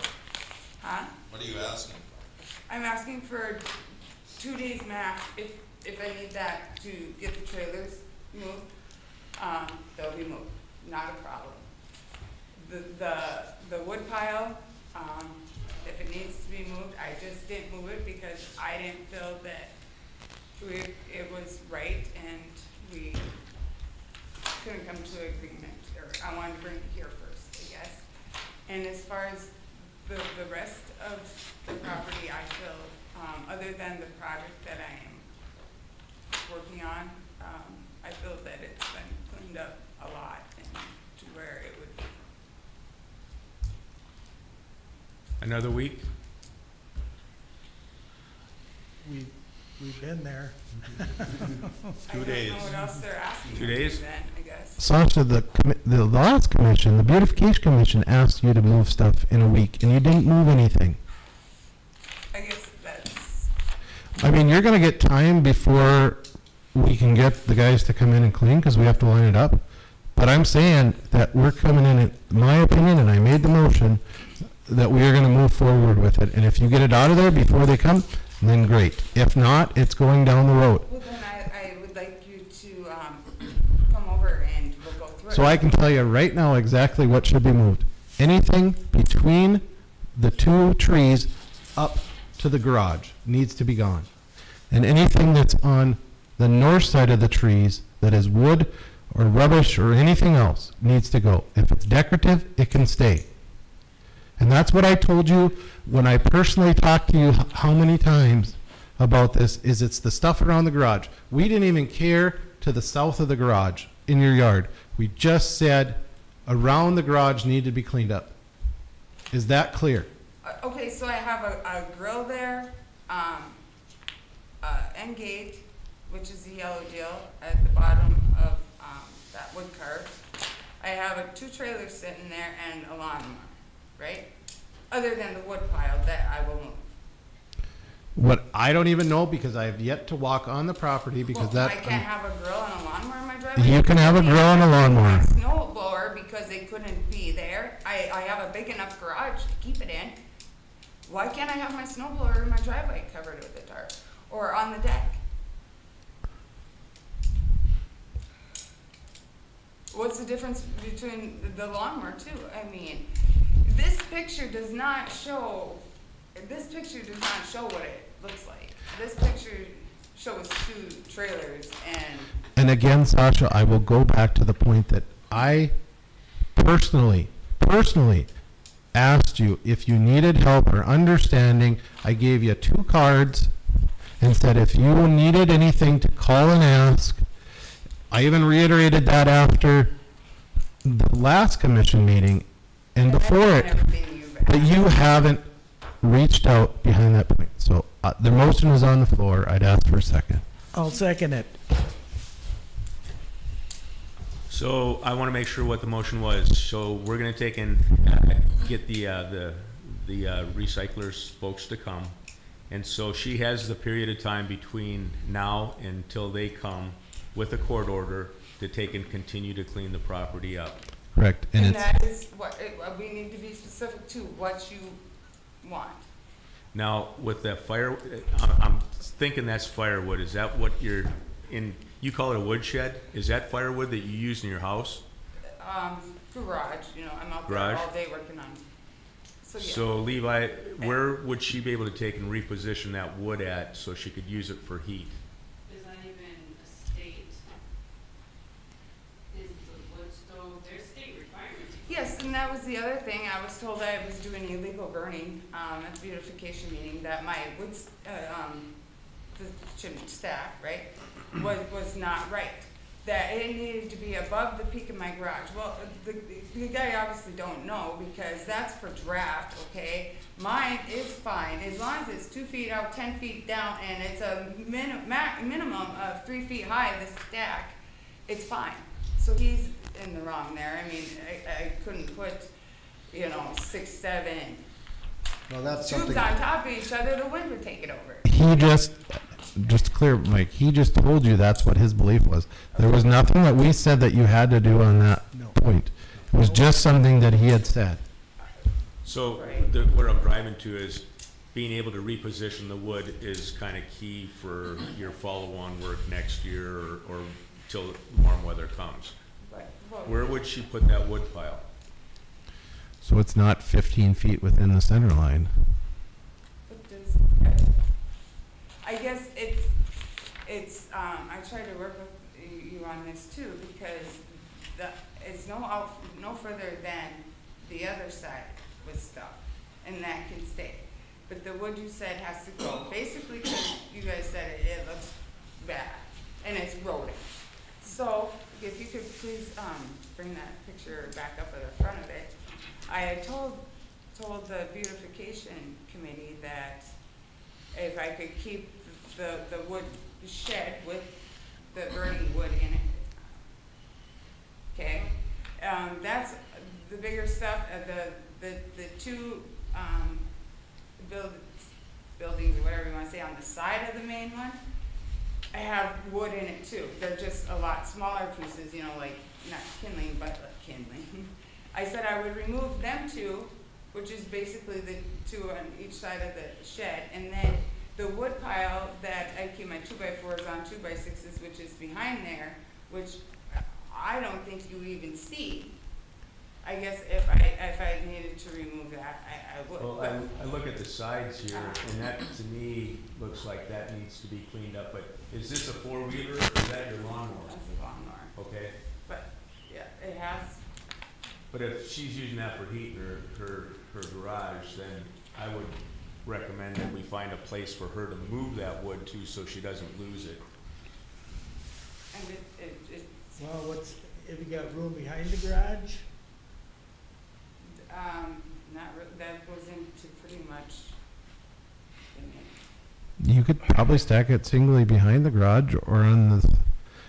Huh? What are you asking for? I'm asking for 2 days max if I need that to get the trailers moved. They'll be moved, not a problem. The wood pile, if it needs to be moved, I just didn't move it because I didn't feel that it was right and we couldn't come to an agreement, or I wanted to bring it here first, I guess. And as far as the rest of the property, I feel, other than the project that I am working on, I feel that it's been cleaned up a lot and to where it would be. Another week? We've been there. 2 days. I don't know what else they're asking. 2 days? Then, I guess. Sasha, the last commission, the beautification commission asked you to move stuff in a week, and you didn't move anything. I guess that's, I mean, you're gonna get time before we can get the guys to come in and clean, because we have to line it up. But I'm saying that we're coming in my opinion, and I made the motion, that we are gonna move forward with it. And if you get it out of there before they come, then great. If not, it's going down the road. well, then I would like you to, come over and we'll go through it. So I can tell you right now exactly what should be moved. Anything between the 2 trees up to the garage needs to be gone. And anything that's on the north side of the trees that is wood or rubbish or anything else needs to go. If it's decorative, it can stay. And that's what I told you when I personally talked to you how many times about this, is it's the stuff around the garage. We didn't even care to the south of the garage in your yard. We just said around the garage needed to be cleaned up. Is that clear? Okay, so I have a grill there, end gate, which is the yellow deal at the bottom of that wood carve. I have 2 trailers sitting there and a lawnmower, right? Other than the wood pile that I will move. What I don't even know, because I have yet to walk on the property, because Well, that I can't have a grill and a lawnmower in my driveway? you can have a grill and a lawnmower. My snow blower, because they couldn't be there. I have a big enough garage to keep it in. Why can't I have my snow blower in my driveway covered with a tarp or on the deck? What's the difference between the lawnmower too? I mean, this picture does not show what it looks like. This picture shows 2 trailers And again, Sasha, I will go back to the point that I personally asked you if you needed help or understanding. I gave you 2 cards and said if you needed anything to call and ask. I even reiterated that after the last commission meeting and before it. But you haven't reached out behind that point. So the motion is on the floor. I'd ask for a second. I'll second it. So I want to make sure what the motion was. So we're going to take and get the recyclers folks to come. And so she has the period of time between now until they come with a court order to take and continue to clean the property up. Correct. and that is what, we need to be specific to what you want. Now, with that fire, I'm thinking that's firewood. Is that what you're in? You call it a woodshed? Is that firewood that you use in your house? Garage, I'm out Garage? there all day working on. So, yeah. So Levi, where would she be able to take and reposition that wood at so she could use it for heat? Is that even a state? Is the wood stove, there's state requirements. Yes, and that was the other thing. I was told I was doing illegal burning at the beautification meeting, that my wood, the chimney stack, right, was not right. That it needed to be above the peak of my garage. Well, the guy obviously don't know, because that's for draft, okay? Mine is fine, as long as it's 2 feet out, 10 feet down, and it's a minimum of 3 feet high, the stack, it's fine. So he's in the wrong there. I mean, I couldn't put, 6, 7 Well, that's tubes something, on top of each other, the wind would take it over. He just to clear, Mike, he just told you that's what his belief was. There was nothing that we said that you had to do on that point. It was just something that he had said. So Right. where I'm driving to is being able to reposition the wood is kind of key for your follow-on work next year or till warm weather comes. But, well, Where would she put that wood pile? So it's not 15 feet within the center line. but does, I guess it's, I tried to work with you on this too, because it's no further than the other side with stuff, and that can stay. But the wood you said has to go, basically because you guys said it looks bad, and it's eroding. So, if you could please, bring that picture back up at the front of it. I had told the beautification committee that if I could keep the wood shed with the burning wood in it. Okay, that's the bigger stuff, the two, buildings, or whatever you wanna say, on the side of the main one, I have wood in it too. They're just a lot smaller pieces, you know, like, not kindling, but kindling. I said I would remove them two, which is basically the two on each side of the shed, and then the wood pile that I keep my 2x4s on 2x6s, which is behind there, which I don't think you even see. I guess if I needed to remove that, I would. Well, but- I look at the sides here, and that to me looks like that needs to be cleaned up, but is this a four-wheeler or is that your lawnmower? That's a lawnmower. Okay, But, yeah, it has, but if she's using that for heat in her garage, then I would recommend that we find a place for her to move that wood to so she doesn't lose it. and it's, Well, have you got room behind the garage? that goes into pretty much in it. You could probably stack it singly behind the garage or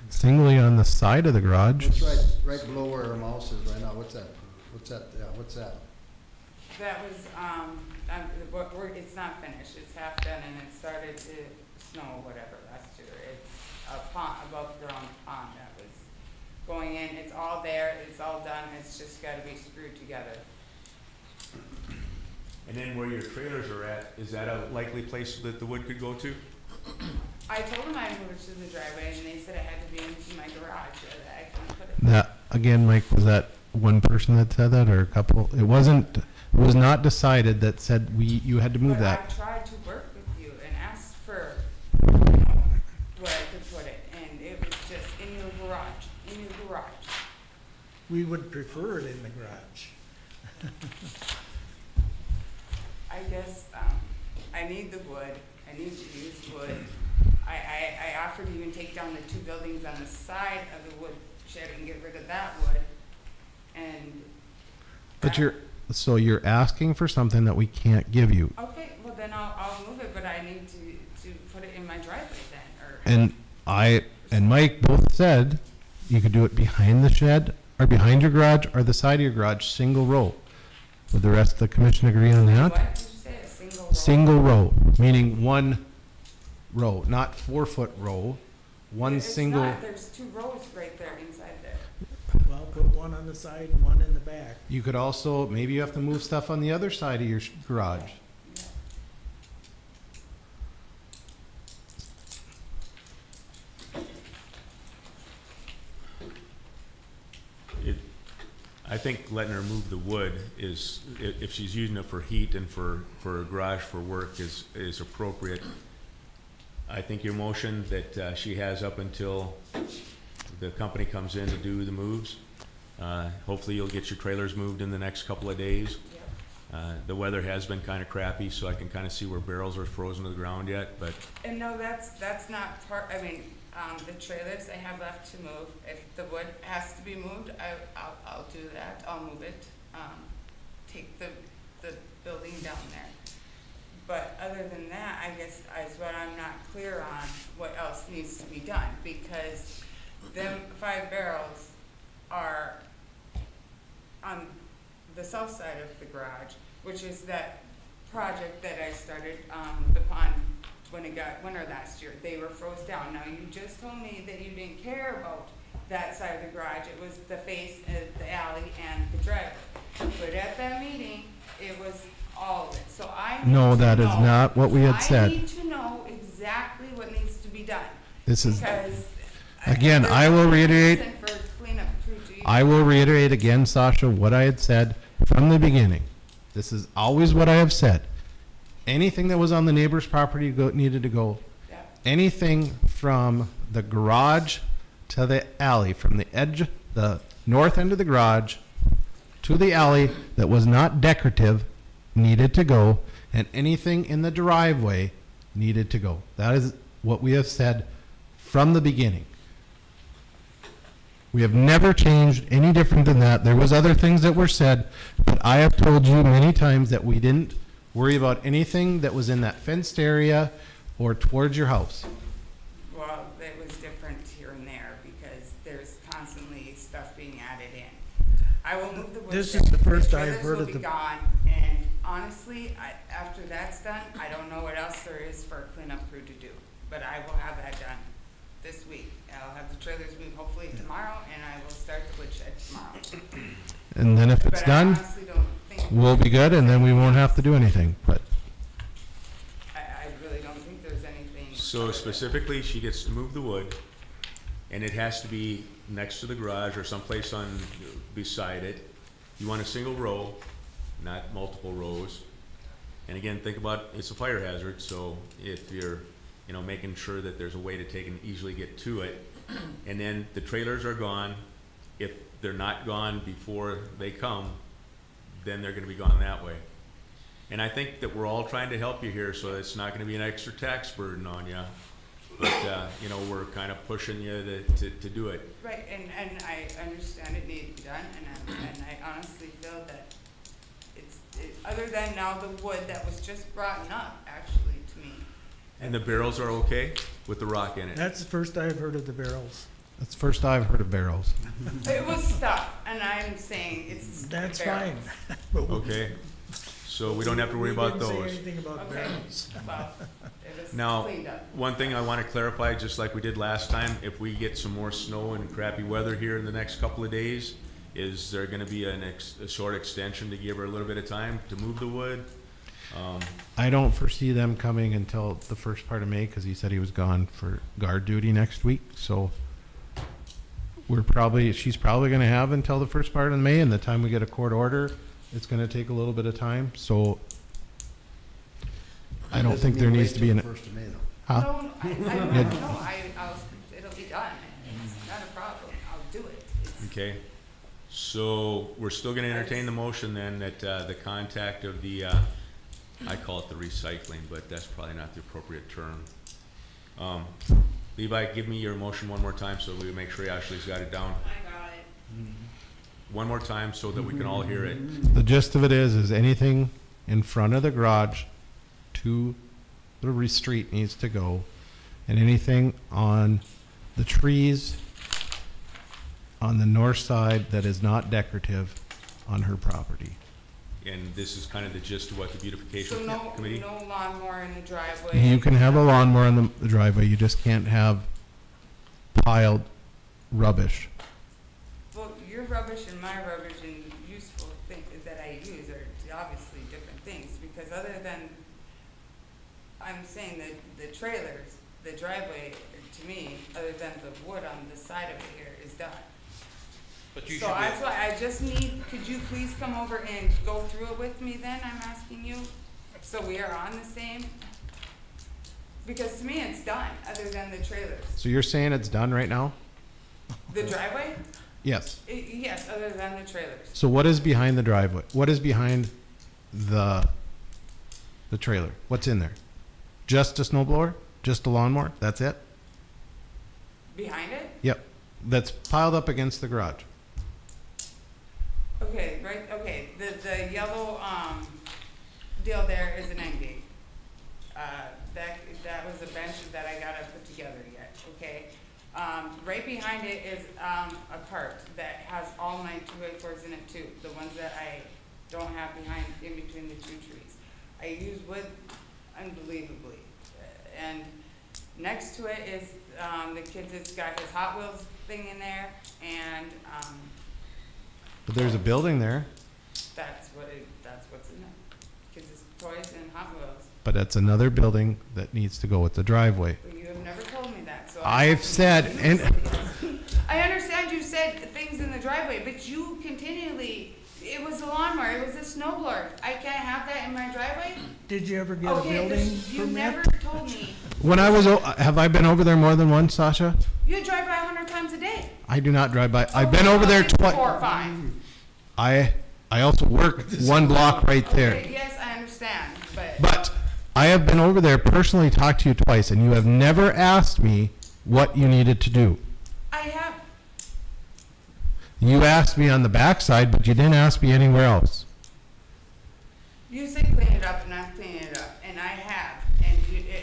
singly on the side of the garage. it's right below where our mouse is right now. What's that? Yeah, what's that? That was, it's not finished, it's half done, and it started to snow, whatever, last year. It's a pond, above ground pond that was going in, it's all there, it's all done, it's just gotta be screwed together. And then where your trailers are at, is that a likely place that the wood could go to? I told them I'd move it to the driveway, and they said it had to be into my garage, so that I couldn't put it. That, again, Mike, was that one person that said that or a couple? It was not decided that said you had to move But I that. tried to work with you and ask for, you know, where I could put it, and it was just in your garage. We would prefer it in the garage. I guess, I need the wood, I need to use wood. I offered to even take down the two buildings on the side of the wood shed and get rid of that wood, and. But you're asking for something that we can't give you. Okay, well then I'll move it, but I need to put it in my driveway then, or. And I and Mike both said you could do it behind the shed or behind your garage or the side of your garage, single row. Would the rest of the commission agree on that? What did you say, a single row? Single row, meaning one row, not 4-foot row, one It's single. not, there's two rows right there inside there. Well, put one on the side and one in the back. You could also, maybe you have to move stuff on the other side of your garage. I think letting her move the wood is, if she's using it for heat and for a garage for work is appropriate. I think your motion that she has up until the company comes in to do the moves. Hopefully you'll get your trailers moved in the next couple of days. The weather has been kind of crappy, so I can kind of see where barrels are frozen to the ground yet, but And no, that's not part, I mean, the trailers I have left to move, if the wood has to be moved, I'll do that, I'll move it, take the building down there. But other than that, I guess is what I'm not clear on, what else needs to be done, because them 5 barrels are on the south side of the garage, which is that project that I started, the pond, when it got winter last year, they were froze down. Now, you just told me that you didn't care about that side of the garage. It was the face of the alley and the driveway. But at that meeting, it was all of it. So I need No, to that is know- not what we had I said. need to know exactly what needs to be done. This is, Because again, there's I will no reiterate, reason for cleanup crew to I will reiterate again, Sasha, what I had said from the beginning. This is always what I have said. Anything that was on the neighbor's property needed to go. Yeah. Anything from the garage to the alley, from the edge, the north end of the garage to the alley that was not decorative needed to go, and anything in the driveway needed to go. That is what we have said from the beginning. We have never changed any different than that. There was other things that were said, but I have told you many times that we didn't worry about anything that was in that fenced area or towards your house. Well, it was different here and there because there's constantly stuff being added in. I will move the wood. This is the first I have trailers heard will of be the- gone, and honestly, after that's done, I don't know what else there is for a cleanup crew to do. But I will have that done this week. I'll have the trailers moved hopefully tomorrow, and I will start the wood shed tomorrow. And then if it's But I done, honestly don't think. we'll be good, and then we won't have to do anything. But I really don't think there's anything. So other than- specifically, she gets to move the wood, and it has to be next to the garage or someplace on, beside it. You want a single row, not multiple rows. And again, think about, it's a fire hazard, so if you're, you know, making sure that there's a way to take and easily get to it. And then the trailers are gone. If they're not gone before they come, then they're gonna be gone that way. And I think that we're all trying to help you here, so it's not gonna be an extra tax burden on you. But, you know, we're kind of pushing you to do it. Right, and I understand it needs to be done, and I honestly feel that other than now the wood that was just brought up, actually, to me. And the barrels are okay with the rock in it? That's the first I've heard of the barrels. that's the first I've heard of barrels. It was stuff, and I'm saying it's That's barrels. fine. But we- Okay, so we don't have to worry about We didn't those. say anything about Okay, barrels. well, it was Now, cleaned up. one thing I want to clarify, just like we did last time, if we get some more snow and crappy weather here in the next couple of days, is there going to be a short extension to give her a little bit of time to move the wood? I don't foresee them coming until the first part of May, because he said he was gone for guard duty next week. So she's probably going to have until the first part of May, and the time we get a court order, it's going to take a little bit of time. So I don't think there needs to be an. First of May though. Huh? No, I don't know, it'll be done, it's not a problem, I'll do it. It's- Okay, so we're still going to entertain the motion then that the contact of the, I call it the recycling, but that's probably not the appropriate term. Levi, give me your motion one more time so we make sure Ashley's got it down. I got it. One more time so that we can all hear it. The gist of it is anything in front of the garage to the street needs to go, and anything on the trees on the north side that is not decorative on her property. And this is kind of the gist of what the beautification So no committee? lawnmower in the driveway. You can have a lawnmower on the driveway, you just can't have piled rubbish. Well, your rubbish and my rubbish and useful things that I use are obviously different things, because other than, I'm saying that the trailers, the driveway, to me, other than the wood on the side of it here, is done. But you So should be, that's why I just need, could you please come over and go through it with me then, I'm asking you? So we are on the same? Because to me, it's done, other than the trailers. So you're saying it's done right now? The driveway? Yes. Yes, other than the trailers. So what is behind the driveway? What is behind the trailer? What's in there? Just a snow blower? Just a lawnmower? That's it? Behind it? Yep. That's piled up against the garage. Okay, right, okay, the yellow, deal there is an end gate. That was a bench that I gotta put together yet, okay? Right behind it is, a cart that has all my 2x4s in it too, the ones that I don't have behind, in between the two trees. I use wood unbelievably. And next to it is, the kids, it's got his Hot Wheels thing in there, and, But there's a building there, that's what's in there. Kids' toys and Hot Wheels. but that's another building that needs to go with the driveway. Well, you have never told me that, so. I've said, and I understand you said things in the driveway, but you continually, it was a lawnmower, it was a snow blower. I can't have that in my driveway? Did you ever get a Okay, building you never permit? told me. when I was, have I been over there more than once, Sasha? You drive by 100 times a day. I do not drive by. I've been over there Maybe 4 or twice. 5. I also work one block right there. Okay, yes, I understand, but. But I have been over there personally, talked to you twice, and you have never asked me what you needed to do. I have, You asked me on the backside, but you didn't ask me anywhere else. you say clean it up and I'm cleaning it up, and I have. And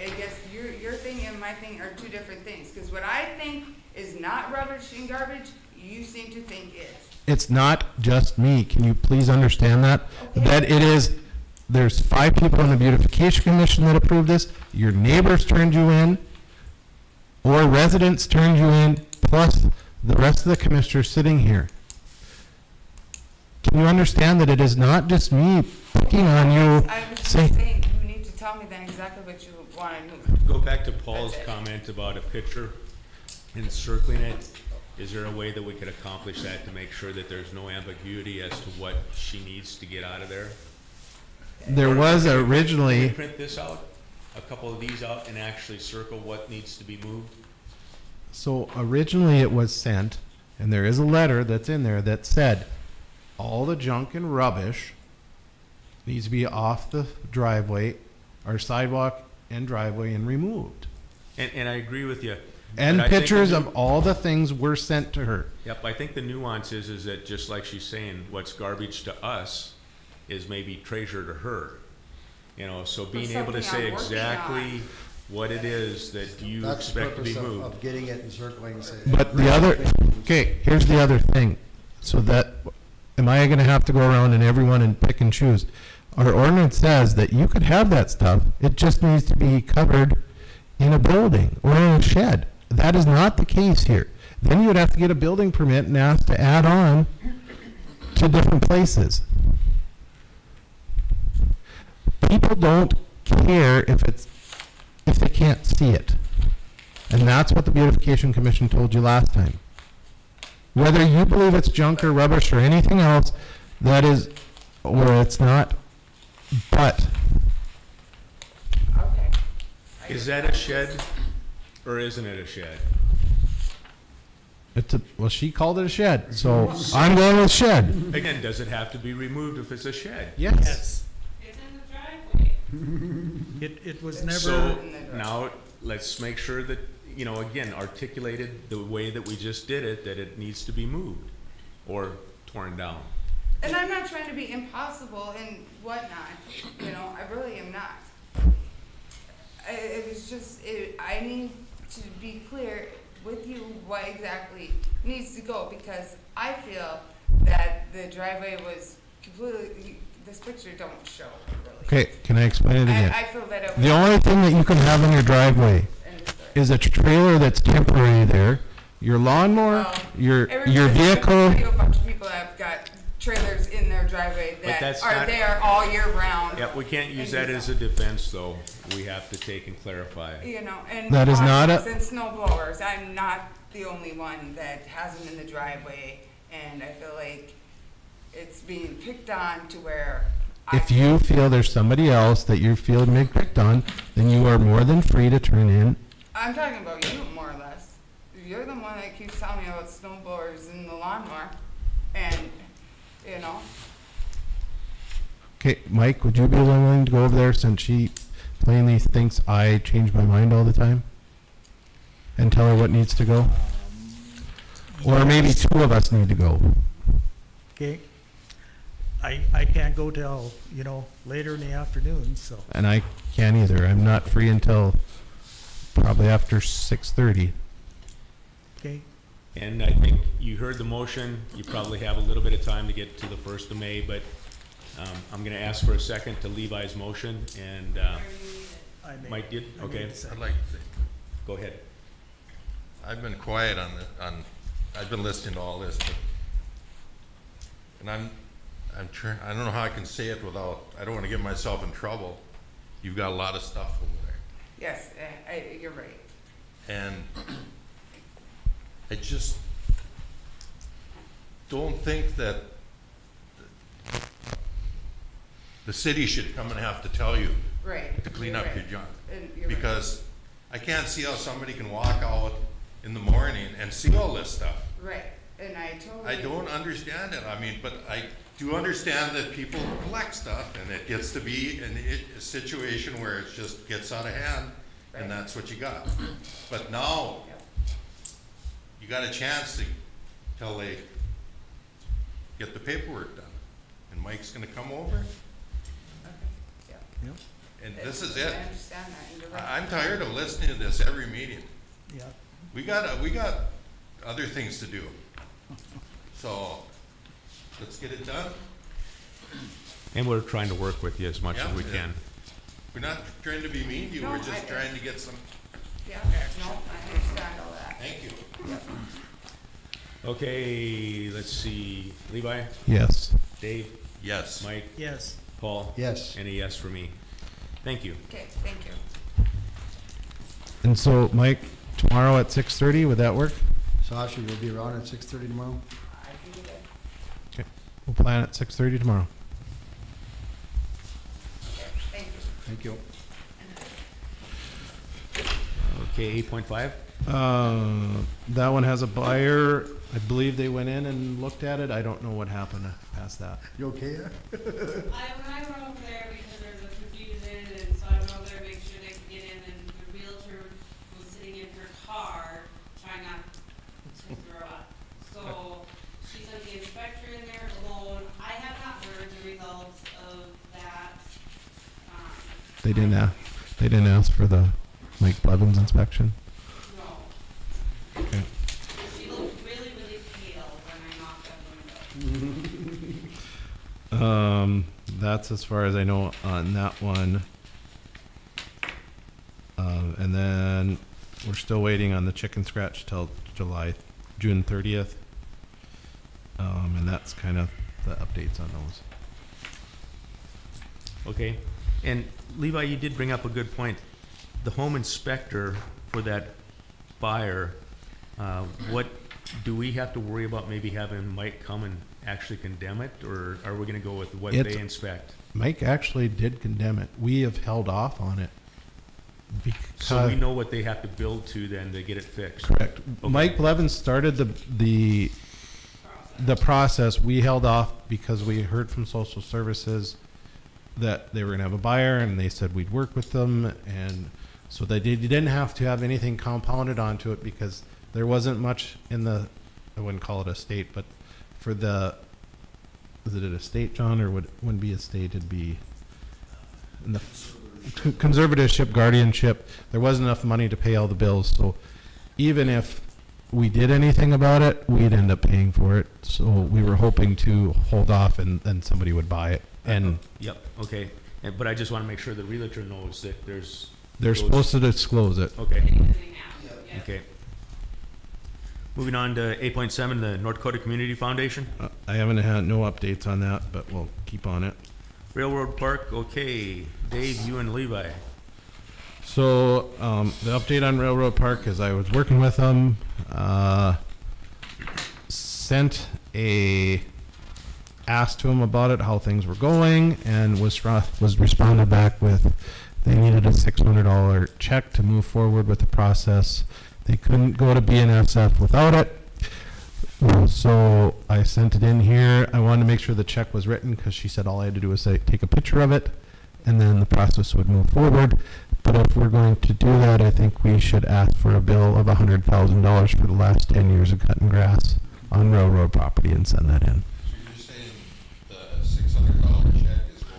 I guess your thing and my thing are 2 different things, because what I think is not rubbish and garbage, you seem to think is. It's not just me. Can you please understand that? Okay. That it is, there's 5 people on the Beautification Commission that approved this. Your neighbors turned you in, or residents turned you in, plus the rest of the commissioners sitting here. Can you understand that it is not just me picking on you? I was just saying, saying, you need to tell me then exactly what you want to do. Go back to Paul's That's it. comment about a picture and circling it. Is there a way that we could accomplish that to make sure that there's no ambiguity as to what she needs to get out of there? there was Can we originally, print this out, a couple of these out, and actually circle what needs to be moved? so originally it was sent, and there is a letter that's in there that said, all the junk and rubbish needs to be off the driveway, or sidewalk and driveway, and removed. And I agree with you. And But I think pictures the of nu- all the things were sent to her. Yep, I think the nuance is that just like she's saying, what's garbage to us is maybe treasure to her. You know, so being able to something say I'm working exactly what it is that you That's the expect to be purpose of moved. getting it and circling and saying. But the other, okay, here's the other thing. So that, am I gonna have to go around and everyone and pick and choose? Our ordinance says that you could have that stuff, it just needs to be covered in a building or in a shed. That is not the case here. Then you would have to get a building permit and ask to add on to different places. People don't care if they can't see it. And that's what the Beautification Commission told you last time. Whether you believe it's junk or rubbish or anything else, that is, or it's not, but Okay. Is that a shed or isn't it a shed? it's a, well, she called it a shed, so I'm going with shed. Again, does it have to be removed if it's a shed? Yes. It's in the driveway. It was never, So now let's make sure that, you know, again, articulated the way that we just did it, that it needs to be moved or torn down. And I'm not trying to be impossible and whatnot, you know, I really am not. It was just, I need to be clear with you what exactly needs to go, because I feel that the driveway was completely, this picture don't show really. Okay, can I explain it again? I feel that it was. The only thing that you can have in your driveway is a trailer that's temporary there, your lawnmower, your vehicle. I know a bunch of people that have got trailers in their driveway But that that's are not- there all year round. Yep, we can't use that as a defense, though. We have to take and clarify. You know, and That is not a- and snow blowers, I'm not the only one that has them in the driveway, and I feel like it's being picked on to where If you feel there's somebody else that you feel being picked on, then you are more than free to turn in. I'm talking about you more or less. You're the one that keeps telling me about snow blowers and the lawnmower, and, you know, Okay, Mike, would you be willing to go over there since she plainly thinks I change my mind all the time? And tell her what needs to go? Or maybe 2 of us need to go. okay? I can't go till, later in the afternoon, so. And I can't either. I'm not free until probably after 6:30. Okay, And I think you heard the motion. You probably have a little bit of time to get to the 1st of May, but I'm gonna ask for a second to Levi's motion, and, I made Mike did, I made okay, the second. I'd like to say, go ahead. I've been quiet I've been listening to all this, but, and I'm trying, I don't know how I can say it without, I don't want to get myself in trouble. You've got a lot of stuff over there. Yes, you're right. And I just don't think that the city should come and have to tell you Right. to clean you're up right. your junk. And you're right. Because I can't see how somebody can walk out in the morning and see all this stuff. Right, and I totally. I don't understand it. I mean, but I do understand that people collect stuff and it gets to be a situation where it just gets out of hand and that's what you got. But now, you got a chance to, till they get the paperwork done. And Mike's gonna come over Yeah. and this is it. I understand that, and you're right. I'm tired of listening to this every meeting. Yeah. We got other things to do. So, let's get it done. And we're trying to work with you as much as Yeah, we yeah. can. We're not trying to be mean to you, No, we're just trying to get some, Yeah, no, I understand all that. thank you. Okay, let's see, Levi, Yes. Dave, Yes. Mike, Yes. Paul? Yes. And a yes for me. Thank you. Okay, thank you. And so, Mike, tomorrow at 6:30, would that work? Sasha, you'll be around at 6:30 tomorrow? I can do that. Okay. We'll plan at 6:30 tomorrow. Okay, thank you. Thank you. Okay, 8.5? That one has a buyer. I believe they went in and looked at it. I don't know what happened past that. You okay? I went over there because there's a confusion, and so I went over there to make sure they could get in, and the realtor was sitting in her car trying not to throw up. So she sent the inspector in there alone. I have not heard the results of that. They didn't ask for the Mike Blevins inspection. No. Okay. She looked really, really pale when I knocked on the window. That's as far as I know on that one. And then we're still waiting on the chicken scratch till June 30th. And that's kind of the updates on those. Okay, and Levi, you did bring up a good point. The home inspector for that buyer, what, do we have to worry about maybe having Mike come and actually condemn it, or are we gonna go with what they inspect? Mike actually did condemn it. We have held off on it. So we know what they have to build to then to get it fixed? Correct. Okay. Mike Blevins started the process. We held off because we heard from social services that they were gonna have a buyer, and they said we'd work with them, and so they didn't have to have anything compounded onto it because there wasn't much in the, I wouldn't call it a state, but for the, is it an estate, John, or wouldn't be a state, it'd be in the conservatorship, guardianship. There wasn't enough money to pay all the bills, so even if we did anything about it, we'd end up paying for it. So we were hoping to hold off and then somebody would buy it. And Yep, okay, but I just wanna make sure the realtor knows that there's. they're supposed to disclose it. Okay. Okay. Moving on to 8.7, the North Dakota Community Foundation. I haven't had no updates on that, but we'll keep on it. Railroad Park, okay. Dave, you and Levi. So the update on Railroad Park is I was working with them, asked to them about it, how things were going, and was responded back with they needed a $600 check to move forward with the process. They couldn't go to BNSF without it. So I sent it in here. I wanted to make sure the check was written because she said all I had to do was take a picture of it and then the process would move forward. But if we're going to do that, I think we should ask for a bill of $100,000 for the last 10 years of cutting grass on railroad property and send that in. So you're saying the $600 check is going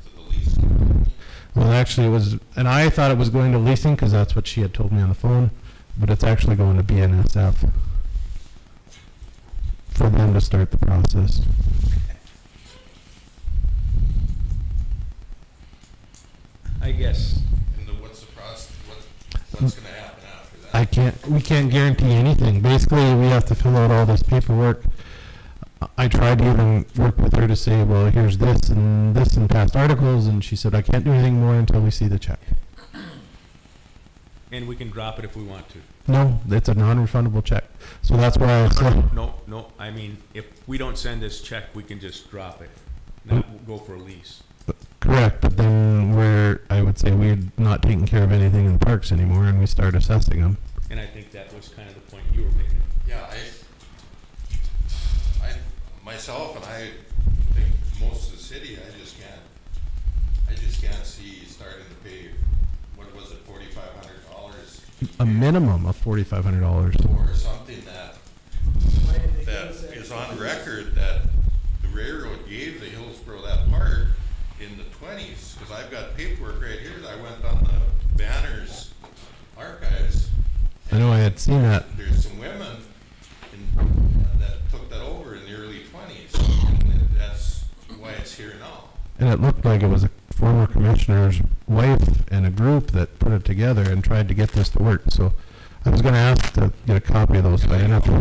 to the leasing company? Well, actually it was, and I thought it was going to leasing because that's what she had told me on the phone, but it's actually going to BNSF for them to start the process. I guess, And what's the process, what's gonna happen after that? we can't guarantee anything. Basically, we have to fill out all this paperwork. I tried to even work with her to say, well, here's this and past articles, and she said, I can't do anything more until we see the check. and we can drop it if we want to. No, it's a non-refundable check. So that's why I said, No, I mean, if we don't send this check, we can just drop it, not go for a lease. correct, but then I would say we're not taking care of anything in the parks anymore, and we start assessing them. And I think that was kind of the point you were making. Yeah, myself, and I think most of the city, I just can't see starting to pay, what was it, $4,500? A minimum of $4,500. For something that is on record that the railroad gave the Hillsboro that part in the 20s, because I've got paperwork right here. I went on the Banner's archives. I know I had seen that. There's some women that took that over in the early 20s. And that's why it's here now. And it looked like it was a former commissioner's wife and a group that put it together and tried to get this to work. So I was going to ask to get a copy of those, but I didn't have to.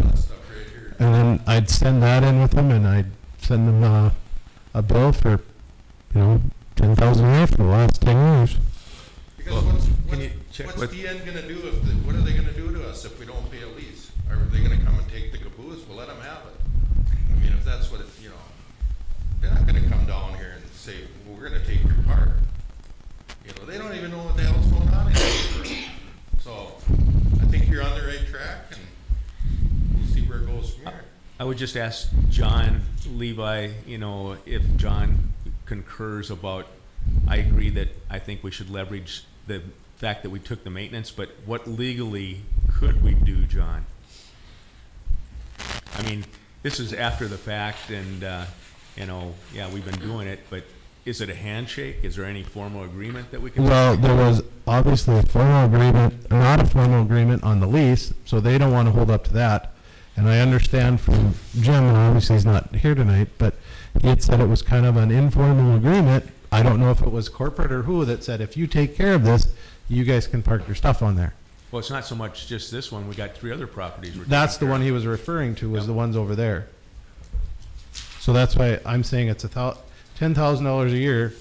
And then I'd send that in with them, and I'd send them a bill for, $10,000 a year for the last 10 years. Because what's the end going to do what are they going to do to us if we don't pay a lease? Are they going to come and take the caboose? Well, let them have it. I mean, if that's what they're not going to come down here and say, well, we're going to take your part. They don't even know what the hell's going on in Hillsboro. So I think you're on the right track, and we'll see where it goes from here. I would just ask John Levi, if John concurs about, I agree that I think we should leverage the fact that we took the maintenance, but what legally could we do, John? I mean, this is after the fact, and, we've been doing it, but is it a handshake? Is there any formal agreement that we can? Well, there was obviously a formal agreement, not a formal agreement on the lease, so they don't want to hold up to that. And I understand from Jim, and obviously he's not here tonight, but he had said it was kind of an informal agreement. I don't know if it was corporate or who that said, if you take care of this, you guys can park your stuff on there. Well, it's not so much just this one. We got 3 other properties. That's the one he was referring to, was the ones over there. So that's why I'm saying it's $10,000 a year.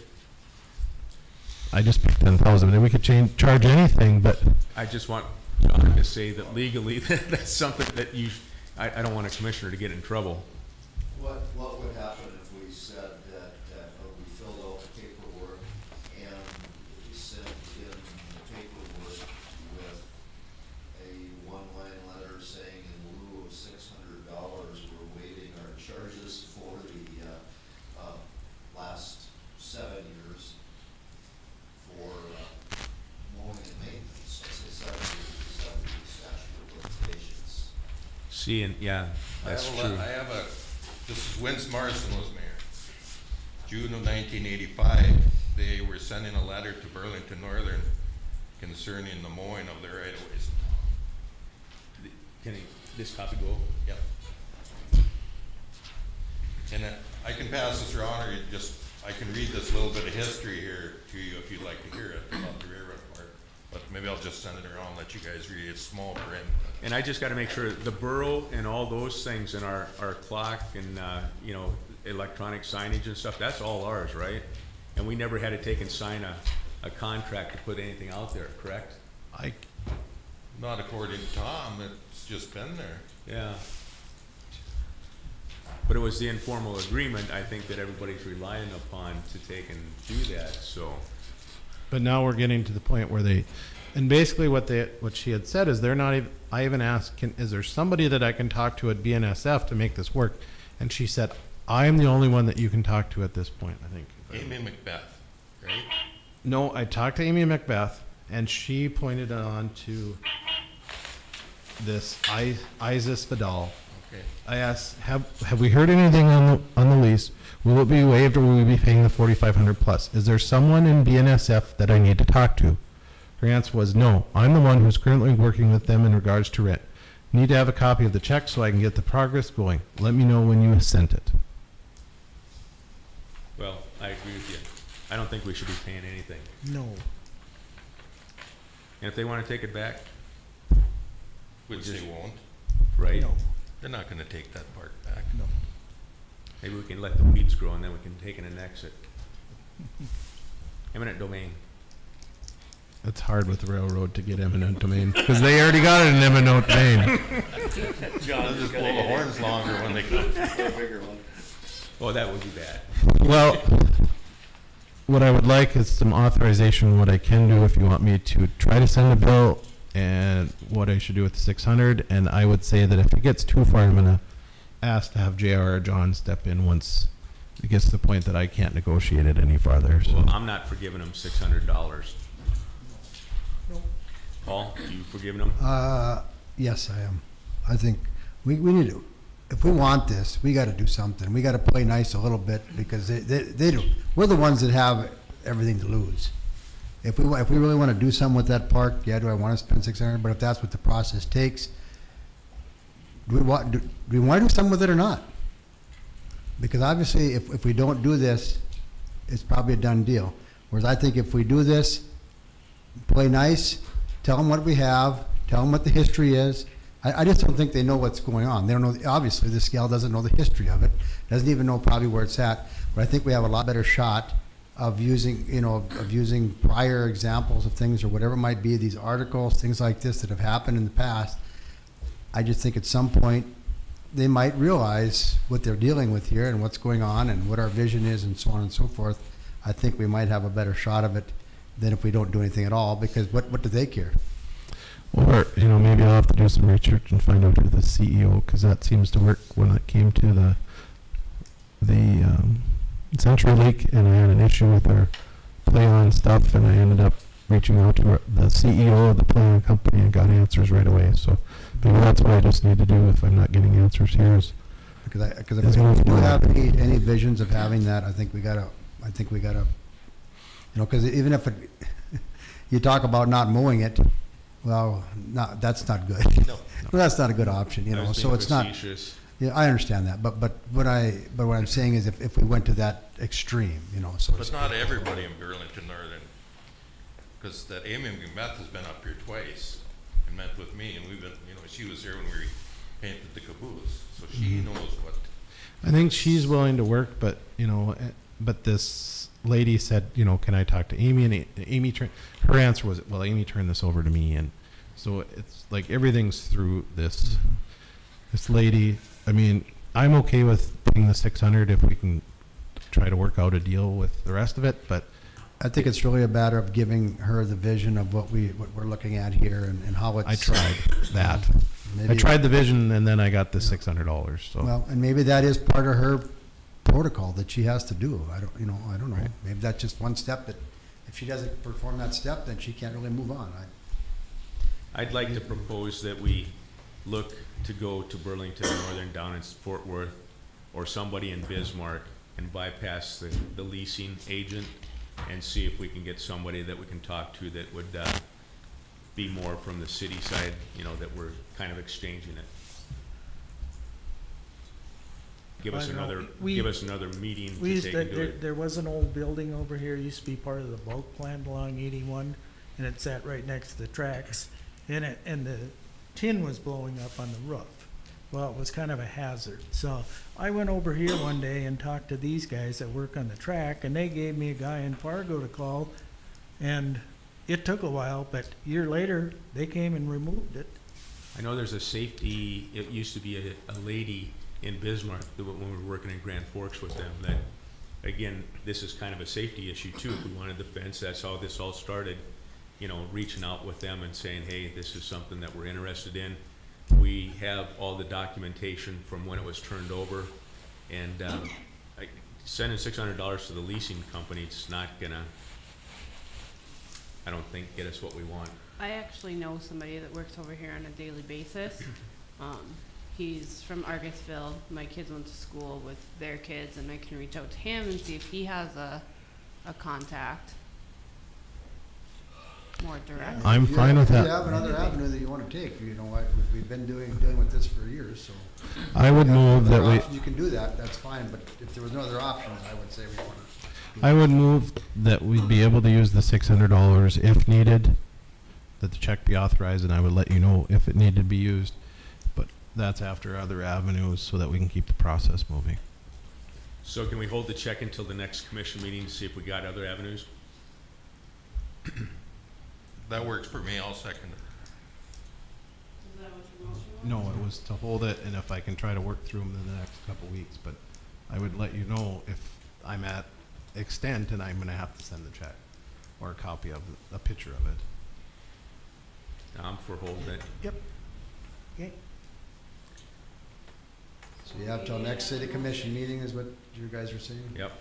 I just picked 10,000, and we could charge anything, but I just want John to say that legally that's something that I don't want a commissioner to get in trouble. What would happen if we said that we filled out the paperwork and we sent in the paperwork with a one-line letter saying in lieu of $600, we're waiving our charges for the last 7 years for mowing and maintenance? That's a 7 year statute of limitations. See, and that's true. This is Vince Morrison was mayor. June of 1985, they were sending a letter to Burlington Northern concerning the mowing of their right-of-ways. Can this copy go? Yep. And I can pass this around, or I can read this little bit of history here to you if you'd like to hear it about the railroad part. But maybe I'll just send it around and let you guys read it. It's small print. And I just got to make sure the borough and all those things and our clock and, electronic signage and stuff, that's all ours, right? And we never had to take and sign a contract to put anything out there, correct? Not according to Tom, it's just been there. Yeah. But it was the informal agreement, I think, that everybody's relying upon to take and do that, so. But now we're getting to the point where and basically what she had said is they're not even, I even asked, is there somebody that I can talk to at BNSF to make this work? And she said, I am the only one that you can talk to at this point, I think. Amy Macbeth, right? No, I talked to Amy Macbeth, and she pointed on to this Isis Vidal. Okay. I asked, have we heard anything on the lease? Will it be waived, or will we be paying the $4,500 plus? Is there someone in BNSF that I need to talk to? Her answer was no. I'm the one who's currently working with them in regards to rent. Need to have a copy of the check so I can get the progress going. Let me know when you have sent it. Well, I agree with you. I don't think we should be paying anything. No. And if they wanna take it back, Which they won't. right? No. They're not gonna take that part back. No. Maybe we can let the weeds grow and then we can take it and exit. Eminent domain. It's hard with the railroad to get eminent domain, because they already got it in eminent domain. They'll just blow the horns longer when they go for a bigger one. Oh, that would be bad. Well, what I would like is some authorization, what I can do if you want me to try to send a bill, and what I should do with the 600, and I would say that if it gets too far, I'm gonna ask to have JR or John step in once it gets to the point that I can't negotiate it any farther, so. Well, I'm not forgiving them $600. Paul, you forgiving them? Yes, I am. I think we need to, if we want this, we gotta do something. We gotta play nice a little bit, because they do. We're the ones that have everything to lose. If we really wanna do something with that park, yeah, do I wanna spend 600? But if that's what the process takes, do we want to do something with it or not? Because obviously, if we don't do this, it's probably a done deal. Whereas I think if we do this, play nice, tell them what we have, tell them what the history is. I just don't think they know what's going on. They don't know, obviously, this gal doesn't know the history of it, doesn't even know probably where it's at. But I think we have a lot better shot of using, of using prior examples of things or whatever it might be, these articles, things like this that have happened in the past. I just think at some point, they might realize what they're dealing with here and what's going on and what our vision is and so on and so forth. I think we might have a better shot of it than if we don't do anything at all, because what do they care? Or, maybe I'll have to do some research and find out who the CEO, because that seems to work when it came to the Century League, and I had an issue with our play-on stuff, and I ended up reaching out to the CEO of the play-on company and got answers right away. So maybe that's what I just need to do if I'm not getting answers here. Because if we do have any visions of having that, I think we gotta, because even if you talk about not mowing it, well, that's not good. No. Well, that's not a good option, so it's not. Yeah, I understand that, but what I'm saying is if we went to that extreme, so. But not everybody in Burlington Northern, because that Amy Meth has been up here twice and met with me, and we've been, she was here when we painted the caboose, so she knows what. I think she's willing to work, but but this lady said, can I talk to Amy? And Amy her answer was, well, Amy turned this over to me, and so it's like everything's through this lady. I mean, I'm okay with putting the 600 if we can try to work out a deal with the rest of it, but I think it's really a matter of giving her the vision of what we're looking at here and how it's. I tried that. Maybe I tried the vision, and then I got the $600. So. Well, and maybe that is part of her protocol that she has to do. I don't know. Right. Maybe that's just one step that if she doesn't perform that step, then she can't really move on. I'd like to propose that we look to go to Burlington Northern down in Fort Worth, or somebody in Bismarck, and bypass the leasing agent and see if we can get somebody that we can talk to that would be more from the city side, that we're kind of exchanging it. Give us another meeting to take and do it. There was an old building over here, used to be part of the bulk plant along 81, and it sat right next to the tracks, and the tin was blowing up on the roof. Well, it was kind of a hazard. So I went over here one day and talked to these guys that work on the track, and they gave me a guy in Fargo to call, and it took a while, but a year later, they came and removed it. I know there's a safety, it used to be a lady in Bismarck when we were working in Grand Forks with them, that, again, this is kind of a safety issue too. If we wanted the fence, that's how this all started, reaching out with them and saying, hey, this is something that we're interested in. We have all the documentation from when it was turned over, and sending $600 to the leasing company, it's not gonna, I don't think, get us what we want. I actually know somebody that works over here on a daily basis. He's from Argusville. My kids went to school with their kids, and I can reach out to him and see if he has a contact. More direct. I'm fine with that. If you have another avenue that you want to take, we've been dealing with this for years, so. I would move that we. You can do that, that's fine, but if there was no other option, I would say we want to. I would move that we'd be able to use the $600 if needed, that the check be authorized, and I would let you know if it needed to be used. But that's after other avenues so that we can keep the process moving. So can we hold the check until the next commission meeting to see if we got other avenues? That works for me, I'll second it. Is that what your motion was? No, it was to hold it, and if I can try to work through them in the next couple weeks, but I would let you know if I'm at extent and I'm gonna have to send the check or a copy of a picture of it. I'm for holding it. Yep. Okay. So you have till next city commission meeting is what you guys are saying? Yep.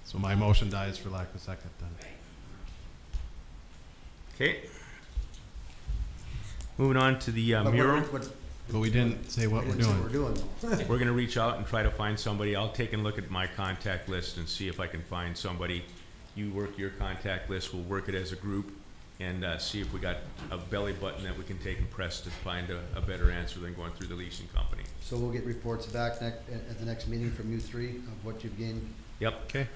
So my motion dies for lack of second then. Okay. Moving on to the But mural. But we didn't say what we're doing. We're doing. We're gonna reach out and try to find somebody. I'll take a look at my contact list and see if I can find somebody. You work your contact list, we'll work it as a group and see if we got a belly button that we can take and press to find a better answer than going through the leasing company. So we'll get reports back at the next meeting from you three of what you've gained. Yep. Okay.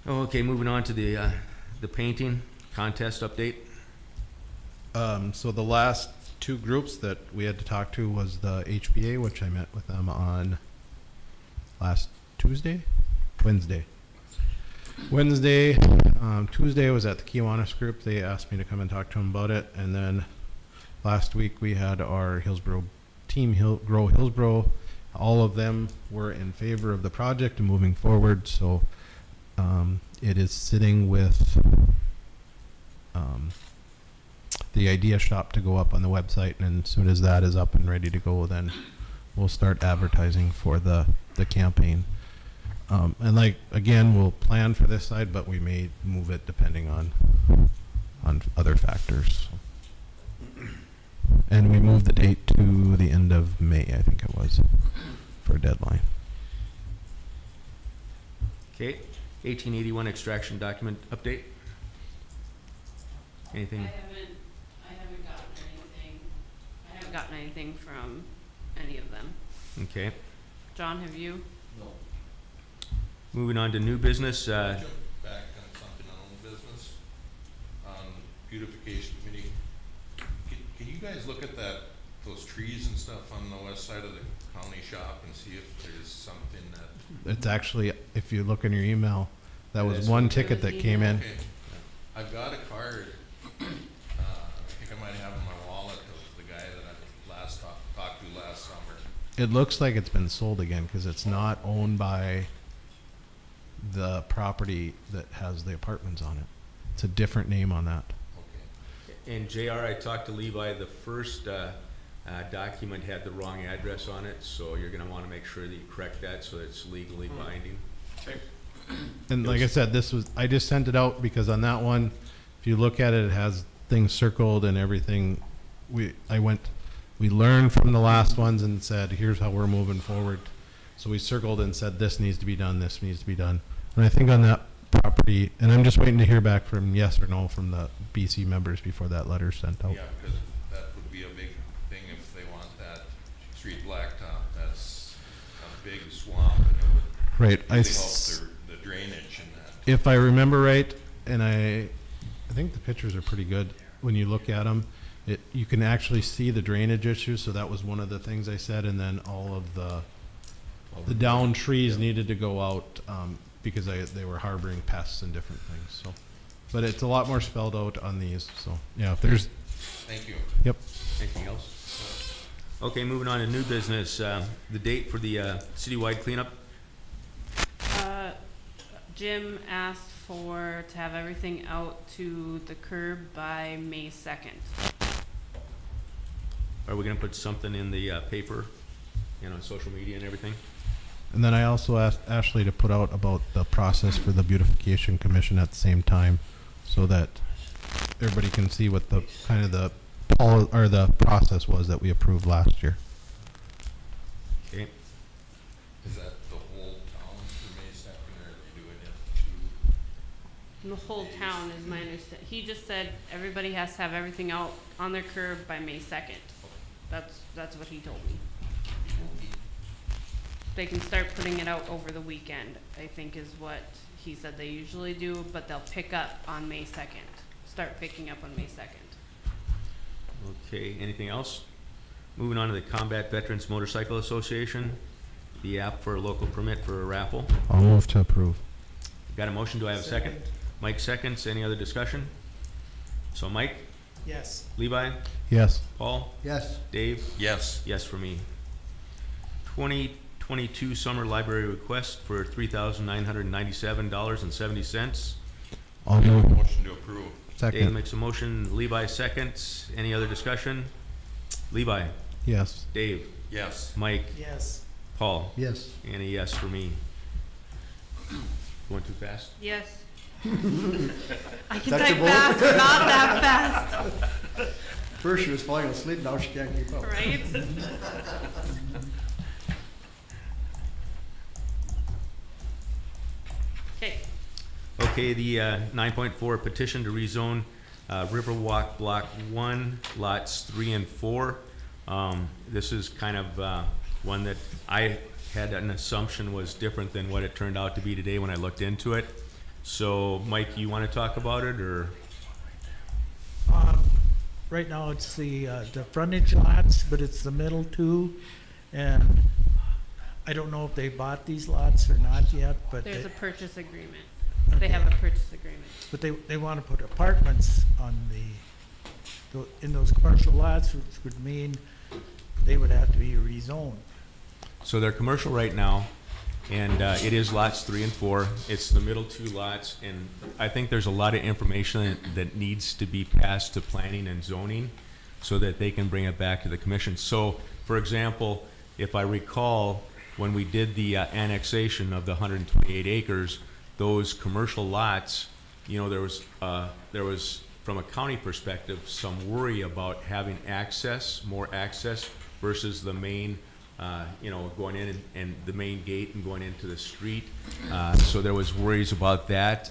Okay, moving on to the painting contest update. So the last two groups that we had to talk to was the HBA, which I met with them on last Wednesday. Tuesday I was at the Kiwanis group. They asked me to come and talk to them about it. And then last week we had our Hillsboro team, Grow Hillsboro. All of them were in favor of the project and moving forward. So it is sitting with the idea shop to go up on the website, and as soon as that is up and ready to go, then we'll start advertising for the campaign. And like, again, we'll plan for this side, but we may move it depending on other factors. And we moved the date to the end of May, I think it was, for a deadline. Okay, 1881 extraction document update. Anything? I haven't gotten anything from any of them. Okay. John, have you? No. Moving on to new business. Jump back on something on old business, on beautification committee. Can you guys look at those trees and stuff on the west side of the county shop and see if there's something that? It's actually, if you look in your email, that was one ticket that came in. Okay. I've got a card, I think I might have in my wallet of the guy that I last talked to last summer. It looks like it's been sold again because it's not owned by the property that has the apartments on it. It's a different name on that. Okay. And JR, I talked to Levi, the first document had the wrong address on it, so you're gonna wanna make sure that you correct that so it's legally binding. Okay. And like I said, I just sent it out because on that one, if you look at it, it has things circled and everything. We learned from the last ones and said, here's how we're moving forward. So we circled and said, this needs to be done, this needs to be done. And I think on that property, and I'm just waiting to hear back from yes or no from the BC members before that letter's sent out. Yeah, because that would be a big thing if they want that street blacktop. That's a big swamp and it would Right. really help the drainage and that. If I remember right, and I think the pictures are pretty good when you look at them. You can actually see the drainage issues, so that was one of the things I said, and then all of the down trees needed to go out because they were harboring pests and different things. So, but it's a lot more spelled out on these. So yeah, if there's. Thank you. Yep. Anything else? Okay, moving on to new business. The date for the citywide cleanup. Jim asked to have everything out to the curb by May 2nd. Are we gonna put something in the paper and on social media and everything? And then I also asked Ashley to put out about the process for the beautification commission at the same time, so that everybody can see what the kind of the process was that we approved last year. Okay. Is that the whole town for May 2nd, or are you doing it to? The whole town is my understanding. He just said everybody has to have everything out on their curb by May 2nd. That's what he told me. They can start putting it out over the weekend, I think is what he said they usually do, but they'll pick up on May 2nd. Start picking up on May 2nd. Okay, anything else? Moving on to the Combat Veterans Motorcycle Association, the app for a local permit for a raffle. I'll move to approve. Got a motion, do I have a second? Mike seconds, any other discussion? So Mike, Yes. Levi, Yes. Paul, Yes, Dave? Yes. Yes for me. 2022 summer library request for $3,997.70. I'll move. Motion to approve. Dave Second. makes a motion, Levi seconds, any other discussion? Levi, Yes. Dave, Yes. Mike, Yes. Paul, yes. and a yes for me. Going too fast? Yes. I can That's type your vote? fast, but not that fast, First she was falling asleep, now she can't keep up. right? Okay. Okay, the 9.4 petition to rezone Riverwalk Block 1, lots 3 and 4. This is kind of one that I had an assumption was different than what it turned out to be today when I looked into it. So, Mike, you want to talk about it, or? Right now it's the frontage lots, but it's the middle two, and I don't know if they bought these lots or not yet, but There's they, a purchase agreement. They have a purchase agreement. but they want to put apartments on in those commercial lots, which would mean they would have to be rezoned. So they're commercial right now, and it is lots 3 and 4. It's the middle 2 lots, and I think there's a lot of information that needs to be passed to planning and zoning so that they can bring it back to the commission. So, for example, if I recall, when we did the annexation of the 128 acres, those commercial lots, you know, there was, from a county perspective, some worry about having access, more access versus the main, you know, going in and the main gate and going into the street. So there was worries about that.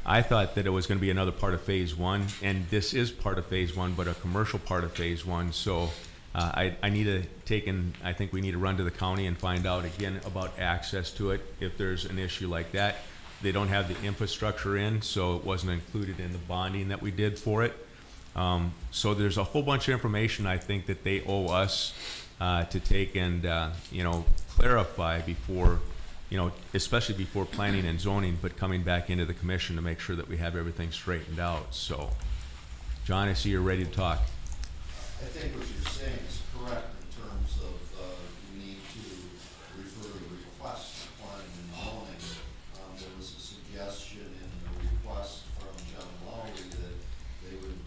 I thought that it was going to be another part of phase 1, and this is part of phase 1, but a commercial part of phase 1. So I need to I think we need to run to the county and find out again about access to it. If there's an issue like that, they don't have the infrastructure in, so it wasn't included in the bonding that we did for it. So there's a whole bunch of information I think that they owe us to take and you know, clarify before, you know, especially before planning and zoning, but coming back into the commission to make sure that we have everything straightened out. So, John, I see you're ready to talk. I think what you're saying is correct in terms of we need to refer the request to planning and zoning. There was a suggestion in the request from John Lowry that they would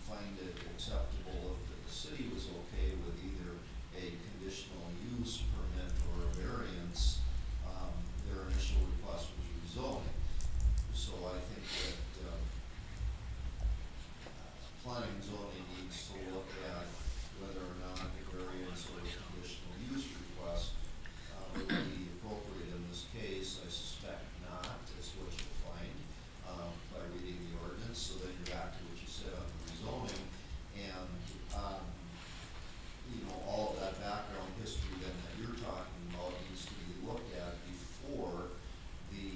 find it acceptable if the city was okay with either a conditional use permit or a variance. Their initial request was rezoning. So I think that planning and zoning needs to look at whether or not the variance or the conditional use request would be appropriate in this case. I suspect not, is what you'll find by reading the ordinance. So then you're back to what you said on the rezoning, and you know, all of that background history then that you're talking about needs to be looked at before the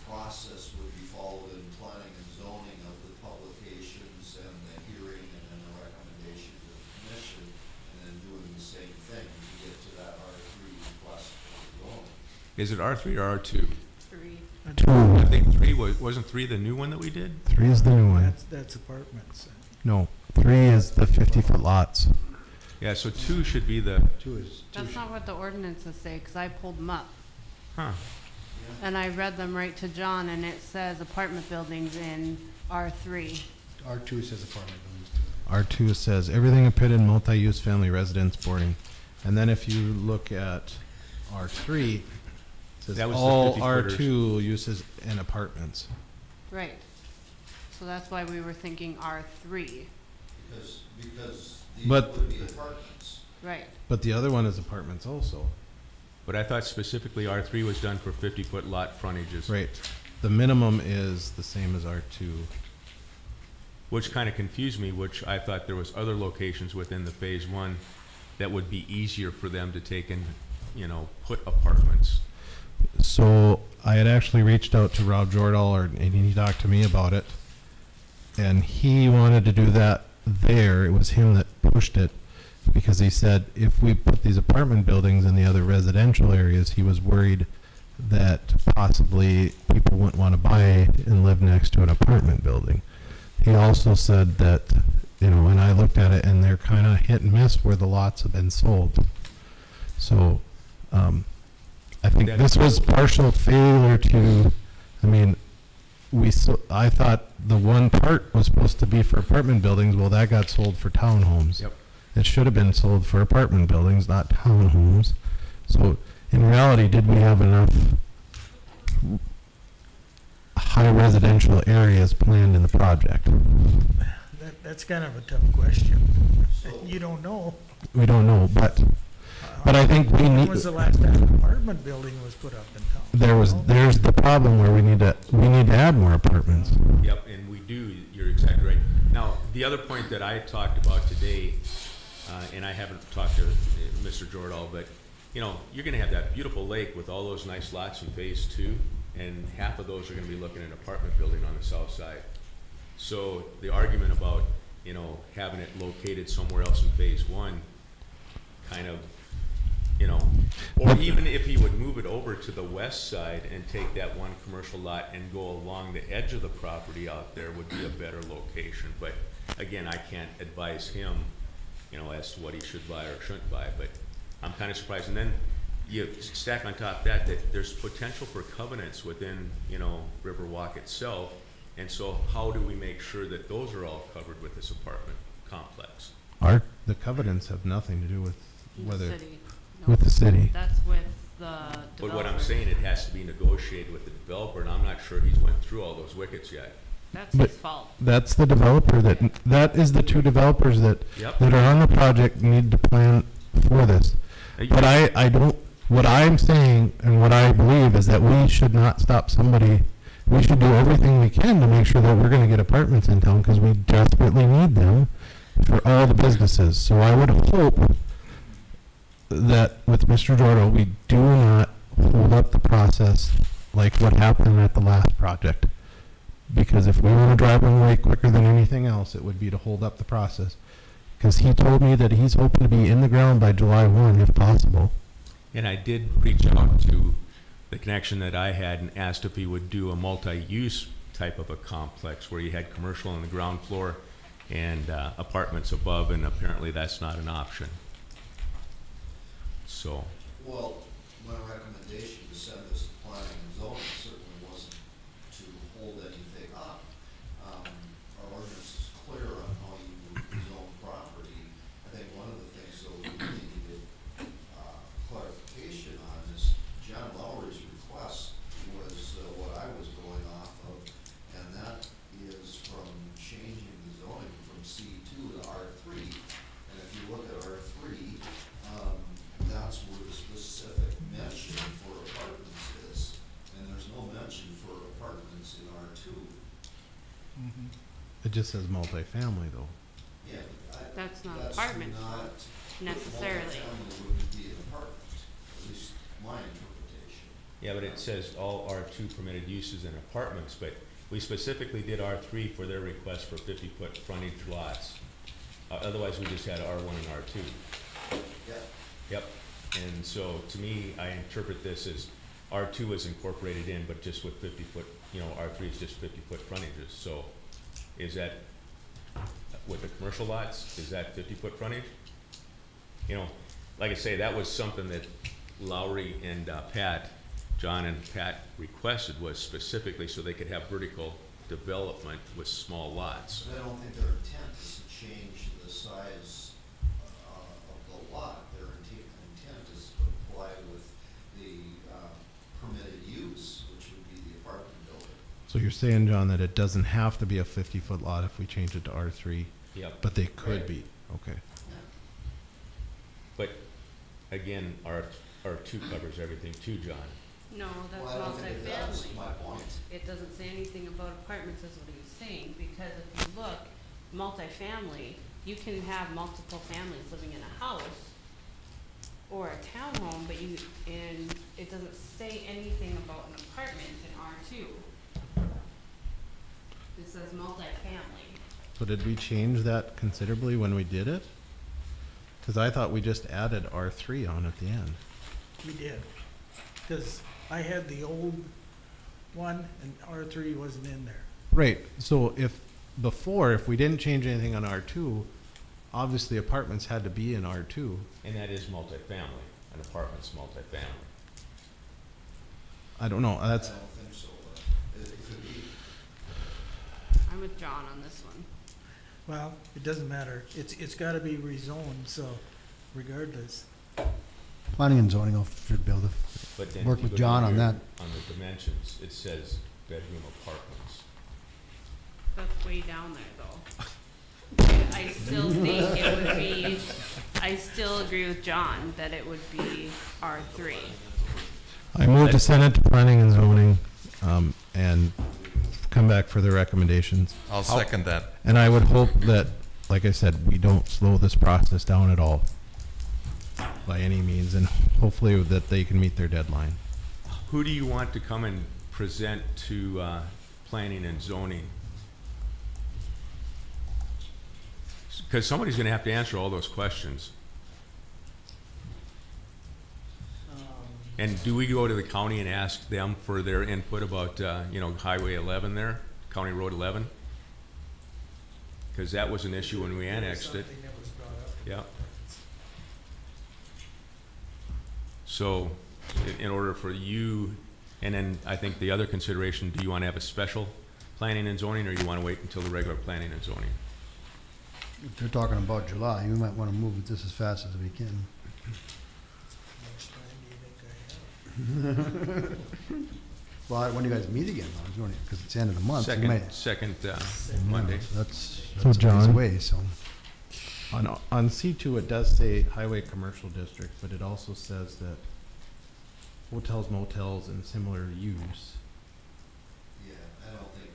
process would be followed in planning and zoning of the publications and the hearing and then the recommendation to the commission, and then doing the same thing to get to that R3 request for zoning. Is it R3 or R2? 3. 2. I think 3 wasn't 3 the new one that we did? 3 is the new one. That's apartments. No, 3 is the 50-foot lots. Yeah, so 2 should be the, That's not what the ordinances say, because I pulled them up. huh. And I read them right to John, and it says apartment buildings in R3. R2 says apartment buildings too. R2 says everything permitted in multi-use family residence boarding. And then if you look at R3, it says That was the all 50 footers. R2 uses and apartments. Right. So that's why we were thinking R3. Because these But- would be apartments. Right. But the other one is apartments also. But I thought specifically R3 was done for 50-foot lot frontages. Right. The minimum is the same as R2. Which kind of confused me, which I thought there was other locations within the phase 1 that would be easier for them to take and, you know, put apartments. So I had actually reached out to Rob Jordahl, and he talked to me about it. And he wanted to do that there. It was him that pushed it, because he said if we put these apartment buildings in the other residential areas, he was worried that possibly people wouldn't want to buy and live next to an apartment building. He also said that, you know, and I looked at it, and they're kind of hit and miss where the lots have been sold. So I think this was partial failure to, I mean, I thought the one part was supposed to be for apartment buildings. Well, that got sold for townhomes. Yep. It should have been sold for apartment buildings, not townhomes. So in reality, did we have enough high residential areas planned in the project? That's kind of a tough question. You don't know. We don't know, but I think we When need. was the last time an apartment building was put up in town? There's the problem where we need to add more apartments. Yep, and we do, you're exactly right. Now, the other point that I talked about today, and I haven't talked to Mr. Jordahl, but, you know, you're gonna have that beautiful lake with all those nice lots in phase 2, and half of those are gonna be looking at an apartment building on the south side. So the argument about, you know, having it located somewhere else in phase 1, kind of, you know, or even if he would move it over to the west side and take that one commercial lot and go along the edge of the property out there would be a better location. But again, I can't advise him, you know, as to what he should buy or shouldn't buy, but I'm kind of surprised. And then you stack on top of that, that there's potential for covenants within, you know, Riverwalk itself. And so how do we make sure that those are all covered with this apartment complex? The covenants have nothing to do with whether. The city. With the city. That's with the developer. But what I'm saying, it has to be negotiated with the developer, and I'm not sure he's went through all those wickets yet. That's But his fault. that's the developer that is the two developers that Yep. are on the project need to plan for this. But I don't, what I'm saying and what I believe is that we should not stop somebody. We should do everything we can to make sure that we're gonna get apartments in town, because we desperately need them for all the businesses. So I would hope that with Mr. Jordahl, we do not hold up the process like what happened at the last project. Because if we want to drive them away quicker than anything else, it would be to hold up the process. Because he told me that he's hoping to be in the ground by July 1, if possible. And I did reach out to the connection that I had and asked if he would do a multi-use type of a complex where you had commercial on the ground floor and apartments above, and apparently that's not an option. So. Well, my recommendation to send this to planning and zoning certainly wasn't to hold anything up. Our ordinance is clear on how you zone property. I think one of the things that we really needed clarification on is John Lowry's request was what I was going off of, and that is from changing the zoning from C2 to R3. And if you look at R3, that's where the specific mention for apartments is, and there's no mention for apartments in R2. It just says multifamily though. Yeah. That's not apartments, necessarily. Multifamily wouldn't be an apartment, at least my interpretation. Yeah, but it says all R2 permitted uses in apartments, but we specifically did R3 for their request for 50-foot frontage lots. Otherwise, we just had R1 and R2. Yeah. Yep. And so, to me, I interpret this as R2 is incorporated in, but just with 50-foot, you know, R3 is just 50-foot frontages. So, is that, with the commercial lots, is that 50-foot frontage? You know, like I say, that was something that Lowry and John and Pat requested, was specifically so they could have vertical development with small lots. But I don't think their intent is to change the size of the lot. Their intent is to comply with the permitted use, which would be the apartment building. So you're saying, John, that it doesn't have to be a 50-foot lot if we change it to R3? Yep. But they could Right. be, okay. But again, R2 covers everything too, John. No, that's Well, I don't think it does, multifamily. my point. It doesn't say anything about apartments, is what he's saying, because if you look, multifamily, you can have multiple families living in a house or a townhome, but and it doesn't say anything about an apartment in R2. It says multifamily. So did we change that considerably when we did it? Because I thought we just added R3 on at the end. We did, because I had the old one and R3 wasn't in there. Right, so if we didn't change anything on R2, obviously apartments had to be in R2. And that is multifamily. An apartment's multifamily. I don't know, I that's, don't think so, but it could be. I'm with John on this one. Well, it doesn't matter. It's gotta be rezoned, so regardless. Planning and zoning should be able to But then work if you with go John down on here that. On the dimensions, it says bedroom apartments. That's way down there, though. I still think it would be, I still agree with John that it would be R3. I move to send it to planning and zoning, and come back for the recommendations. I'll second that. And I would hope that, like I said, we don't slow this process down at all by any means, and hopefully that they can meet their deadline. Who do you want to come and present to planning and zoning? Because somebody's going to have to answer all those questions. And do we go to the county and ask them for their input about, Highway 11 there, County Road 11? Because that was an issue when we annexed it. Something that was brought up. Yeah. So, in order for you, and then I think the other consideration, do you want to have a special planning and zoning, or do you want to wait until the regular planning and zoning? If they're talking about July, we might want to move this as fast as we can. How much time do you think I have? Well, when do you guys meet again? Because it's the end of the month. so you might- Second Monday. So that's So a ways John- away, so. On C2, it does say highway commercial district, but it also says that hotels, motels, and similar use. Yeah, I don't think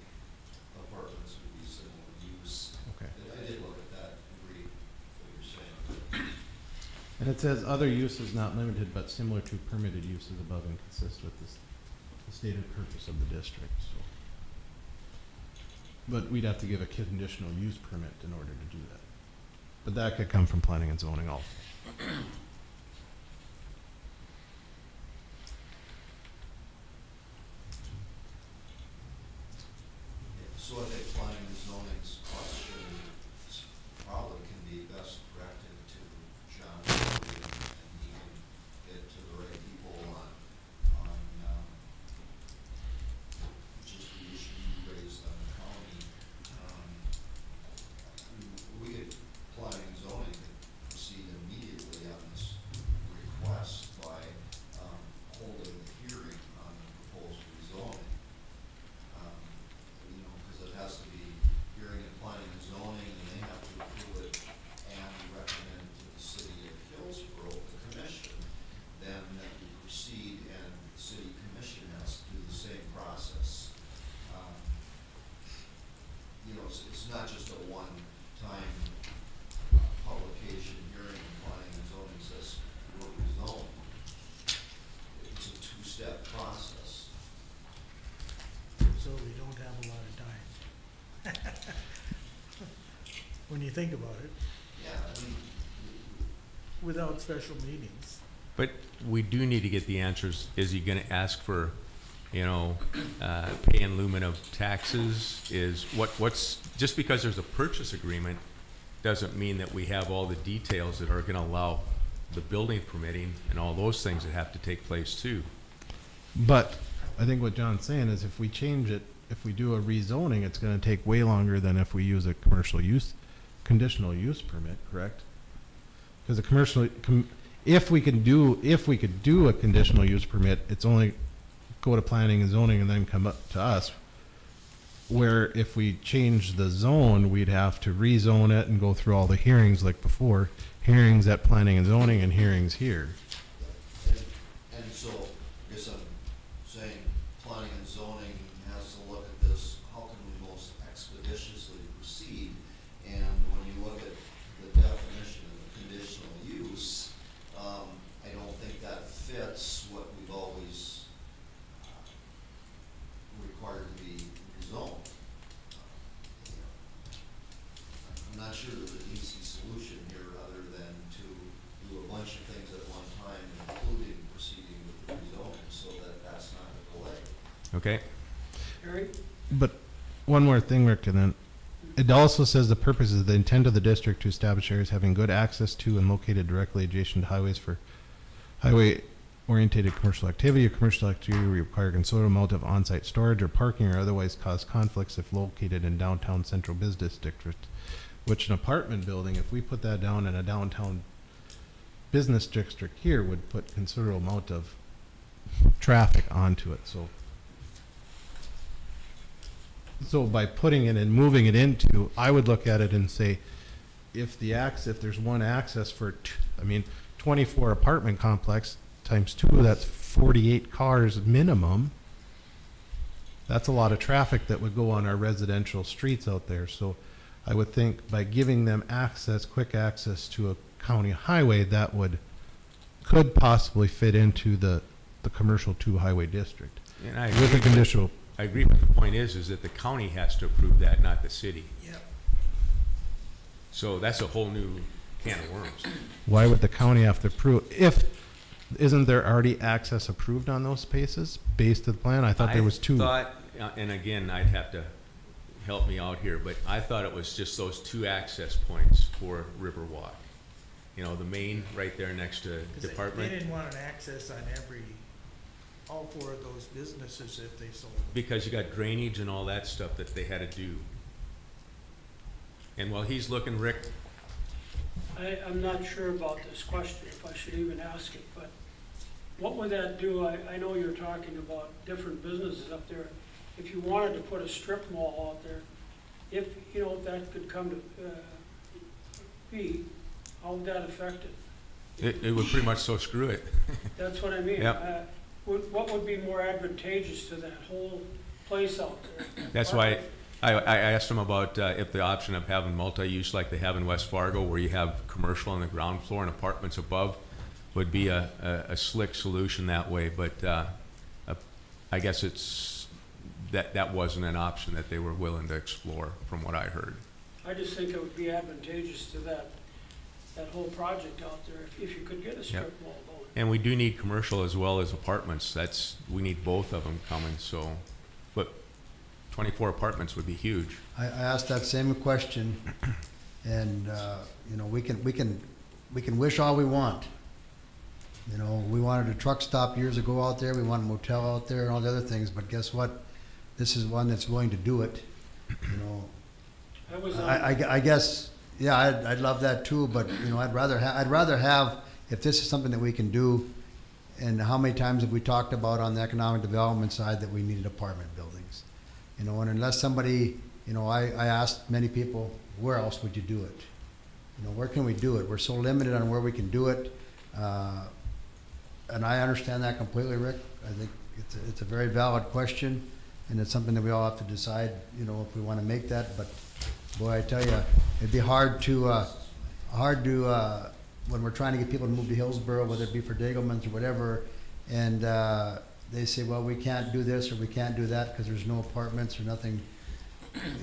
apartments would be similar use. Okay. I did look at that, agree with what you're saying. And it says other uses not limited but similar to permitted uses above and consist with the stated purpose of the district, so. But we'd have to give a conditional use permit in order to do that. But that could come from planning and zoning also. So I think planning and zoning's question probably can be best directed to John, and he can get to the right people on just the issue you raised on the county. We could, planning and zoning could proceed immediately on this request by holding the hearing on the proposed rezoning. Because it has to be hearing and planning and zoning, and they have to approve it and recommend it to the city of Hillsboro, the commission. Then we proceed, and the city commission has to do the same process. It's not just a one-time publication, hearing and planning and zoning says we're rezoned. It's a two-step process. So we don't have a lot of time. When you think about it, Yeah, I mean, without special meetings. But we do need to get the answers. Is he going to ask for, pay in lieu of taxes? What's just because there's a purchase agreement doesn't mean that we have all the details that are going to allow the building permitting and all those things that have to take place too. But I think what John's saying is if we change it, if we do a rezoning, it's gonna take way longer than if we use a commercial use, conditional use permit, correct? Because if we could do a conditional use permit, it's only go to planning and zoning and then come up to us. Where if we change the zone, we'd have to rezone it and go through all the hearings like before, hearings at planning and zoning and hearings here. Okay? Harry? But one more thing, Rick, and then it also says the purpose is the intent of the district to establish areas having good access to and located directly adjacent to highways for highway-oriented commercial activity. Or commercial activity require considerable amount of on-site storage or parking or otherwise cause conflicts if located in downtown central business district. Which an apartment building, if we put that down in a downtown business district here, would put considerable amount of traffic onto it. So by putting it and moving it into, I would look at it and say, if there's one access for, 24 apartment complex times 2, that's 48 cars minimum. That's a lot of traffic that would go on our residential streets out there. So I would think by giving them access, quick access to a county highway, that could possibly fit into the commercial 2 highway district. And I With a conditional. I agree, but the point is that the county has to approve that, not the city. Yep. So that's a whole new can of worms. Why would the county have to approve? Isn't there already access approved on those spaces based on the plan? I thought there was 2. And again, I'd have to help me out here, but I thought it was just those 2 access points for Riverwalk. You know, the main right there next to department. They didn't want an access on all 4 of those businesses if they sold them. Because you got drainage and all that stuff that they had to do. And while he's looking, Rick, I'm not sure about this question, if I should even ask it, but what would that do? I know you're talking about different businesses up there. If you wanted to put a strip mall out there, if that could come to be, how would that affect it? it would pretty much so screw it. That's what I mean. Yep. What would be more advantageous to that whole place out there? That's why I asked them about if the option of having multi-use like they have in West Fargo, where you have commercial on the ground floor and apartments above, would be a slick solution that way. But I guess that wasn't an option that they were willing to explore, from what I heard. I just think it would be advantageous to that whole project out there if you could get a strip mall going. And we do need commercial as well as apartments. We need both of them coming. So, but 24 apartments would be huge. I asked that same question, and we can wish all we want. We wanted a truck stop years ago out there. We wanted a motel out there and all the other things. But guess what? This is one that's willing to do it. I guess, yeah, I'd love that too. But I'd rather have if this is something that we can do. And how many times have we talked about on the economic development side that we needed apartment buildings? And unless somebody, I asked many people, where else would you do it? Where can we do it? We're so limited on where we can do it. And I understand that completely, Rick. I think it's a very valid question, and it's something that we all have to decide, if we want to make that. But boy, I tell you, it'd be hard to when we're trying to get people to move to Hillsboro, whether it be for Dagelman's or whatever, and they say, well, we can't do this or we can't do that because there's no apartments or nothing.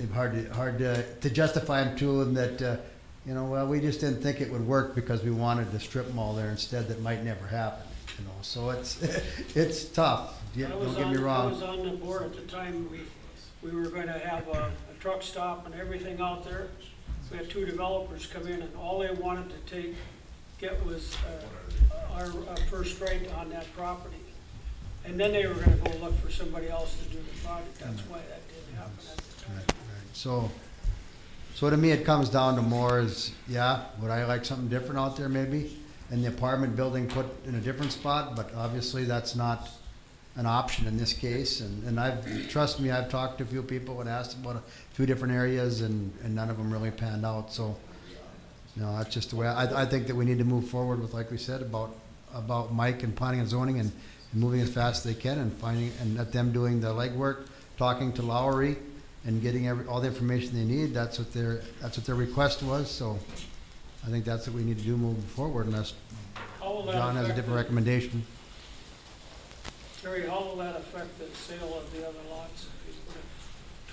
It's hard to justify them to them that, well, we just didn't think it would work because we wanted the strip mall there instead. That might never happen, So it's tough. Don't get me wrong. I was on the board at the time we were going to have a truck stop and everything out there. We had 2 developers come in, and all they wanted to get was our first right on that property. And then they were going to go look for somebody else to do the project. That's why that didn't happen at the time. Right. So to me, it comes down to more is, would I like something different out there maybe? And the apartment building put in a different spot, but obviously that's not an option in this case. And trust me, I've talked to a few people and asked about a few different areas, and none of them really panned out. So, that's just the way I think that we need to move forward with, like we said, about Mike and planning and zoning and moving as fast as they can and finding and let them doing the legwork, talking to Lowry and getting all the information they need. That's what their request was. So I think that's what we need to do moving forward, unless John has a different recommendation. Terry, how will that affect the sale of the other lots if you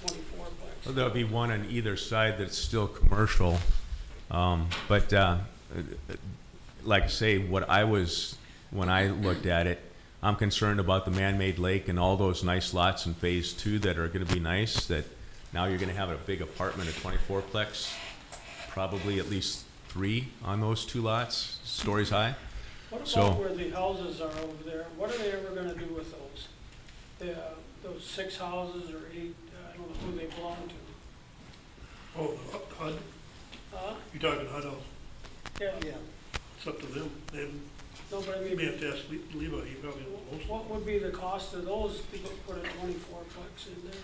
put a 24-plex? Well, there'll be one on either side that's still commercial. But like I say, when I looked at it, I'm concerned about the man-made lake and all those nice lots in phase 2 that are gonna be nice, that now you're gonna have a big apartment, a 24-plex, probably at least 3 on those 2 lots, stories high. What So- about where the houses are over there? What are they ever gonna do with those? Those 6 houses or 8, I don't know who they belong to. Oh, HUD, Huh? you're talking HUD house, Yeah. it's up to them, they, No, but I you may mean, have to ask Levi, he probably knows most. what would be the cost of those to put a 24-plex in there?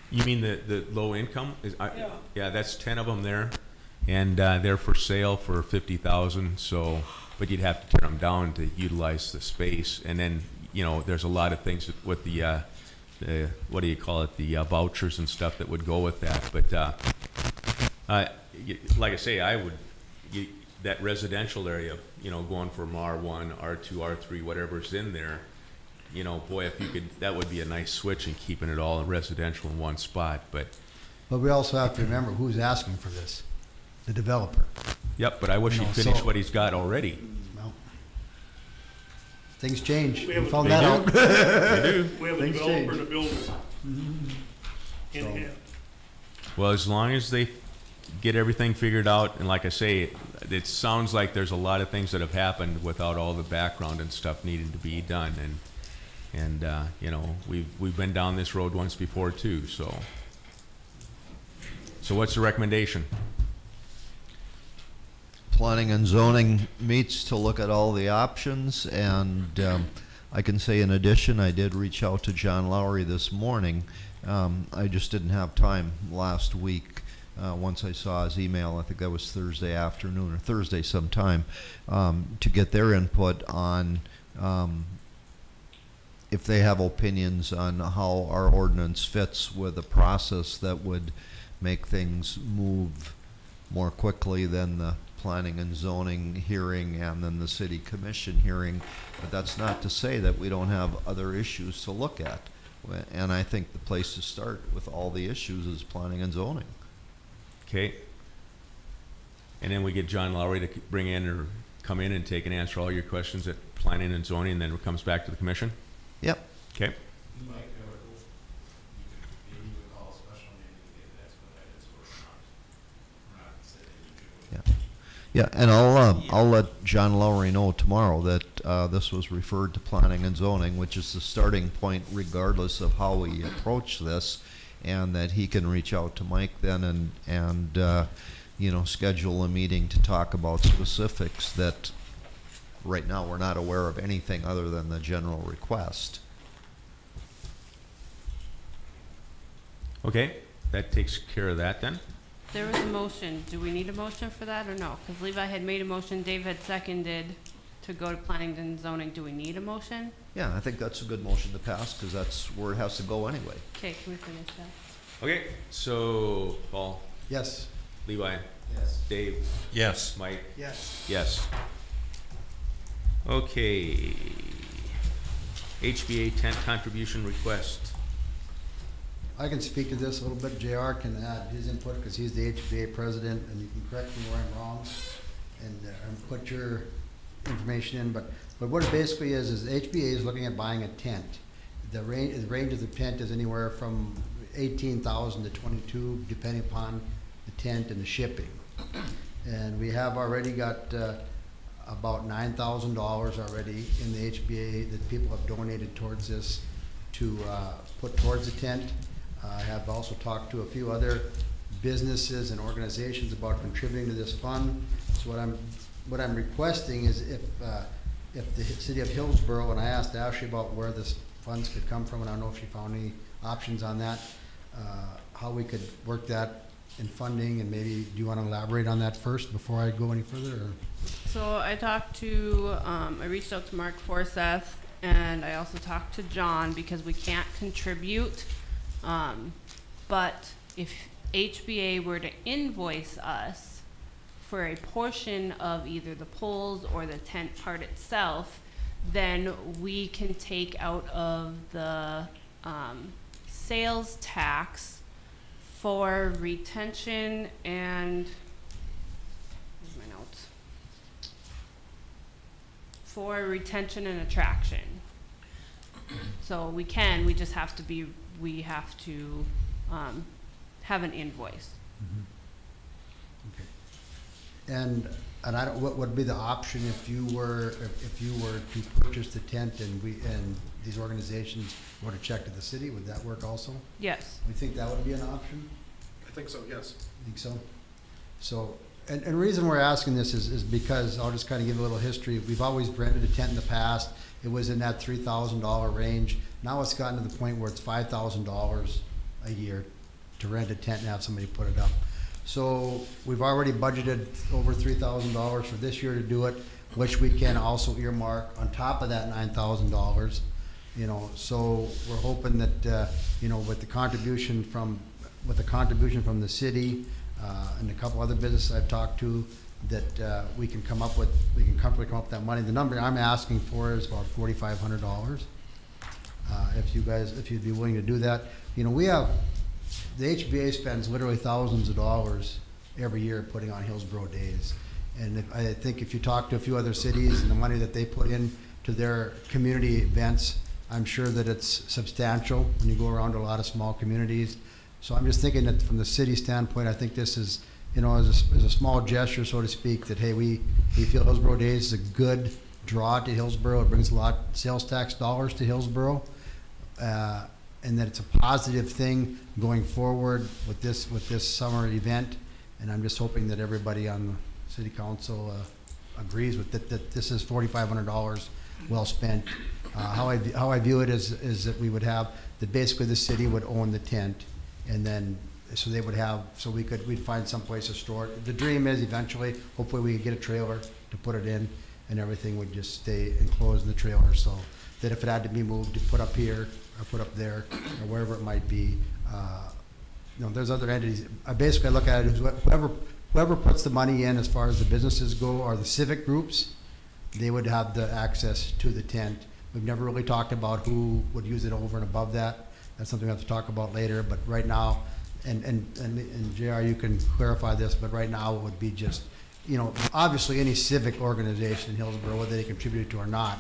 You mean the low income? Yeah. Yeah, that's 10 of them there, and they're for sale for 50,000. So, but you'd have to tear them down to utilize the space, and then there's a lot of things with the what do you call it, the vouchers and stuff that would go with that. But like I say, that residential area, going from R1, R2, R3, whatever's in there. Boy, if you could, that would be a nice switch in keeping it all residential in one spot, but. But we also have to remember who's asking for this, the developer. Yep, but I wish he'd finished what he's got already. Well, things change. We have We a- found They that do. out. They do. We have a Things developer change. and a builder. So- In hand. Well, as long as they get everything figured out, and like I say, it sounds like there's a lot of things that have happened without all the background and stuff needing to be done, and we've been down this road once before too, so. So what's the recommendation? Planning and zoning meets to look at all the options, and I can say in addition, I did reach out to John Lowry this morning. I just didn't have time last week. Once I saw his email, I think that was Thursday afternoon or Thursday sometime, to get their input on if they have opinions on how our ordinance fits with a process that would make things move more quickly than the planning and zoning hearing and then the city commission hearing. But that's not to say that we don't have other issues to look at. And I think the place to start with all the issues is planning and zoning. Okay. And then we get John Lowry to bring in or come in and take and answer all your questions at planning and zoning, and then it comes back to the commission? Yep. Okay. Yeah, and I'll let John Lowry know tomorrow that this was referred to planning and zoning, which is the starting point regardless of how we approach this, and that he can reach out to Mike then and schedule a meeting to talk about specifics that right now we're not aware of anything other than the general request. Okay, that takes care of that then. There was a motion. Do we need a motion for that or no? Because Levi had made a motion, Dave had seconded to go to planning and zoning. Do we need a motion? Yeah, I think that's a good motion to pass because that's where it has to go anyway. Okay, can we finish that? Okay, so Paul, Yes. Levi, Yes. Dave, Yes. Mike, Yes. yes. Okay. HBA tent contribution request. I can speak to this a little bit. JR can add his input because he's the HBA president, and you can correct me where I'm wrong and put your information in. But what it basically is HBA is looking at buying a tent. The range of the tent is anywhere from 18,000 to 22, depending upon the tent and the shipping. And we have already got about $9,000 already in the HBA that people have donated towards this to put towards the tent. I have also talked to a few other businesses and organizations about contributing to this fund. So what I'm requesting is if the city of Hillsboro, and I asked Ashley about where this funds could come from, and I don't know if she found any options on that, how we could work that in funding, and maybe do you want to elaborate on that first before I go any further? Or? So I talked to, I reached out to Mark Forseth, and I also talked to John because we can't contribute. But if HBA were to invoice us for a portion of either the poles or the tent part itself, then we can take out of the sales tax for retention and, where's my notes? For retention and attraction. So we just have to have an invoice. Okay. And I don't, what would be the option if you were to purchase the tent and these organizations were to check to the city? Would that work also? Yes. You think that would be an option? I think so, yes. Think so? So, and the reason we're asking this is because, I'll just kind of give a little history. We've always rented a tent in the past. It was in that $3,000 range. Now it's gotten to the point where it's $5,000 a year to rent a tent and have somebody put it up. So we've already budgeted over $3,000 for this year to do it, which we can also earmark on top of that $9,000. You know, so we're hoping that you know, with the contribution from the city and a couple other businesses I've talked to, that we can comfortably come up with that money. The number I'm asking for is about $4,500. If you'd be willing to do that. You know, the HBA spends literally thousands of dollars every year putting on Hillsboro Days. And I think if you talk to a few other cities and the money that they put in to their community events, I'm sure that it's substantial when you go around to a lot of small communities. So I'm just thinking that from the city standpoint, I think this is, you know, as a small gesture, so to speak, that, hey, we feel Hillsboro Days is a good draw to Hillsboro. It brings a lot of sales tax dollars to Hillsboro. And that it's a positive thing going forward with this summer event. And I'm just hoping that everybody on the city council agrees with that this is $4,500 well spent. How I view it is that we would have that basically the city would own the tent, and then so they would have, so we'd find some place to store it. The dream is eventually, hopefully we could get a trailer to put it in, and everything would just stay enclosed in the trailer, so that if it had to be moved to put up here or put up there or wherever it might be, you know, there's other entities. I basically look at it as whoever puts the money in as far as the businesses go, or the civic groups, they would have the access to the tent. We've never really talked about who would use it over and above that. That's something we have to talk about later, but right now, and JR, you can clarify this, but right now it would be just, you know, obviously any civic organization in Hillsboro, whether they contribute to or not,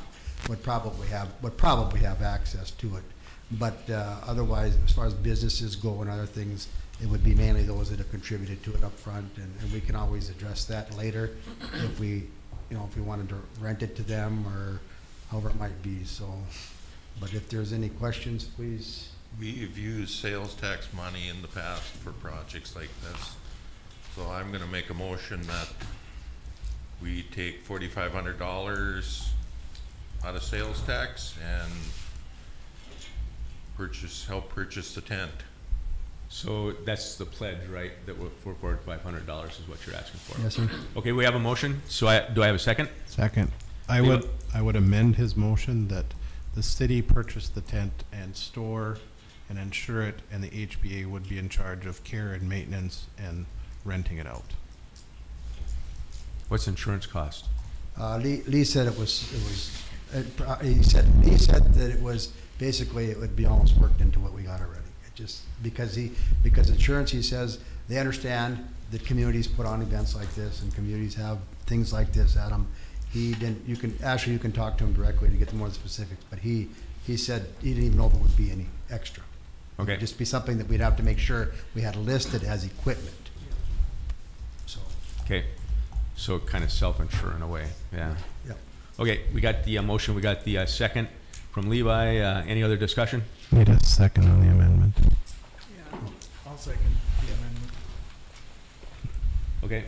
would probably have access to it. But otherwise, as far as businesses go and other things, it would be mainly those that have contributed to it up front, and we can always address that later if we wanted to rent it to them or however it might be. So, but if there's any questions, please. We've used sales tax money in the past for projects like this, so I'm going to make a motion that we take $4,500 out of sales tax and help purchase the tent. So that's the pledge, right? That we're for $4,500 is what you're asking for. Yes, sir. Okay, we have a motion. So do I have a second? Second. I would amend his motion that the city purchase the tent and store and insure it, and the HBA would be in charge of care and maintenance and renting it out. What's insurance cost? Lee said he said that it was basically, it would be almost worked into what we got already. It just because insurance, he says, they understand that communities put on events like this and communities have things like this at them. You can talk to him directly to get more specifics, but he said he didn't even know if it would be any extra. Okay. It'd just be something that we'd have to make sure we had listed as equipment. So. Okay, so kind of self-insure in a way, yeah. Yep. Okay, we got the motion, we got the second from Levi. Any other discussion? Need a second on the amendment. Yeah, I'll second the amendment. Okay.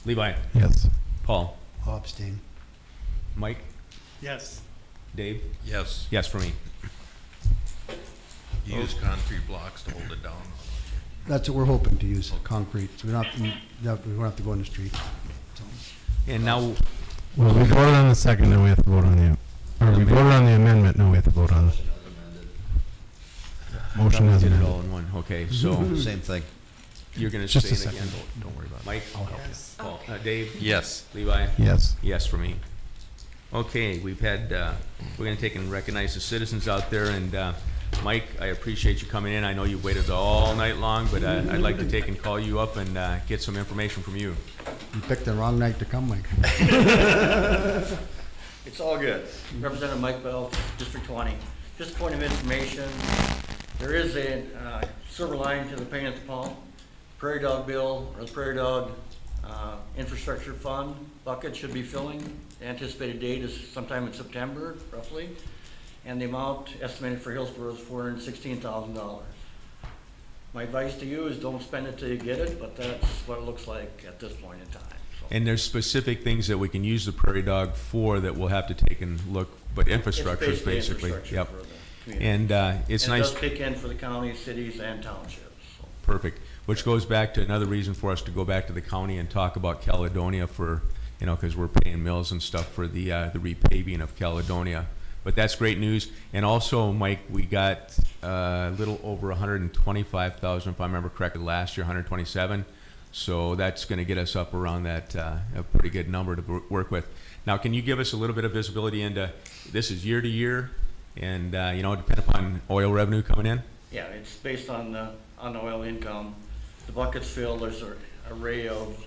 Levi? Yes. Paul? I'll abstain. Mike? Yes. Dave? Yes. Yes for me. Use concrete blocks to hold it down. That's what we're hoping to use, concrete, so we don't have to go in the street. So. And now, Well, we voted on the second, then we have to vote on we voted on the amendment, now we have to vote on the motion as did it amended. all in one. Okay, so Same thing. you're going to Just a say it second, again. don't worry about it. Mike? I'll help Yes. Paul? Dave? Yes. Levi? Yes. Yes for me. Okay, we've had, we're going to take and recognize the citizens out there, and Mike, I appreciate you coming in. I know you waited all night long, but I'd like to take and call you up and get some information from you. You picked the wrong night to come, Mike. It's all good. Representative Mike Bell, District 20. just a point of information, there is a silver lining to the pain at the pump. Prairie Dog bill, or the Prairie Dog Infrastructure Fund bucket should be filling. The anticipated date is sometime in September, roughly. And the amount estimated for Hillsboro is $416,000. My advice to you is don't spend it till you get it, but that's what it looks like at this point in time. So. And there's specific things that we can use the Prairie Dog for that we'll have to take and look, but infrastructure is basically. Infrastructure for the community. And it's nice. It does kick in for the counties, cities, and townships. So. Perfect. Which goes back to another reason for us to go back to the county and talk about Caledonia for, you know, because we're paying mills and stuff for the repaving of Caledonia. But that's great news. And also, Mike, we got a little over 125,000, if I remember correctly, last year, 127. So that's going to get us up around that a pretty good number to work with. Now, can you give us a little bit of visibility into this is year to year, and you know, depend upon oil revenue coming in? Yeah, it's based on the oil income. The buckets filled. There's an array of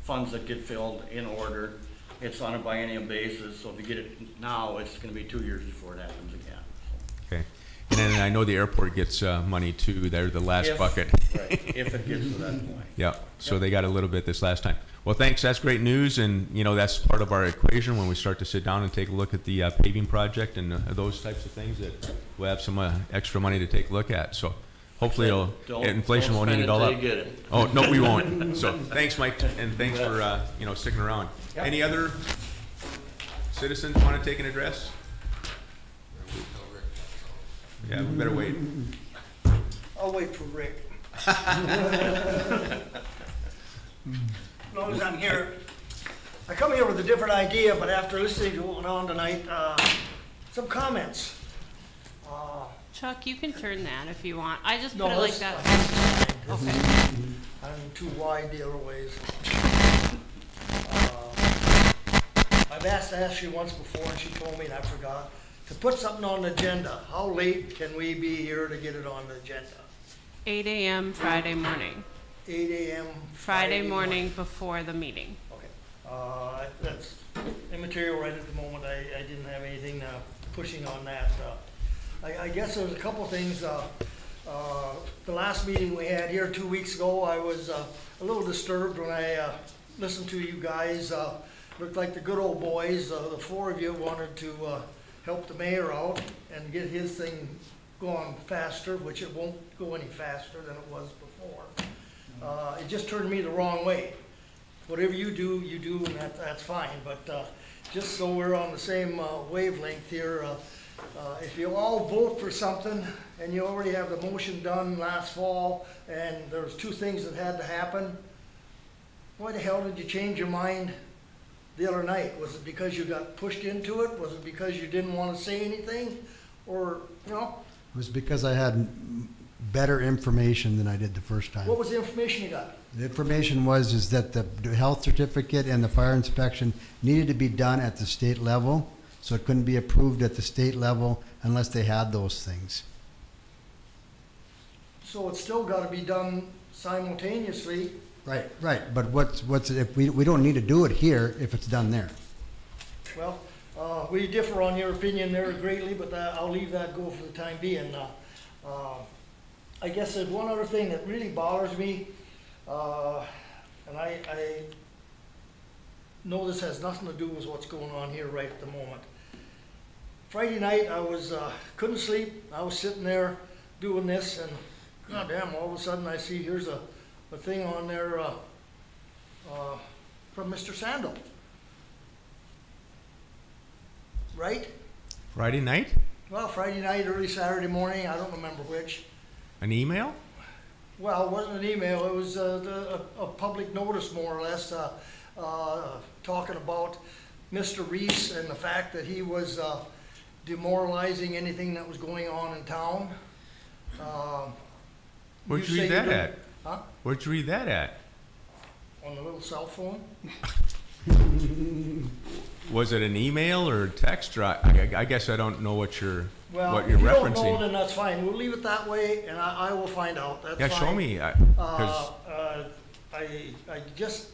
funds that get filled in order. It's on a biennial basis, so if you get it now, it's going to be 2 years before it happens again. So. Okay. And then I know the airport gets money too. They're the last bucket. Right, if it gets to that point. Yeah, so they got a little bit this last time. Well, thanks. That's great news, and you know that's part of our equation when we start to sit down and take a look at the paving project and those types of things that we'll have some extra money to take a look at. So hopefully inflation won't eat it all up. Get it. Oh no, we won't. So thanks, Mike, and thanks for you know, sticking around. Yep. Any other citizens want to take an address? Yeah, we better wait. I'll wait for Rick. As long as I'm here. I come here with a different idea, but after listening to what went on tonight, some comments. Chuck, you can turn that if you want. I just put No, it like that. Okay. I'm too wide the other ways. I've asked Ashley once before, and she told me, and I forgot, to put something on the agenda. How late can we be here to get it on the agenda? 8 a.m. Friday morning. 8 a.m. Friday morning before the meeting. Okay. That's immaterial right at the moment. I didn't have anything pushing on that. I guess there's a couple things. The last meeting we had here 2 weeks ago, I was a little disturbed when I listened to you guys. Looked like the good old boys, the four of you wanted to help the mayor out and get his thing going faster, which it won't go any faster than it was before. It just turned me the wrong way. Whatever you do, and that's fine. But just so we're on the same wavelength here, if you all vote for something and you already have the motion done last fall and there's two things that had to happen, why the hell did you change your mind the other night? Was it because you got pushed into it? Was it because you didn't want to say anything? Or, you know? It was because I had better information than I did the first time. What was the information you got? The information is that the health certificate and the fire inspection needed to be done at the state level, so it couldn't be approved at the state level unless they had those things. So it's still got to be done simultaneously. Right, right. But what's if we don't need to do it here if it's done there? Well, we differ on your opinion there greatly, but I'll leave that go for the time being. I guess there's one other thing that really bothers me, and I know this has nothing to do with what's going on here right at the moment. Friday night, I was couldn't sleep. I was sitting there doing this, and goddamn, all of a sudden I see here's a thing on there from Mr. Sandel. Right? Friday night? Well, Friday night, early Saturday morning, I don't remember which. An email? Well, it wasn't an email. It was a public notice, more or less, talking about Mr. Reese and the fact that he was demoralizing anything that was going on in town. Where'd you read that at? Huh? Where'd you read that at? On the little cell phone. Was it an email or text? Or I guess I don't know what you're Well, what you're if you referencing. don't know, then that's fine. We'll leave it that way, and I will find out. That's Yeah, fine. show me. I just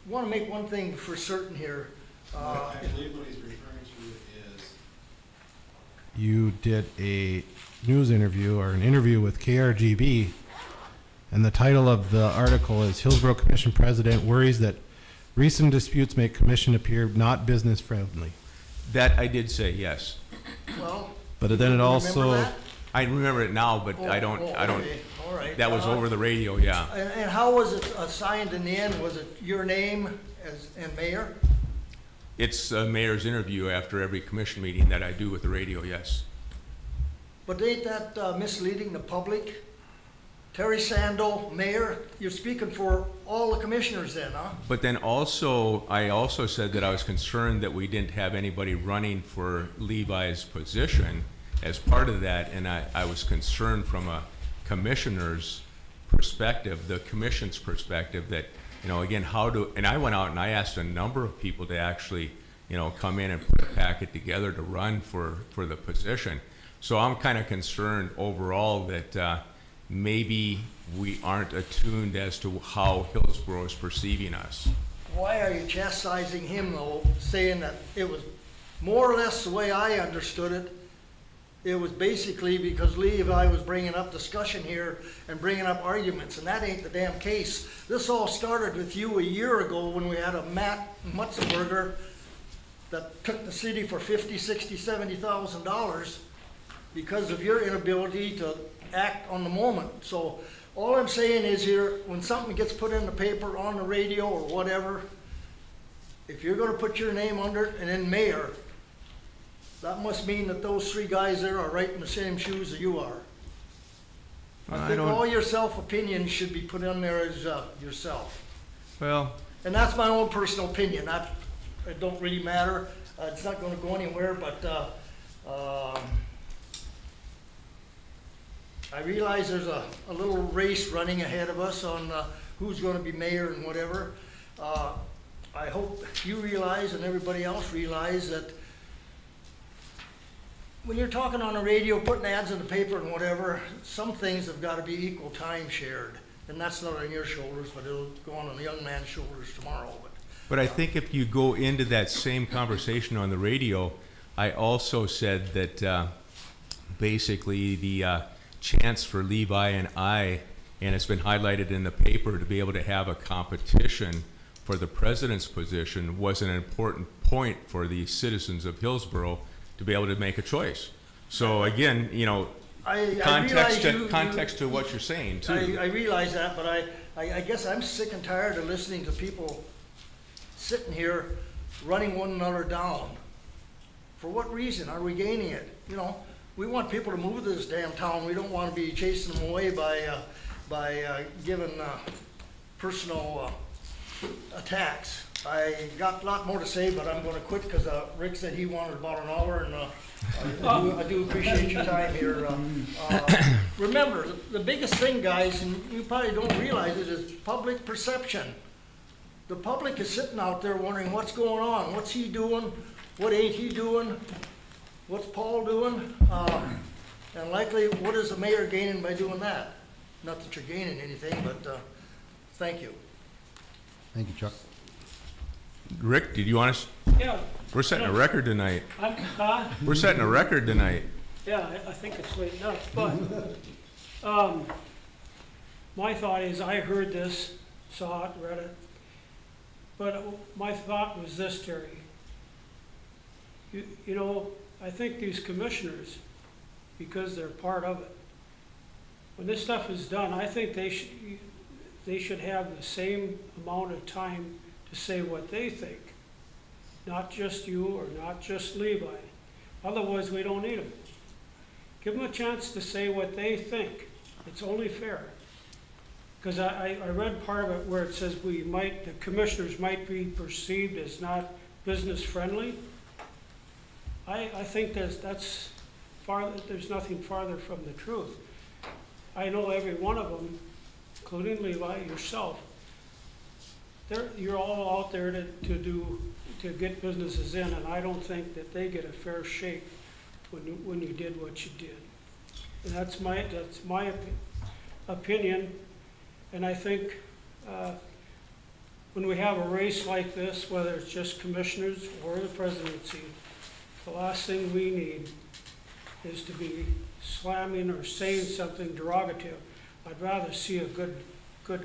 want to make one thing for certain here. I believe what he's referring to is you did a news interview or an interview with KRGB, and the title of the article is Hillsboro Commission President Worries That Recent Disputes Make Commission Appear Not Business Friendly. That I did say, yes. Well. But then it also, remember that? I remember it now, but I don't, Okay, all right. that was over the radio, yeah. And how was it assigned in the end? Was it your name and mayor? It's a mayor's interview after every commission meeting that I do with the radio, yes. But ain't that misleading the public? Terry Sando, mayor, you're speaking for all the commissioners then, huh? But then also, I also said that I was concerned that we didn't have anybody running for Levi's position as part of that, and I was concerned from a commissioner's perspective, the commission's perspective, that, you know, again, and I went out and I asked a number of people to actually, you know, come in and put a packet together to run for the position. So I'm kind of concerned overall that maybe we aren't attuned as to how Hillsboro is perceiving us. Why are you chastising him though, saying that it was more or less the way I understood it? It was basically because Levi was bringing up discussion here and bringing up arguments, and that ain't the damn case. This all started with you a year ago when we had a Matt Mutzenberger that took the city for $50,000, $60,000, $70,000 because of your inability to act on the moment. So all I'm saying is here, when something gets put in the paper, on the radio or whatever, if you're gonna put your name under it and then mayor, that must mean that those three guys there are right in the same shoes that you are. I think all your self-opinions should be put in there as yourself. Well. And that's my own personal opinion. It don't really matter. It's not gonna go anywhere, but I realize there's a little race running ahead of us on who's gonna be mayor and whatever. I hope you realize and everybody else realize that when you're talking on the radio, putting ads in the paper and whatever, some things have got to be equal time shared. And that's not on your shoulders, but it'll go on the young man's shoulders tomorrow. But I think if you go into that same conversation on the radio, I also said that basically the chance for Levi and I, and it's been highlighted in the paper, to be able to have a competition for the president's position was an important point for the citizens of Hillsboro to be able to make a choice. So again, you know, context to what you're saying too. I realize that, but I guess I'm sick and tired of listening to people sitting here running one another down. For what reason are we gaining it? You know, we want people to move to this damn town. We don't want to be chasing them away by giving personal attacks. I got a lot more to say, but I'm going to quit because Rick said he wanted about an hour, and I do appreciate your time here. Remember, the biggest thing, guys, and you probably don't realize it, is public perception. The public is sitting out there wondering what's going on, what's he doing, what ain't he doing, what's Paul doing, and likely what is the mayor gaining by doing that? Not that you're gaining anything, but thank you. Thank you, Chuck. Rick, did you want us? Yeah. We're setting a record tonight. Huh? We're setting a record tonight. Yeah, I think it's late enough, but my thought is, I heard this, saw it, read it, but my thought was this, Terry. You know, I think these commissioners, because they're part of it, when this stuff is done, I think they should have the same amount of time to say what they think, not just you or not just Levi. Otherwise, we don't need them. Give them a chance to say what they think. It's only fair. Because I read part of it where it says the commissioners might be perceived as not business friendly. I think there's nothing farther from the truth. I know every one of them, including Levi, yourself, you're all out there to get businesses in, and I don't think that they get a fair shake when you did what you did. And that's my opinion. And I think when we have a race like this, whether it's just commissioners or the presidency, the last thing we need is to be slamming or saying something derogatory. I'd rather see a good,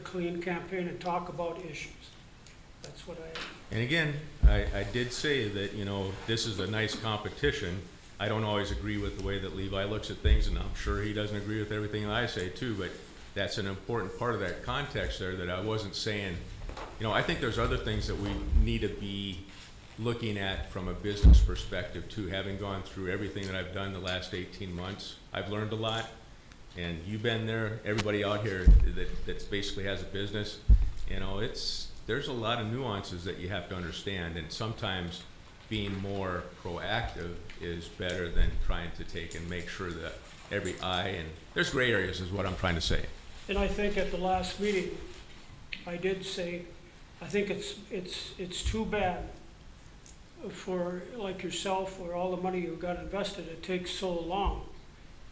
clean campaign and talk about issues. That's what I. And again, I did say that, you know, this is a nice competition. I don't always agree with the way that Levi looks at things, and I'm sure he doesn't agree with everything that I say too, but that's an important part of that context there that I wasn't saying. You know, I think there's other things that we need to be looking at from a business perspective too. Having gone through everything that I've done the last 18 months, I've learned a lot. And you've been there, everybody out here that basically has a business, you know, there's a lot of nuances that you have to understand, and sometimes being more proactive is better than trying to take and make sure that every eye, and there's gray areas is what I'm trying to say. And I think at the last meeting, I did say, I think it's too bad for, like yourself, for all the money you got invested, it takes so long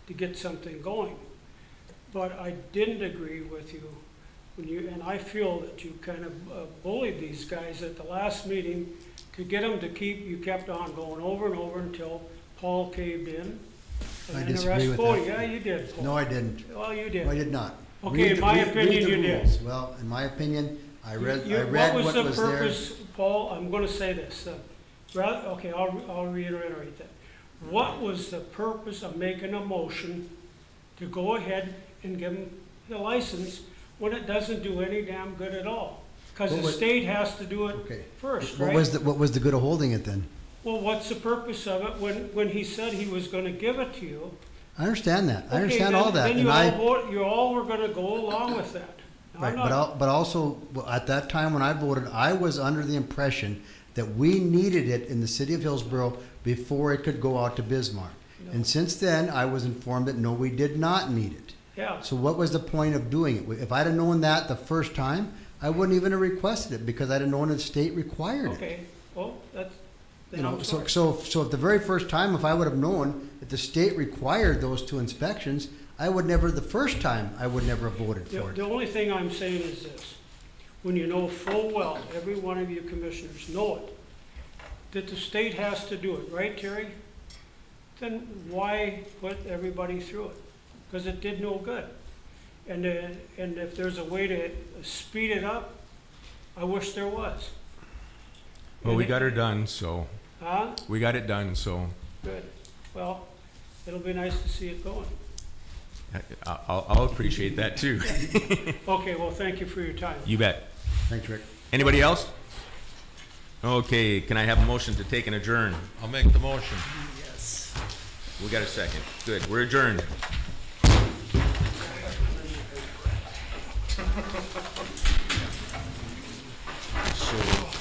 to get something going. But I didn't agree with you when and I feel that you kind of bullied these guys at the last meeting to get them to you kept on going over and over until Paul caved in. And I then disagree the rest with voted. that. Yeah, you did, Paul. No, I didn't. Well, you did. No, I did not. Okay, in my opinion, you did. Well, in my opinion, I read What was the there. purpose, Paul, I'm gonna say this, okay, I'll reiterate that. What was the purpose of making a motion to go ahead and give them the license when it doesn't do any damn good at all? Because the state has to do it first, right? What was the good of holding it then? Well, what's the purpose of it when he said he was gonna give it to you? I understand that. I Okay, understand all that. Then And you all were gonna go along with that. right, but also at that time when I voted, I was under the impression that we needed it in the city of Hillsboro before it could go out to Bismarck. No. And since then, I was informed that no, we did not need it. Yeah. So what was the point of doing it? If I'd have known that the first time, I wouldn't even have requested it because I'd have known the state required it. Okay, well, that's, You know, so at the very first time, if I would have known that the state required those 2 inspections, I would never, the first time, I would never have voted for it. The only thing I'm saying is this, when you know full well, every one of you commissioners know it, that the state has to do it, right, Terry? Then why put everybody through it? Because it did no good. And if there's a way to speed it up, I wish there was. Well, we got her done, so. Huh? We got it done, so. Good. Well, it'll be nice to see it going. I'll appreciate that too. Okay, well, thank you for your time. You bet. Thanks, Rick. Anybody else? Okay, can I have a motion to take and adjourn? I'll make the motion. Yes. We got a second. Good, we're adjourned. So.